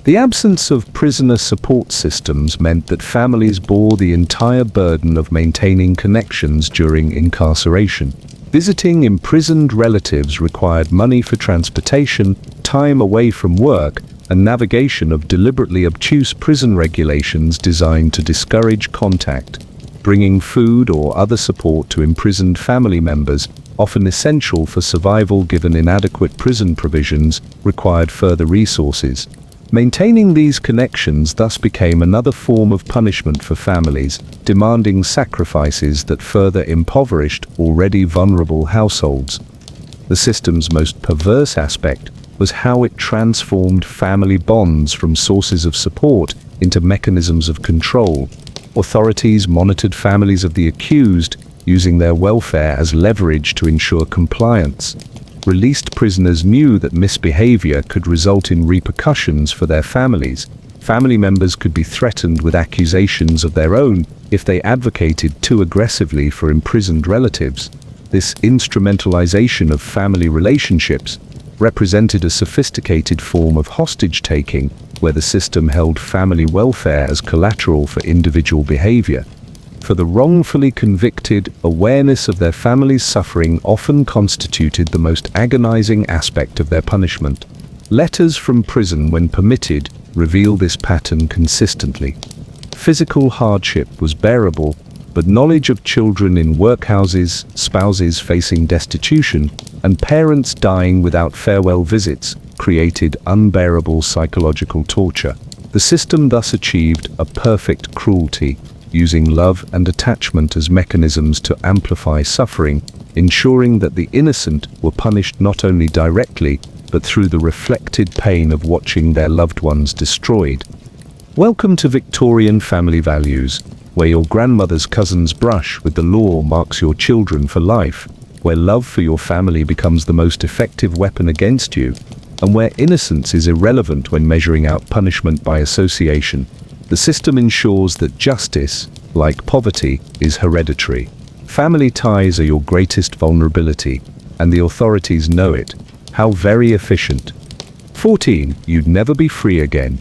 The absence of prisoner support systems meant that families bore the entire burden of maintaining connections during incarceration. Visiting imprisoned relatives required money for transportation, time away from work, and navigation of deliberately obtuse prison regulations designed to discourage contact. Bringing food or other support to imprisoned family members, often essential for survival given inadequate prison provisions, required further resources. Maintaining these connections thus became another form of punishment for families, demanding sacrifices that further impoverished already vulnerable households. The system's most perverse aspect was how it transformed family bonds from sources of support into mechanisms of control. Authorities monitored families of the accused, using their welfare as leverage to ensure compliance. Released prisoners knew that misbehavior could result in repercussions for their families. Family members could be threatened with accusations of their own if they advocated too aggressively for imprisoned relatives. This instrumentalization of family relationships represented a sophisticated form of hostage-taking, where the system held family welfare as collateral for individual behavior. For the wrongfully convicted, awareness of their family's suffering often constituted the most agonizing aspect of their punishment. Letters from prison, when permitted, reveal this pattern consistently. Physical hardship was bearable, but knowledge of children in workhouses, spouses facing destitution, and parents dying without farewell visits created unbearable psychological torture. The system thus achieved a perfect cruelty, using love and attachment as mechanisms to amplify suffering, ensuring that the innocent were punished not only directly, but through the reflected pain of watching their loved ones destroyed. Welcome to Victorian family values, where your grandmother's cousin's brush with the law marks your children for life, where love for your family becomes the most effective weapon against you, and where innocence is irrelevant when measuring out punishment by association. The system ensures that justice, like poverty, is hereditary. Family ties are your greatest vulnerability, and the authorities know it. How very efficient. 14. You'd never be free again.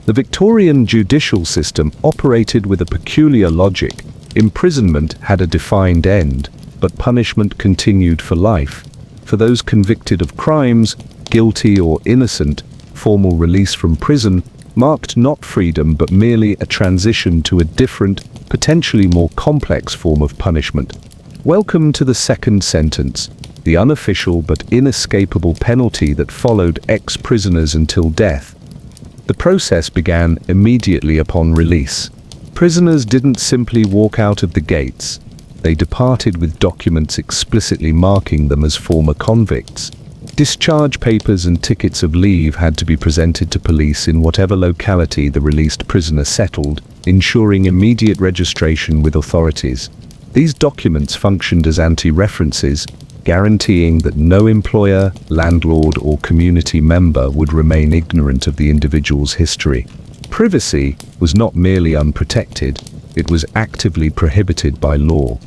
The Victorian judicial system operated with a peculiar logic. Imprisonment had a defined end, but punishment continued for life. For those convicted of crimes, guilty or innocent, formal release from prison marked not freedom but merely a transition to a different, potentially more complex form of punishment. Welcome to the second sentence, the unofficial but inescapable penalty that followed ex-prisoners until death. The process began immediately upon release. Prisoners didn't simply walk out of the gates. They departed with documents explicitly marking them as former convicts. Discharge papers and tickets of leave had to be presented to police in whatever locality the released prisoner settled, ensuring immediate registration with authorities. These documents functioned as anti-references, guaranteeing that no employer, landlord, or community member would remain ignorant of the individual's history. Privacy was not merely unprotected, it was actively prohibited by law.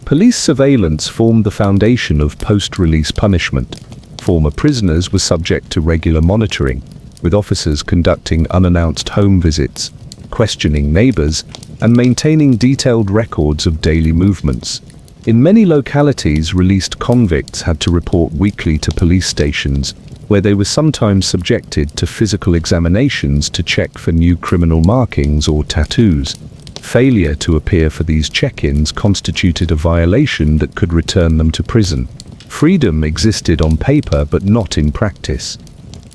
Police surveillance formed the foundation of post-release punishment. Former prisoners were subject to regular monitoring, with officers conducting unannounced home visits, questioning neighbors, and maintaining detailed records of daily movements. In many localities, released convicts had to report weekly to police stations, where they were sometimes subjected to physical examinations to check for new criminal markings or tattoos. Failure to appear for these check-ins constituted a violation that could return them to prison. Freedom existed on paper but not in practice.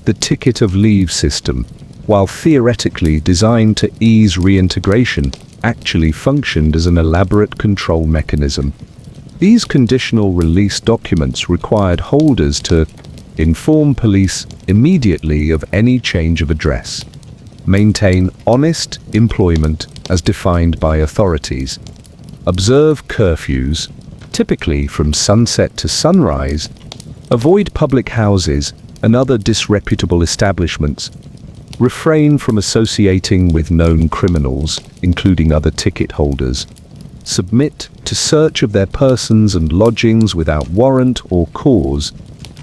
The ticket of leave system, while theoretically designed to ease reintegration, actually functioned as an elaborate control mechanism. These conditional release documents required holders to inform police immediately of any change of address, maintain honest employment as defined by authorities, observe curfews, typically from sunset to sunrise, avoid public houses and other disreputable establishments, refrain from associating with known criminals, including other ticket holders, submit to search of their persons and lodgings without warrant or cause.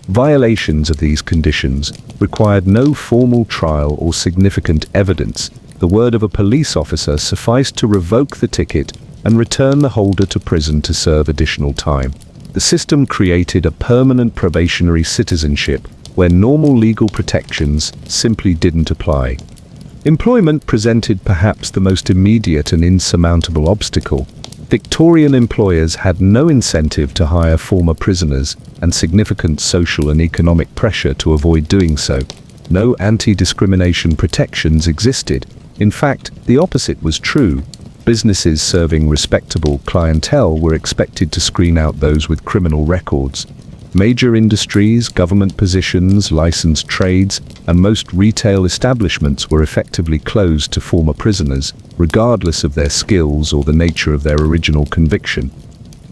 Violations of these conditions required no formal trial or significant evidence. The word of a police officer sufficed to revoke the ticket and return the holder to prison to serve additional time. The system created a permanent probationary citizenship where normal legal protections simply didn't apply. Employment presented perhaps the most immediate and insurmountable obstacle. Victorian employers had no incentive to hire former prisoners and significant social and economic pressure to avoid doing so. no anti-discrimination protections existed. In fact, the opposite was true. Businesses serving respectable clientele were expected to screen out those with criminal records. Major industries, government positions, licensed trades, and most retail establishments were effectively closed to former prisoners, regardless of their skills or the nature of their original conviction.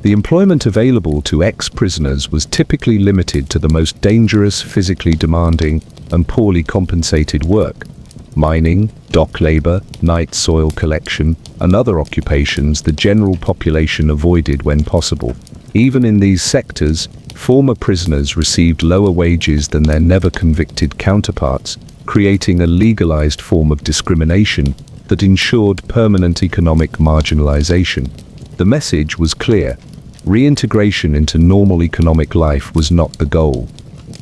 The employment available to ex-prisoners was typically limited to the most dangerous, physically demanding, and poorly compensated work. Mining, dock labor, night soil collection, and other occupations the general population avoided when possible. Even in these sectors, former prisoners received lower wages than their never-convicted counterparts, creating a legalized form of discrimination that ensured permanent economic marginalization. The message was clear: reintegration into normal economic life was not the goal.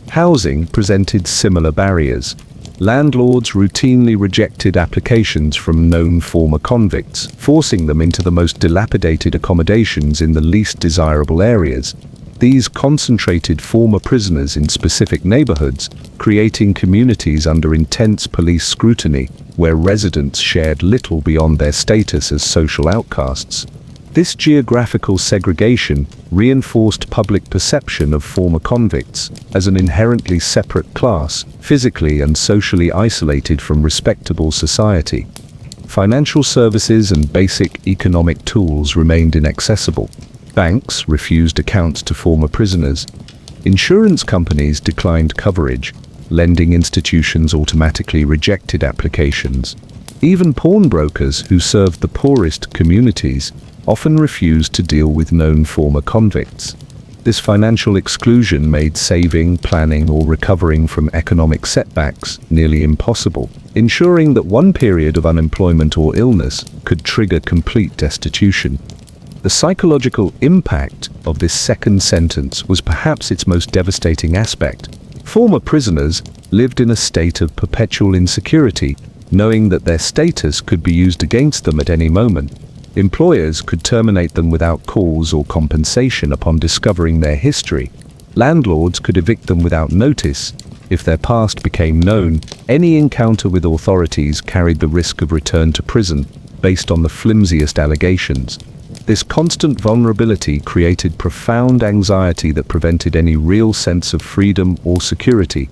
Housing presented similar barriers. Landlords routinely rejected applications from known former convicts, forcing them into the most dilapidated accommodations in the least desirable areas. These concentrated former prisoners in specific neighborhoods, creating communities under intense police scrutiny, where residents shared little beyond their status as social outcasts. This geographical segregation reinforced public perception of former convicts as an inherently separate class, physically and socially isolated from respectable society. Financial services and basic economic tools remained inaccessible. Banks refused accounts to former prisoners. Insurance companies declined coverage. Lending institutions automatically rejected applications. Even pawnbrokers who served the poorest communities often refused to deal with known former convicts. This financial exclusion made saving, planning, or recovering from economic setbacks nearly impossible, ensuring that one period of unemployment or illness could trigger complete destitution. The psychological impact of this second sentence was perhaps its most devastating aspect. Former prisoners lived in a state of perpetual insecurity, knowing that their status could be used against them at any moment. Employers could terminate them without cause or compensation upon discovering their history. Landlords could evict them without notice. If their past became known, any encounter with authorities carried the risk of return to prison based on the flimsiest allegations. This constant vulnerability created profound anxiety that prevented any real sense of freedom or security.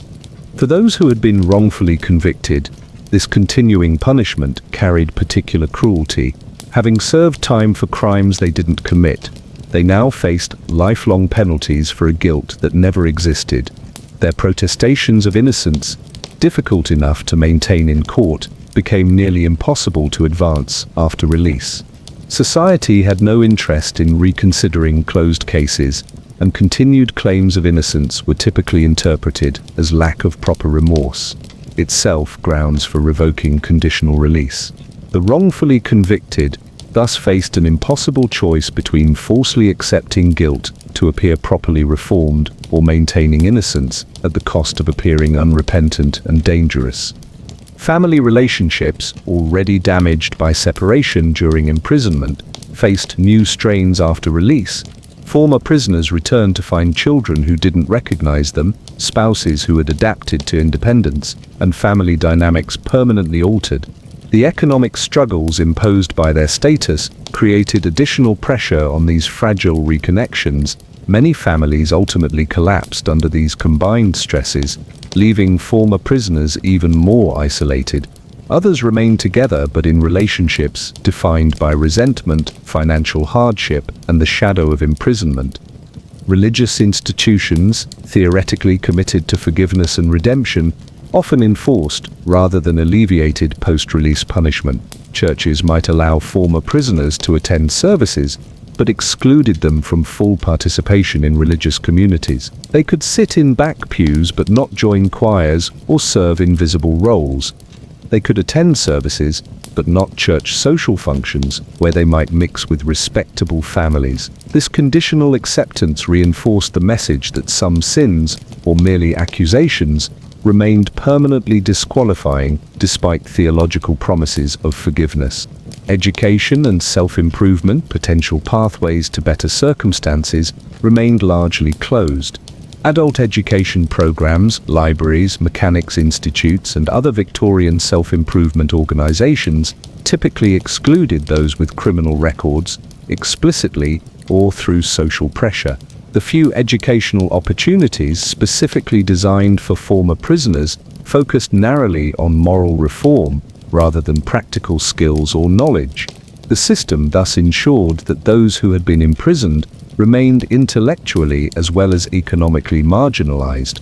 For those who had been wrongfully convicted, this continuing punishment carried particular cruelty. Having served time for crimes they didn't commit, they now faced lifelong penalties for a guilt that never existed. Their protestations of innocence, difficult enough to maintain in court, became nearly impossible to advance after release. Society had no interest in reconsidering closed cases, and continued claims of innocence were typically interpreted as lack of proper remorse, itself grounds for revoking conditional release. The wrongfully convicted thus faced an impossible choice between falsely accepting guilt to appear properly reformed or maintaining innocence at the cost of appearing unrepentant and dangerous. Family relationships, already damaged by separation during imprisonment, faced new strains after release. Former prisoners returned to find children who didn't recognize them, spouses who had adapted to independence, and family dynamics permanently altered. The economic struggles imposed by their status created additional pressure on these fragile reconnections. Many families ultimately collapsed under these combined stresses, leaving former prisoners even more isolated. Others remained together but in relationships defined by resentment, financial hardship, and the shadow of imprisonment. Religious institutions, theoretically committed to forgiveness and redemption, often enforced rather than alleviated post-release punishment. Churches might allow former prisoners to attend services, but excluded them from full participation in religious communities. They could sit in back pews but not join choirs or serve invisible roles. They could attend services, but not church social functions, where they might mix with respectable families. This conditional acceptance reinforced the message that some sins, or merely accusations, remained permanently disqualifying despite theological promises of forgiveness. Education and self-improvement, potential pathways to better circumstances, remained largely closed. Adult education programs, libraries, mechanics institutes, and other Victorian self-improvement organizations typically excluded those with criminal records, explicitly or through social pressure. The few educational opportunities specifically designed for former prisoners focused narrowly on moral reform rather than practical skills or knowledge. The system thus ensured that those who had been imprisoned remained intellectually as well as economically marginalized.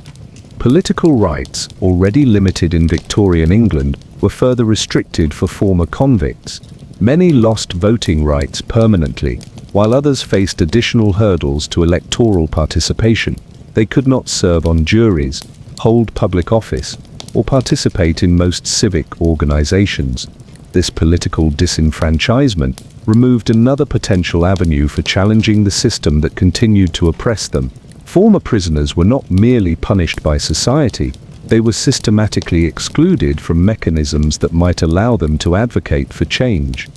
Political rights, already limited in Victorian England, were further restricted for former convicts. Many lost voting rights permanently, while others faced additional hurdles to electoral participation. They could not serve on juries, hold public office, or participate in most civic organizations. This political disenfranchisement removed another potential avenue for challenging the system that continued to oppress them. Former prisoners were not merely punished by society, they were systematically excluded from mechanisms that might allow them to advocate for change.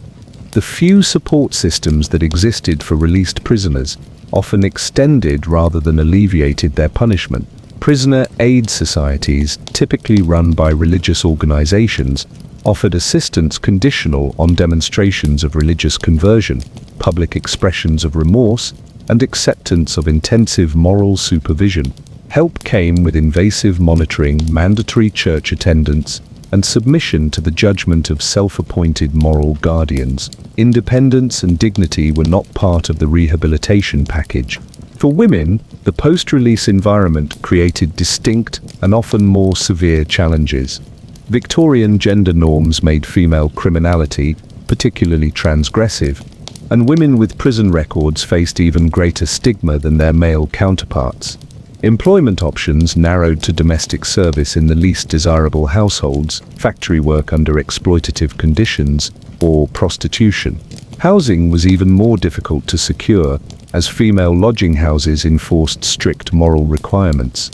The few support systems that existed for released prisoners often extended rather than alleviated their punishment. Prisoner aid societies, typically run by religious organizations, offered assistance conditional on demonstrations of religious conversion, public expressions of remorse, and acceptance of intensive moral supervision. Help came with invasive monitoring, mandatory church attendance, and submission to the judgment of self-appointed moral guardians. Independence and dignity were not part of the rehabilitation package. For women, the post-release environment created distinct and often more severe challenges. Victorian gender norms made female criminality particularly transgressive, and women with prison records faced even greater stigma than their male counterparts. Employment options narrowed to domestic service in the least desirable households, factory work under exploitative conditions, or prostitution. Housing was even more difficult to secure, as female lodging houses enforced strict moral requirements.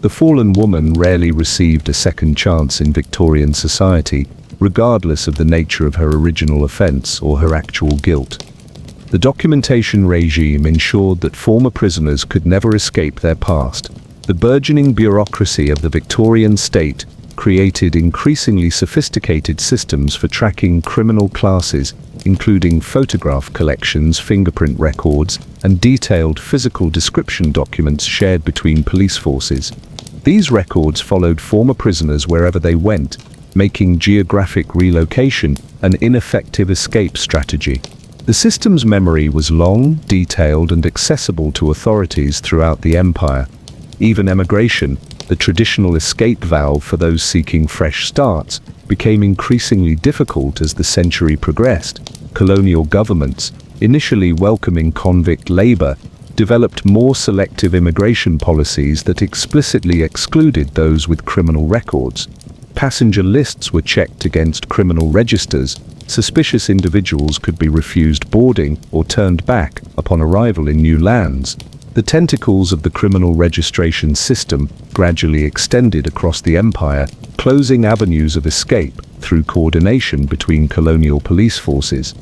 The fallen woman rarely received a second chance in Victorian society, regardless of the nature of her original offence or her actual guilt. The documentation regime ensured that former prisoners could never escape their past. The burgeoning bureaucracy of the Victorian state created increasingly sophisticated systems for tracking criminal classes, including photograph collections, fingerprint records, and detailed physical description documents shared between police forces. These records followed former prisoners wherever they went, making geographic relocation an ineffective escape strategy. The system's memory was long, detailed, and accessible to authorities throughout the empire. Even emigration, the traditional escape valve for those seeking fresh starts, became increasingly difficult as the century progressed. Colonial governments, initially welcoming convict labor, developed more selective immigration policies that explicitly excluded those with criminal records. Passenger lists were checked against criminal registers. Suspicious individuals could be refused boarding or turned back upon arrival in new lands. The tentacles of the criminal registration system gradually extended across the empire, closing avenues of escape through coordination between colonial police forces.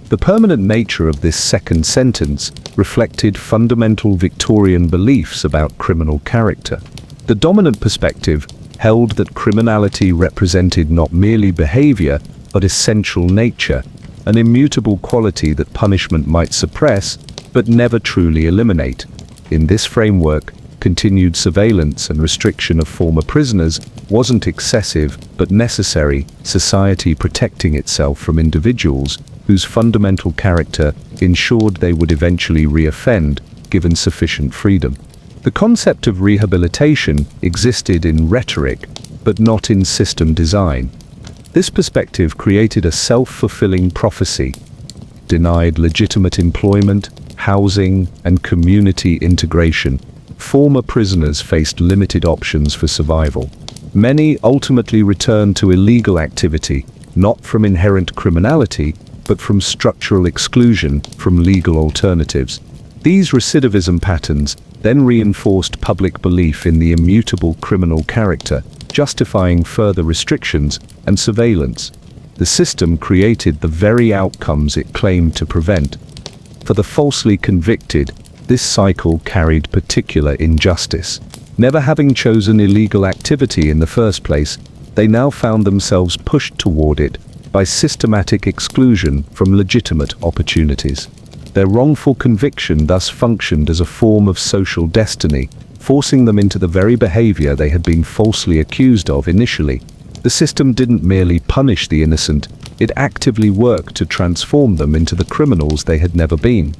The permanent nature of this second sentence reflected fundamental Victorian beliefs about criminal character. The dominant perspective held that criminality represented not merely behavior, but essential nature, an immutable quality that punishment might suppress, but never truly eliminate. In this framework, continued surveillance and restriction of former prisoners wasn't excessive, but necessary, society protecting itself from individuals whose fundamental character ensured they would eventually reoffend, given sufficient freedom. The concept of rehabilitation existed in rhetoric, but not in system design. This perspective created a self-fulfilling prophecy. Denied legitimate employment, housing, and community integration, former prisoners faced limited options for survival. Many ultimately returned to illegal activity, not from inherent criminality, but from structural exclusion from legal alternatives. These recidivism patterns then reinforced public belief in the immutable criminal character, justifying further restrictions and surveillance. The system created the very outcomes it claimed to prevent. For the falsely convicted, This cycle carried particular injustice. Never having chosen illegal activity in the first place, they now found themselves pushed toward it by systematic exclusion from legitimate opportunities. Their wrongful conviction thus functioned as a form of social destiny, forcing them into the very behavior they had been falsely accused of initially. The system didn't merely punish the innocent, it actively worked to transform them into the criminals they had never been.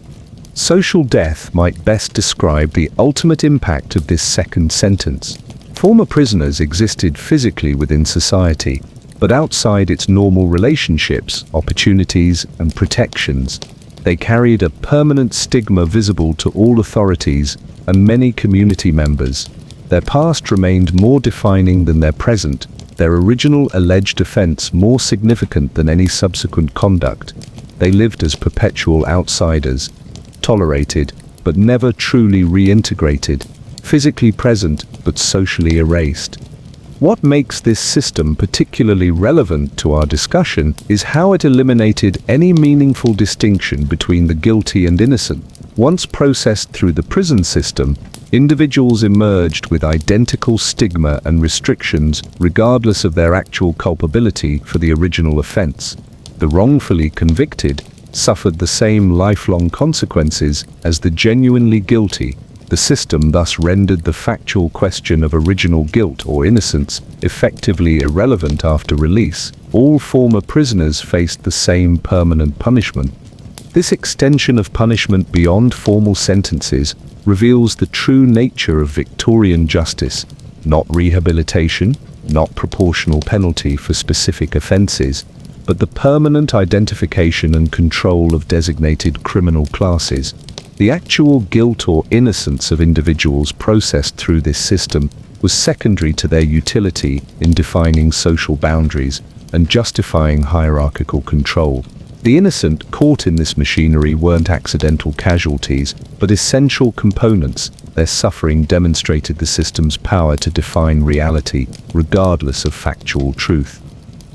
Social death might best describe the ultimate impact of this second sentence. Former prisoners existed physically within society, but outside its normal relationships, opportunities, and protections. They carried a permanent stigma visible to all authorities and many community members. Their past remained more defining than their present, their original alleged offense more significant than any subsequent conduct. They lived as perpetual outsiders, tolerated but never truly reintegrated, physically present but socially erased. What makes this system particularly relevant to our discussion is how it eliminated any meaningful distinction between the guilty and innocent. Once processed through the prison system, individuals emerged with identical stigma and restrictions regardless of their actual culpability for the original offense. The wrongfully convicted suffered the same lifelong consequences as the genuinely guilty. The system thus rendered the factual question of original guilt or innocence effectively irrelevant after release. All former prisoners faced the same permanent punishment. This extension of punishment beyond formal sentences reveals the true nature of Victorian justice: not rehabilitation, not proportional penalty for specific offences, but the permanent identification and control of designated criminal classes. The actual guilt or innocence of individuals processed through this system was secondary to their utility in defining social boundaries and justifying hierarchical control. The innocent caught in this machinery weren't accidental casualties, but essential components. Their suffering demonstrated the system's power to define reality, regardless of factual truth.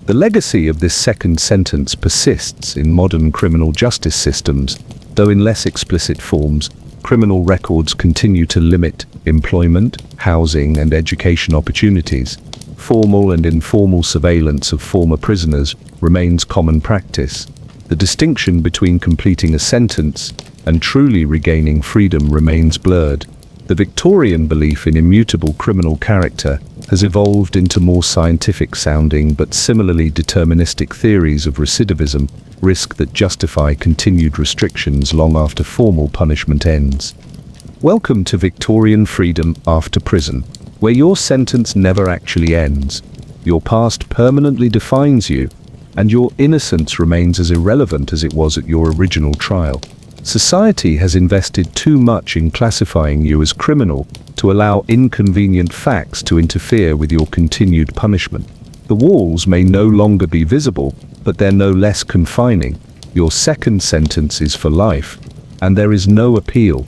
The legacy of this second sentence persists in modern criminal justice systems. Though in less explicit forms, criminal records continue to limit employment, housing, and education opportunities. Formal and informal surveillance of former prisoners remains common practice. The distinction between completing a sentence and truly regaining freedom remains blurred. The Victorian belief in immutable criminal character has evolved into more scientific-sounding but similarly deterministic theories of recidivism, risk that justify continued restrictions long after formal punishment ends. Welcome to Victorian freedom after prison, where your sentence never actually ends. Your past permanently defines you, and your innocence remains as irrelevant as it was at your original trial. Society has invested too much in classifying you as criminal to allow inconvenient facts to interfere with your continued punishment. The walls may no longer be visible, but they're no less confining. Your second sentence is for life, and there is no appeal.